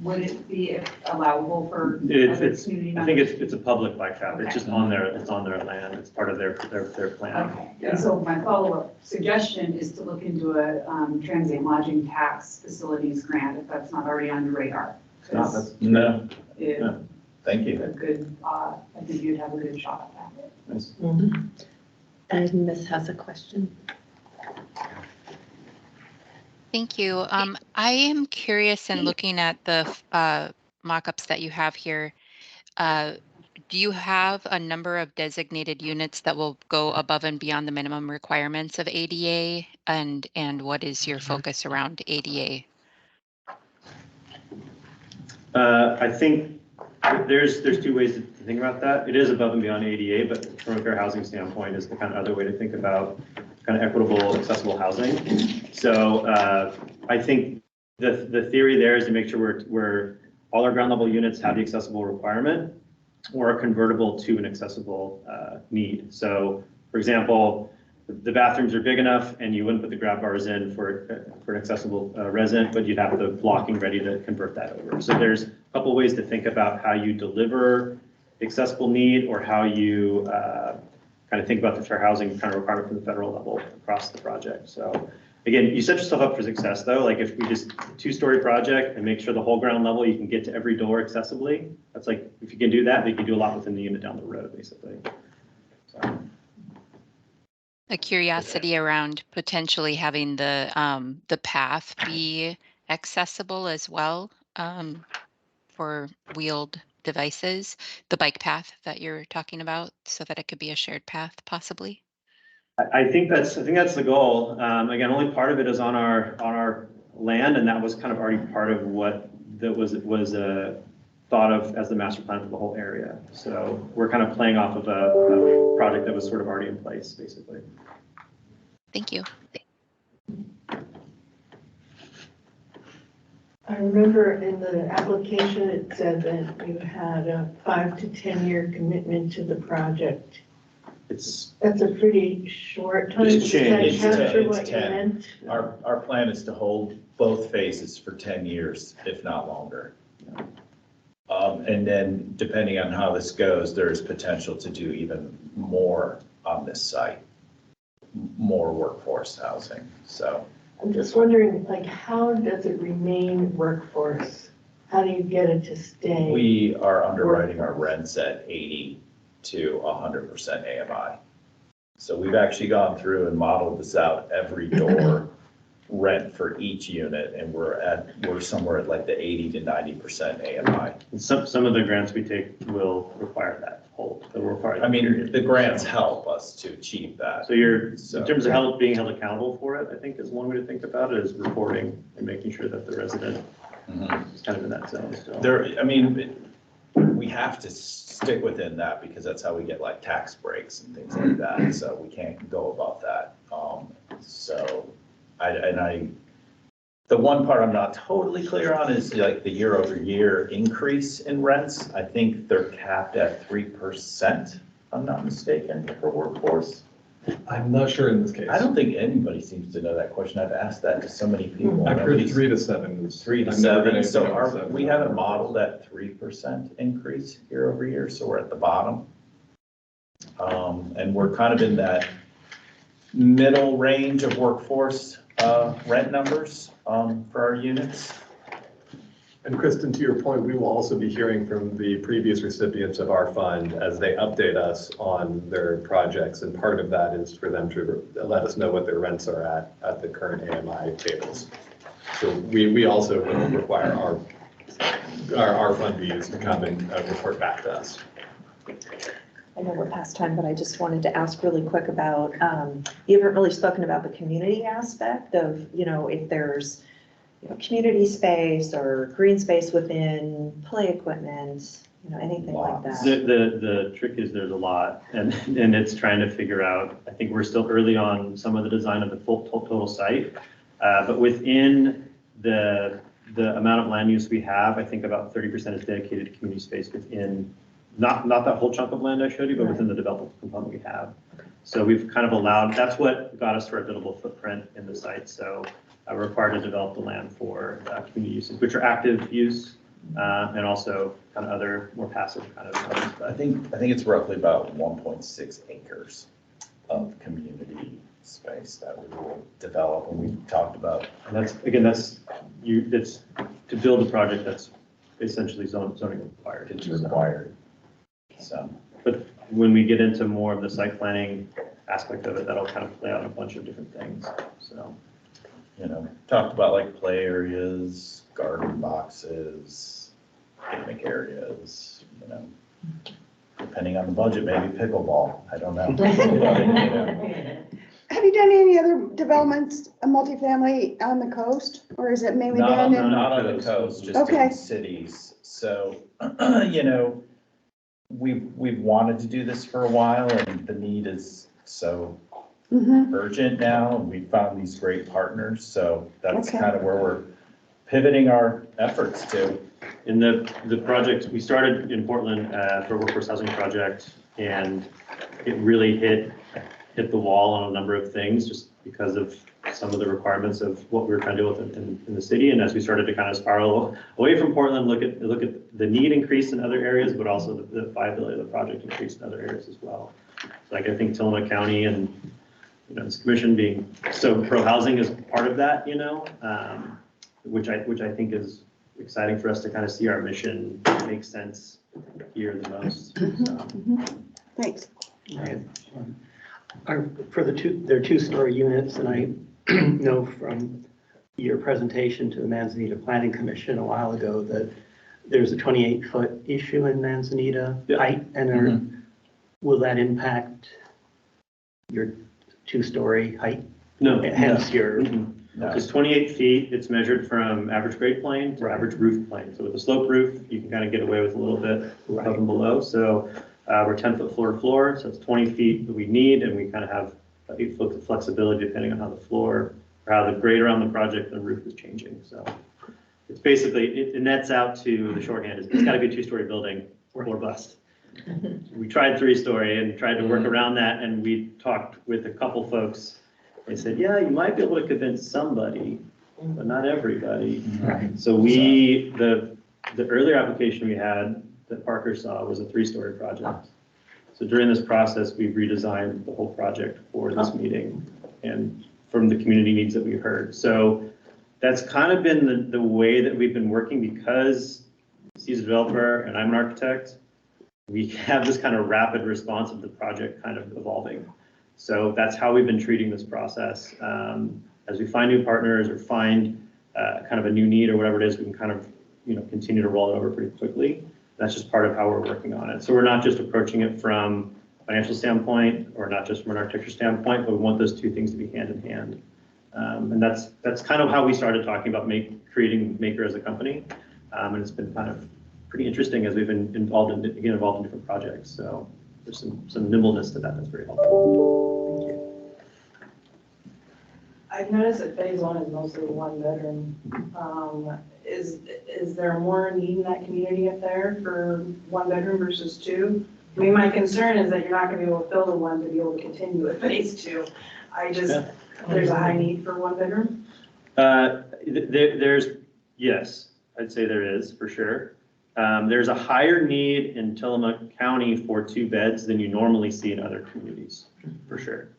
Would it be allowable for other community members? I think it's a public bike path. It's just on their land. It's part of their plan. Okay. And so my follow-up suggestion is to look into a transient lodging tax facilities grant if that's not already on your radar. No. Thank you. A good, I think you'd have a good shot at that. And Ms. has a question. Thank you. I am curious in looking at the mock-ups that you have here. Do you have a number of designated units that will go above and beyond the minimum requirements of ADA? And what is your focus around ADA? I think there's two ways to think about that. It is above and beyond ADA, but from a fair housing standpoint is the kind of other way to think about kind of equitable, accessible housing. So I think the theory there is to make sure we're all our ground level units have the accessible requirement or are convertible to an accessible need. So for example, the bathrooms are big enough and you wouldn't put the grab bars in for an accessible resident, but you'd have the blocking ready to convert that over. So there's a couple ways to think about how you deliver accessible need or how you kind of think about the fair housing kind of requirement from the federal level across the project. So again, you set yourself up for success though. Like if we just two-story project and make sure the whole ground level, you can get to every door accessibly. That's like, if you can do that, then you can do a lot within the unit down the road, basically. So. A curiosity around potentially having the path be accessible as well for wheeled devices, the bike path that you're talking about, so that it could be a shared path possibly. I think that's the goal. Again, only part of it is on our land, and that was kind of already part of what that was thought of as the master plan for the whole area. So we're kind of playing off of a project that was sort of already in place, basically. Thank you. I remember in the application, it said that you had a 5 to 10 year commitment to the project. That's a pretty short time. It's Does that 10. capture what It's you 10. meant? Our plan is to hold both phases for 10 years, if not longer. And then depending on how this goes, there is potential to do even more on this site, more workforce housing, so. I'm just wondering, like, how does it remain workforce? How do you get it to stay? We are underwriting our rents at 80 to 100% AMI. So we've actually gone through and modeled this out every door rent for each unit, and we're somewhere at like the 80 to 90% AMI. And some of the grants we take will require that hold. They'll require that period. The grants help us to achieve that. So in terms of being held accountable for it, I think is one way to think about it, is reporting and making sure that the resident is kind of in that zone still. We have to stick within that because that's how we get like tax breaks and things like that. So we can't go above that. The one part I'm not totally clear on is like the year over year increase in rents. I think they're capped at 3%, if I'm not mistaken, for workforce. I'm not sure in this case. I don't think anybody seems to know that question. I've asked that to so many people. I've heard 3 to 7. 3 to 7. So we haven't modeled that 3% increase year over year. So we're at the bottom. And we're kind of in that middle range of workforce rent numbers for our units. And Kristen, to your point, we will also be hearing from the previous recipients of our fund as they update us on their projects. And part of that is for them to let us know what their rents are at the current AMI tables. So we also will require our fundees to come and report back to us. I know we're past time, but I just wanted to ask really quick about, you haven't really spoken about the community aspect of, if there's community space or green space within, play equipment, anything like that. The trick is there's a lot, and it's trying to figure out, I think we're still early on some of the design of the full total site, but within the amount of land use we have, I think about 30% is dedicated to community space within, not that whole chunk of land I showed you, but within the developable component we have. So we've kind of allowed, that's what got us to our buildable footprint in the site. So we're required to develop the land for community uses, which are active use and also kind of other more passive kind of uses. I think it's roughly about 1.6 acres of community space that we will develop, and we've talked about. And that's to build a project that's essentially zoning required. It's required. So, but when we get into more of the site planning aspect of it, that'll kind of play out a bunch of different things. So. you know, talked about like play areas, garden boxes, picnic areas, you know. Depending on the budget, maybe pickleball, I don't know. But, you know. Have you done any other developments, a multifamily on the coast, or is it mainly Not on, been in? not on the coast, just Okay. in cities. So, you know, we've wanted to do this for a while, and the need is so urgent now, and we found these great partners, so that's Okay. kind of where we're pivoting our efforts to. In the project, we started in Portland for a workforce housing project, and it really hit the wall on a number of things just because of some of the requirements of what we were trying to do in the city. And as we started to kind of spiral away from Portland, look at the need increase in other areas, but also the viability of the project increased in other areas as well. So like I think Tillamook County and, you know, this commission being so pro-housing is part of that, you know, which I think is exciting for us to kind of see our mission make sense here the most. So. Thanks. For they're two-story units, and I know from your presentation to the Manzanita Planning Commission a while ago that there's a 28-foot issue in Manzanita height, and will that impact your two-story height? No. Hence your. It's 28 feet. It's measured from average grade plane to average roof plane. So with a slope roof, you can kind of get away with a little bit above and below. So we're 10-foot floor to floor, so it's 20 feet that we need, and we kind of have 8 foot of flexibility depending on how the floor or how the grade around the project and the roof is changing. So it's basically, it nets out to the shorthand is it's got to be a two-story building or bust. We tried 3-story and tried to work around that, and we talked with a couple folks. They said, yeah, you might be able to convince somebody, but not everybody. Right. So the earlier application we had that Parker saw was a 3-story project. So during this process, we've redesigned the whole project for this meeting and from the community needs that we heard. So that's kind of been the way that we've been working because he's a developer and I'm an architect. We have this kind of rapid response of the project kind of evolving. So that's how we've been treating this process. As we find new partners or find kind of a new need or whatever it is, we can kind of, you know, continue to roll it over pretty quickly. That's just part of how we're working on it. So we're not just approaching it from a financial standpoint or not just from an architecture standpoint, but we want those two things to be hand in hand. And that's kind of how we started talking about creating Maker as a company. And it's been kind of pretty interesting as we've been involved in different projects. So there's some nimbleness to that that's very helpful. Thank you. I've noticed that phase 1 is mostly 1 bedroom. Is there more need in that community up there for 1 bedroom versus 2? I mean, my concern is that you're not gonna be able to fill the 1 to be able to continue with phase 2. There's a high need for 1 bedroom? Yes, I'd say there is for sure. There's a higher need in Tillamook County for 2 beds than you normally see in other communities, for sure.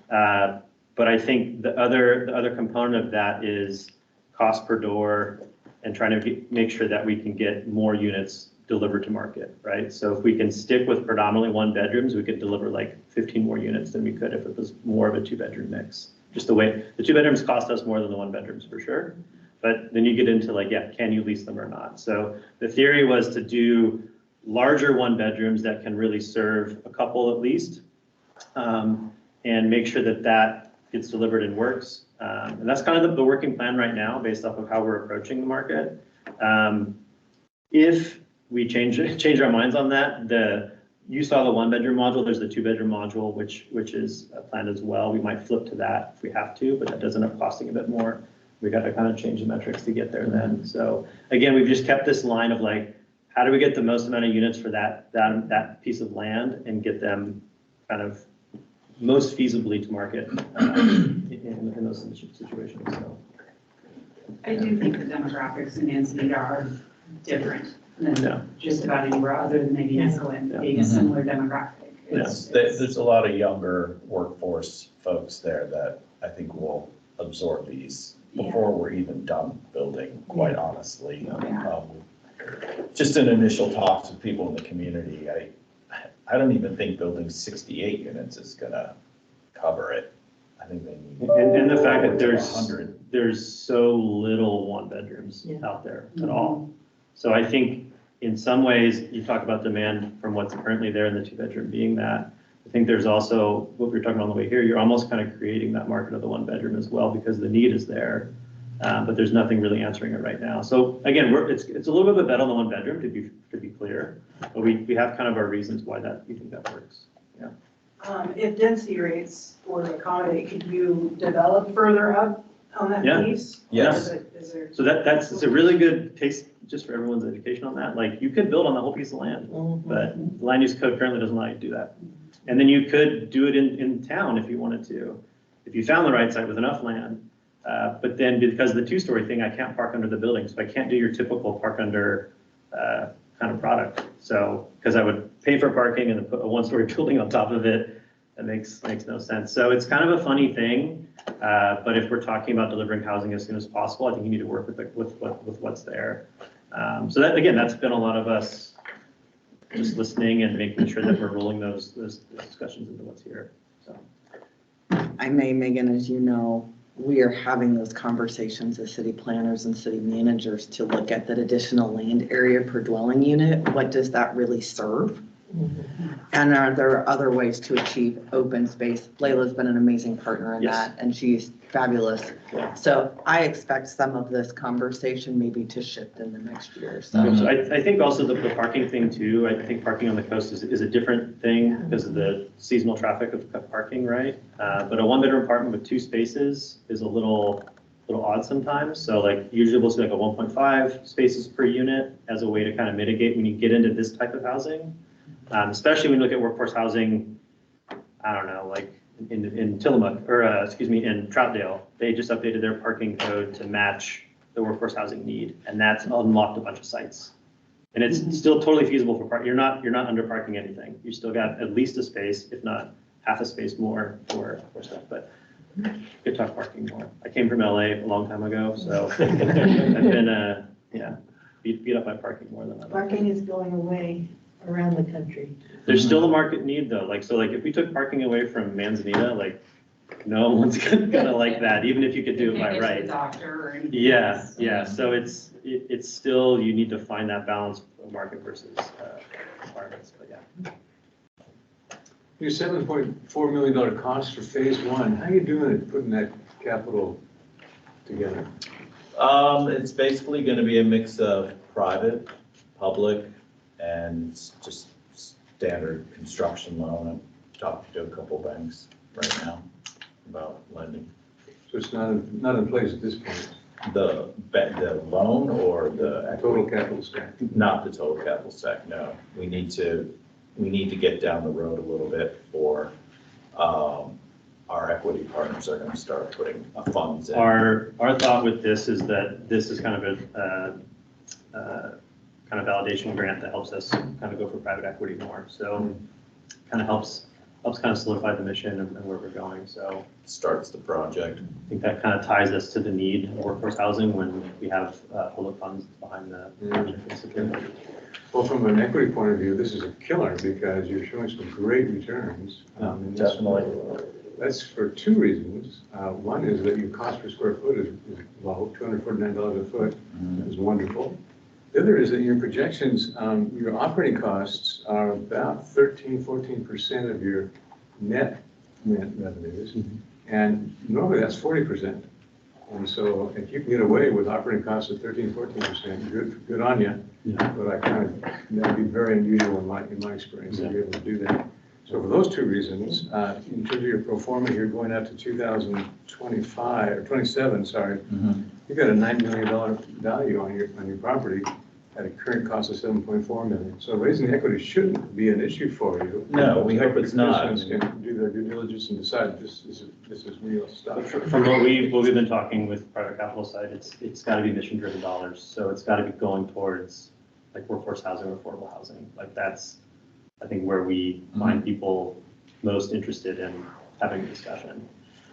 But I think the other component of that is cost per door and trying to make sure that we can get more units delivered to market, right? So if we can stick with predominantly 1 bedrooms, we could deliver like 15 more units than we could if it was more of a 2-bedroom mix. Just the way the 2 bedrooms cost us more than the 1 bedrooms for sure. But then you get into like, yeah, can you lease them or not? So the theory was to do larger 1 bedrooms that can really serve a couple at least, and make sure that gets delivered and works. And that's kind of the working plan right now based off of how we're approaching the market. If we change our minds on that, you saw the 1-bedroom module, there's the 2-bedroom module, which is planned as well. We might flip to that if we have to, but that does end up costing a bit more. We got to kind of change the metrics to get there then. So again, we've just kept this line of like, how do we get the most amount of units for that piece of land and get them kind of most feasibly to market in those situations. So I do think the demographics in Manzanita are different than just about anywhere other than maybe Echo being a similar demographic. Yes, there's a lot of younger workforce folks there that I think will absorb these before we're even done building, quite honestly. Just in initial talks with people in the community, I don't even think building 68 units is gonna cover it. I think they need. And the fact that there's 100. there's so little one bedrooms out there at all. So I think in some ways, you talk about demand from what's currently there in the 2-bedroom being that. I think there's also, what we were talking about on the way here, you're almost kind of creating that market of the 1-bedroom as well, because the need is there. But there's nothing really answering it right now. So again, it's a little bit of a bet on the 1-bedroom, to be clear, but we have kind of our reasons why we think that works. Yeah. If density rates were to accommodate, could you develop further up on that Yeah. piece? Yes. Is there? So it's a really good case, just for everyone's education on that. Like, you could build on the whole piece of land, but the land use code currently doesn't allow you to do that. And then you could do it in town if you wanted to, if you found the right site with enough land. But then because of the 2-story thing, I can't park under the building, so I can't do your typical park under kind of product. So, because I would pay for parking and then put a 1-story building on top of it, that makes no sense. So it's kind of a funny thing, but if we're talking about delivering housing as soon as possible, I think you need to work with what's there. So that, again, that's been a lot of us just listening and making sure that we're rolling those discussions into what's here, so. I may, Megan, as you know, we are having those conversations as city planners and city managers to look at that additional land area per dwelling unit. What does that really serve? And are there other ways to achieve open space? Layla's been an amazing partner in that, and she's fabulous. So I expect some of this conversation maybe to shift in the next year. So I think also the parking thing too, I think parking on the coast is a different thing because of the seasonal traffic of parking, right? But a 1-bedroom apartment with 2 spaces is a little odd sometimes. So like usually we'll see like a 1.5 spaces per unit as a way to kind of mitigate when you get into this type of housing. Especially when you look at workforce housing, I don't know, like in Tillamook, or in Troutdale, they just updated their parking code to match the workforce housing need, and that's unlocked a bunch of sites. And it's still totally feasible for park. You're not under parking anything. You still got at least a space, if not half a space more for stuff. But good talk parking more. I came from LA a long time ago, so I've been beat up by parking more than others. Parking is going away around the country. There's still a market need though. Like, so like if we took parking away from Manzanita, like no one's gonna like that, even if you could do it by right. Doctor or anything Yeah, else. so it's still, you need to find that balance of market versus requirements, but yeah. Your $7.4 million cost for phase 1, how are you doing it, putting that capital together? It's basically gonna be a mix of private, public, and just standard construction loan. I'm talking to a couple banks right now about lending. So it's not in place at this point? The loan or the total capital stack? Not the total capital stack, no. We need to get down the road a little bit for, our equity partners are gonna start putting funds in. Our thought with this is that this is kind of a kind of validation grant that helps us kind of go for private equity more. So kind of helps kind of solidify the mission and where we're going. So starts the project. I think that kind of ties us to the need of workforce housing when we have public funds behind the project. Well, from an equity point of view, this is a killer because you're showing some great returns. Definitely. That's for 2 reasons. One is that your cost per square foot is low, $249 a foot is wonderful. The other is that your projections, your operating costs are about 13–14% of your net revenues. And normally that's 40%. And so if you can get away with operating costs of 13–14%, good on you. But that'd be very unusual in my experience to be able to do that. So for those 2 reasons, in terms of your pro forma, you're going out to 2025 or 27, sorry. You've got a $9 million value on your property at a current cost of $7.4 million. So raising the equity shouldn't be an issue for you. No, we hope it's not. Participants can do their due diligence and decide this is real stuff. From what we've been talking with private capital side, it's got to be mission driven dollars. So it's got to be going towards like workforce housing or affordable housing. Like that's, I think, where we find people most interested in having a discussion.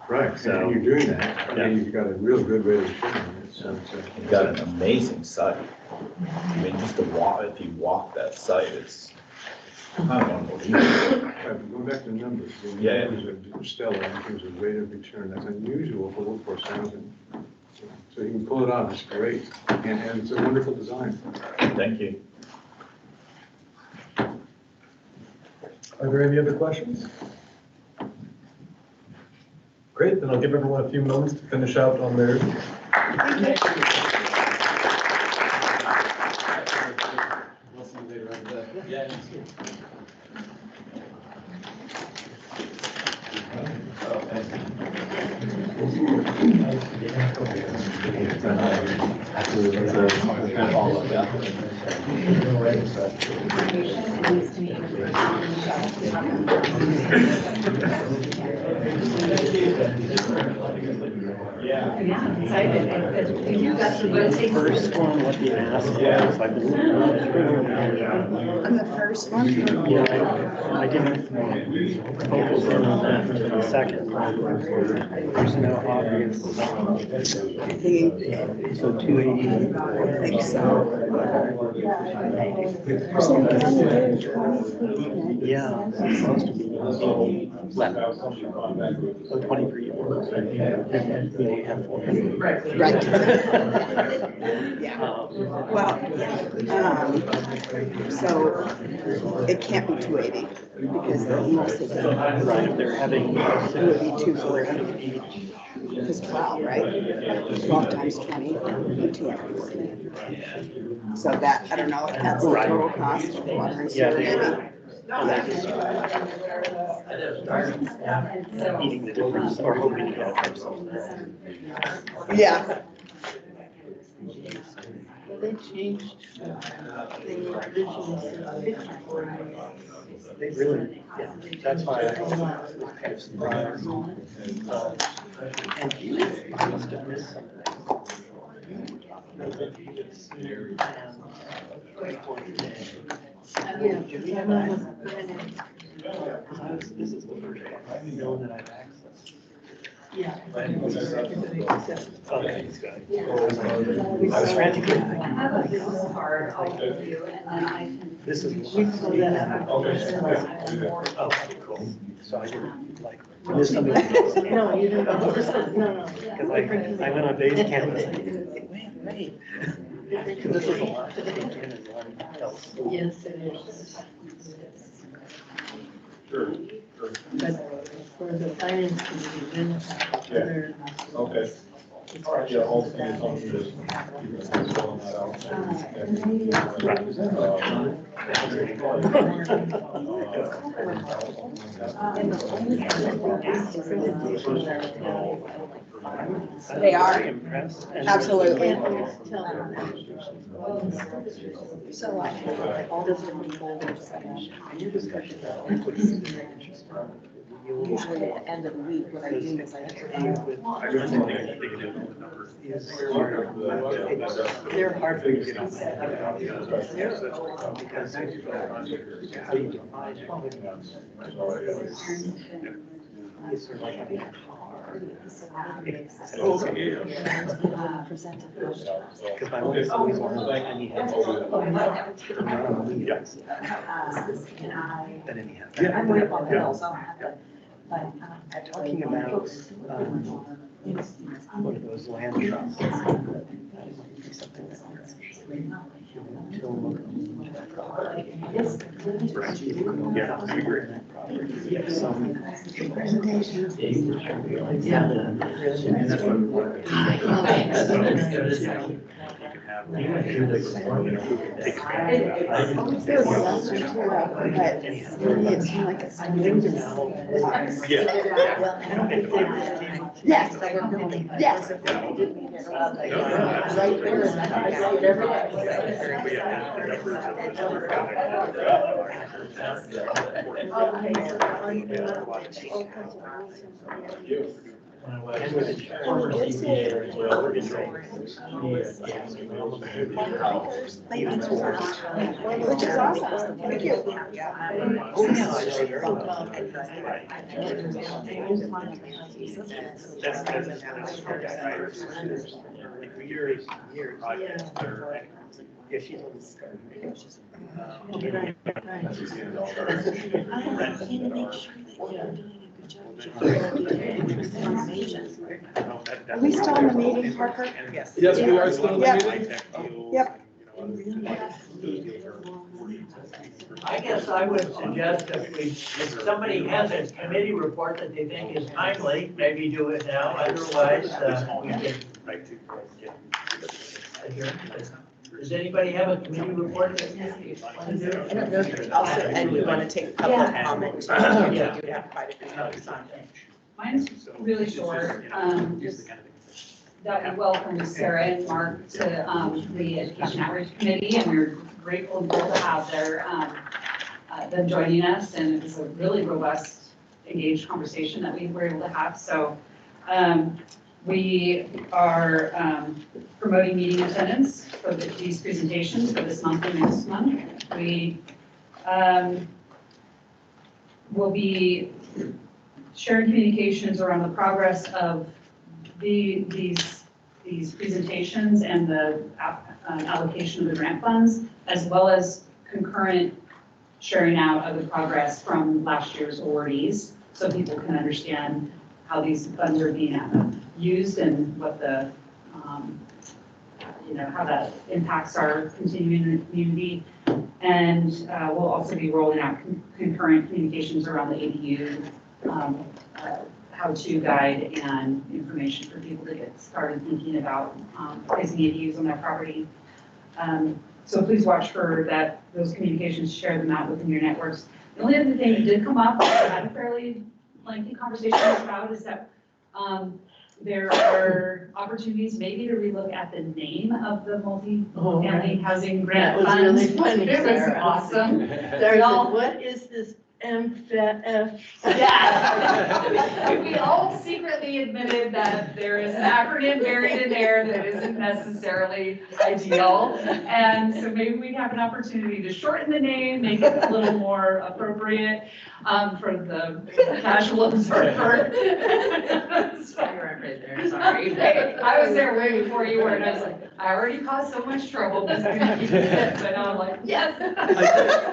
Right, so and you're doing that. Yeah. You've got a real good rate of return on it. So You've got an amazing site. I mean, just if you walk that site, it's Going back to the numbers, the Yeah. numbers are stellar in terms of rate of return. That's unusual for workforce housing. So you can pull it off, it's great, and it's a wonderful design. Thank you. Are there any other questions? Great, then I'll give everyone a few moments to finish out on theirs. We'll see you later on that. Yeah. Yeah, excited. You got to go take First one, what the ask was, I believe. On the first one? Yeah, I didn't focus in on that until the second. Personnel obvious. So 280. I think so. So you can only do 20. Yeah, it's supposed to be 11. So 20 per year. And we only have 4. Right. Yeah. Well, so it can't be 280 because most of them. Right, they're having. It would be 240. Because 12, right? 12 times 20 and 240. So that, I don't know if that's the total cost of water and sewer, maybe. Eating the difference or hoping to get Yeah. Well, they changed the original They really, yeah, that's why I was kind of surprised. And I must have missed something. Yeah. This is the first one I've known that I've accessed. Yeah. Okay, I was frantically. I have a business card, I'll give you, and then I can. This is. We saw that Oh, cool. So I didn't like miss something. No, you didn't. No. Because I went on base camp and I was like, wait. Because this is a lot to take in and one else. Yes, it is. Sure. But for the finance committee, then they're. Okay. All right, yeah, all thing is on this. Filling that out. They are. Impressed. Absolutely. So I have all this different folders. Your discussion. Usually at the end of the week, what I do is I. They're hard for you to get. Because how you define it. It's sort of like having a car. Because I always want to any head. Then any head. I'm way up on the hill, so I don't have to. But Talking about one of those land trusts. Something that yeah, I agree. Some presentations. Yeah. And that's what we want. Yes. Yes. Right there, and I see it every My wife was former CPA, so we're just Which is awesome. Thank you. Are we still in the meeting, Parker? Yes, we are still in the Yep. meeting. Yep. I guess I would suggest if somebody has a committee report that they think is timely, maybe do it now, otherwise, we can adjourn. Does anybody have a committee report that you want to do? I don't know if also, and we want to take public comment. We do have quite a few folks on. Mine's really short. Just that we welcome Sarah and Mark to the Education Outreach Committee, and we're grateful to have them joining us. And it was a really robust, engaged conversation that we were able to have. So we are promoting meeting attendance for these presentations for this month and next month. We will be sharing communications around the progress of these presentations and the allocation of the grant funds, as well as concurrent sharing out of the progress from last year's awardees, so people can understand how these funds are being used and what the, how that impacts our continuing in the community. And we'll also be rolling out concurrent communications around the ADU how-to guide and information for people to get started thinking about placing ADUs on their property. So please watch for those communications, share them out within your networks. The only other thing that did come up, that I had a fairly lengthy conversation about, is that there are opportunities maybe to relook at the name of the multi-family housing grant That was funds. really funny, It was Sarah. awesome. There's what is this MFF? Yeah. We all secretly admitted that there is an acronym buried in there that isn't necessarily ideal. And so maybe we have an opportunity to shorten the name, make it a little more appropriate for the casual observer. You're right there, sorry. Hey, I was there way before you were, and I was like, I already caused so much trouble, this is gonna keep it. But now I'm like, yes.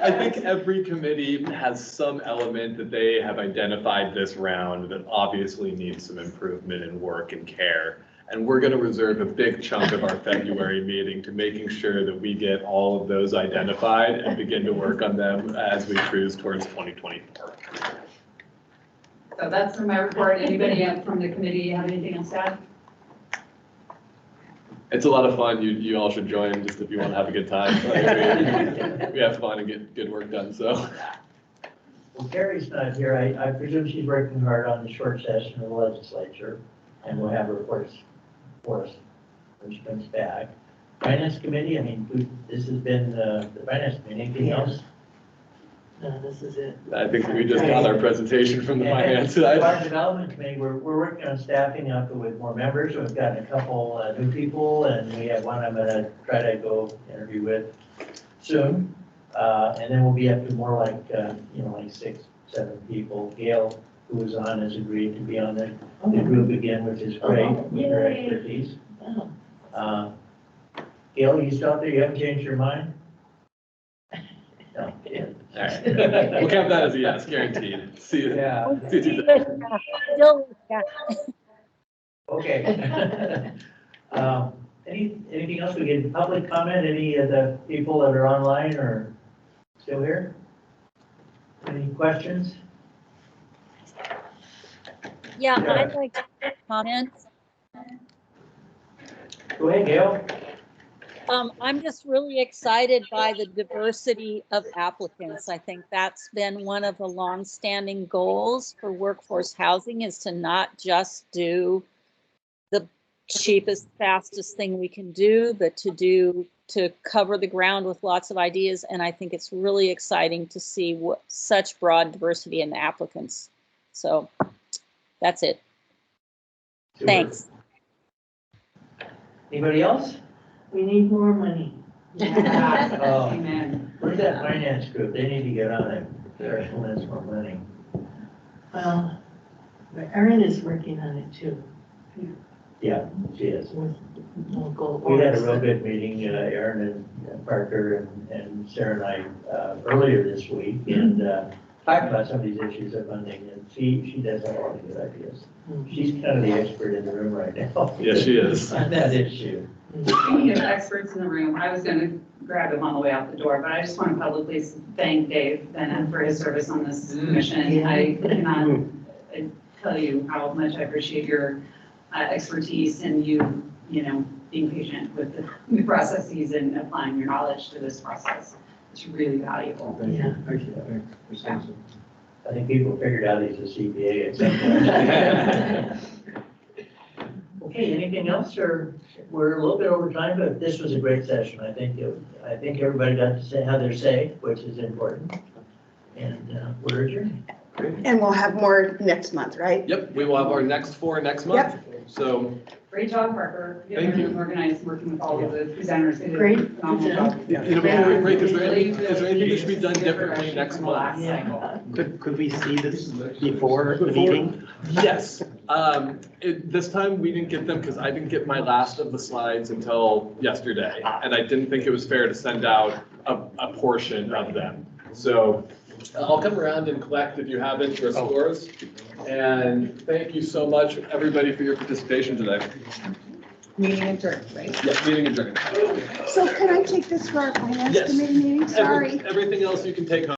I think every committee has some element that they have identified this round that obviously needs some improvement and work and care. And we're going to reserve a big chunk of our February meeting to making sure that we get all of those identified and begin to work on them as we cruise towards 2024. So that's my report. Anybody from the committee have anything else to add? It's a lot of fun. You all should join just if you want to have a good time. We have fun and get good work done, so. Well, Carrie's not here. I presume she's working hard on the short session of the legislature, and we'll have reports for us when she comes back. Finance Committee, I mean, this has been the Finance Committee. Anything else? No, this is it. I think we just got our presentation from the finance side. Our Development Committee, we're working on staffing up with more members. We've gotten a couple new people, and we have one I'm gonna try to go interview with soon. And then we'll be up to more like, like 6, 7 people. Gail, who was on, has agreed to be on the group again, which is great, with her expertise. Gail, you still out there? You haven't changed your mind? No. Yeah. All right. We'll count that as a yes, guaranteed. See you. Yeah. See you Tuesday. Okay. Anything else? We get public comment? Any of the people that are online or still here? Any questions? Yeah, Sure. I'd like to comment. Go ahead, Gail. I'm just really excited by the diversity of applicants. I think that's been one of the longstanding goals for workforce housing, is to not just do the cheapest, fastest thing we can do, but to cover the ground with lots of ideas. And I think it's really exciting to see such broad diversity in the applicants. So that's it. Thanks. Anybody else? We need more money. Oh, Amen. where's that finance group? They need to get on it. They're spending more money. Well, but Erin is working on it too. Yeah, she is. With local. We had a real good meeting, Aaron and Parker and Sarah and I, earlier this week, and talked about some of these issues of funding, and she does have a lot of good ideas. She's kind of the expert in the room right now. Yes, she is. On that issue. Speaking of experts in the room, I was gonna grab him on the way out the door, but I just want to publicly thank Dave Bennett for his service on this commission. I cannot tell you how much I appreciate your expertise and you being patient with the processes and applying your knowledge to this process. It's really valuable. Thank Yeah. you. Thank you. Yeah. I think people figured out he's a CPA at some point. Okay, anything else, or we're a little bit over time, but this was a great session. I think everybody got to say how they're saying, which is important. And we're adjourned. And we'll have more next month, right? Yep, we will have our next 4 next month. So Great job, Parker. Thank you. Organized, working with all of the presenters. They did a Great. phenomenal job. you know, before we break, is there anything that should be done differently next month? Could we see this before the meeting? Yes. This time we didn't get them because I didn't get my last of the slides until yesterday. And I didn't think it was fair to send out a portion of them. So I'll come around and collect if you haven't your scores. And thank you so much, everybody, for your participation today. Meeting adjourned, right? Yeah, meeting adjourned. So can I take this for our finance Yes. committee meeting? Sorry. Everything else you can take home.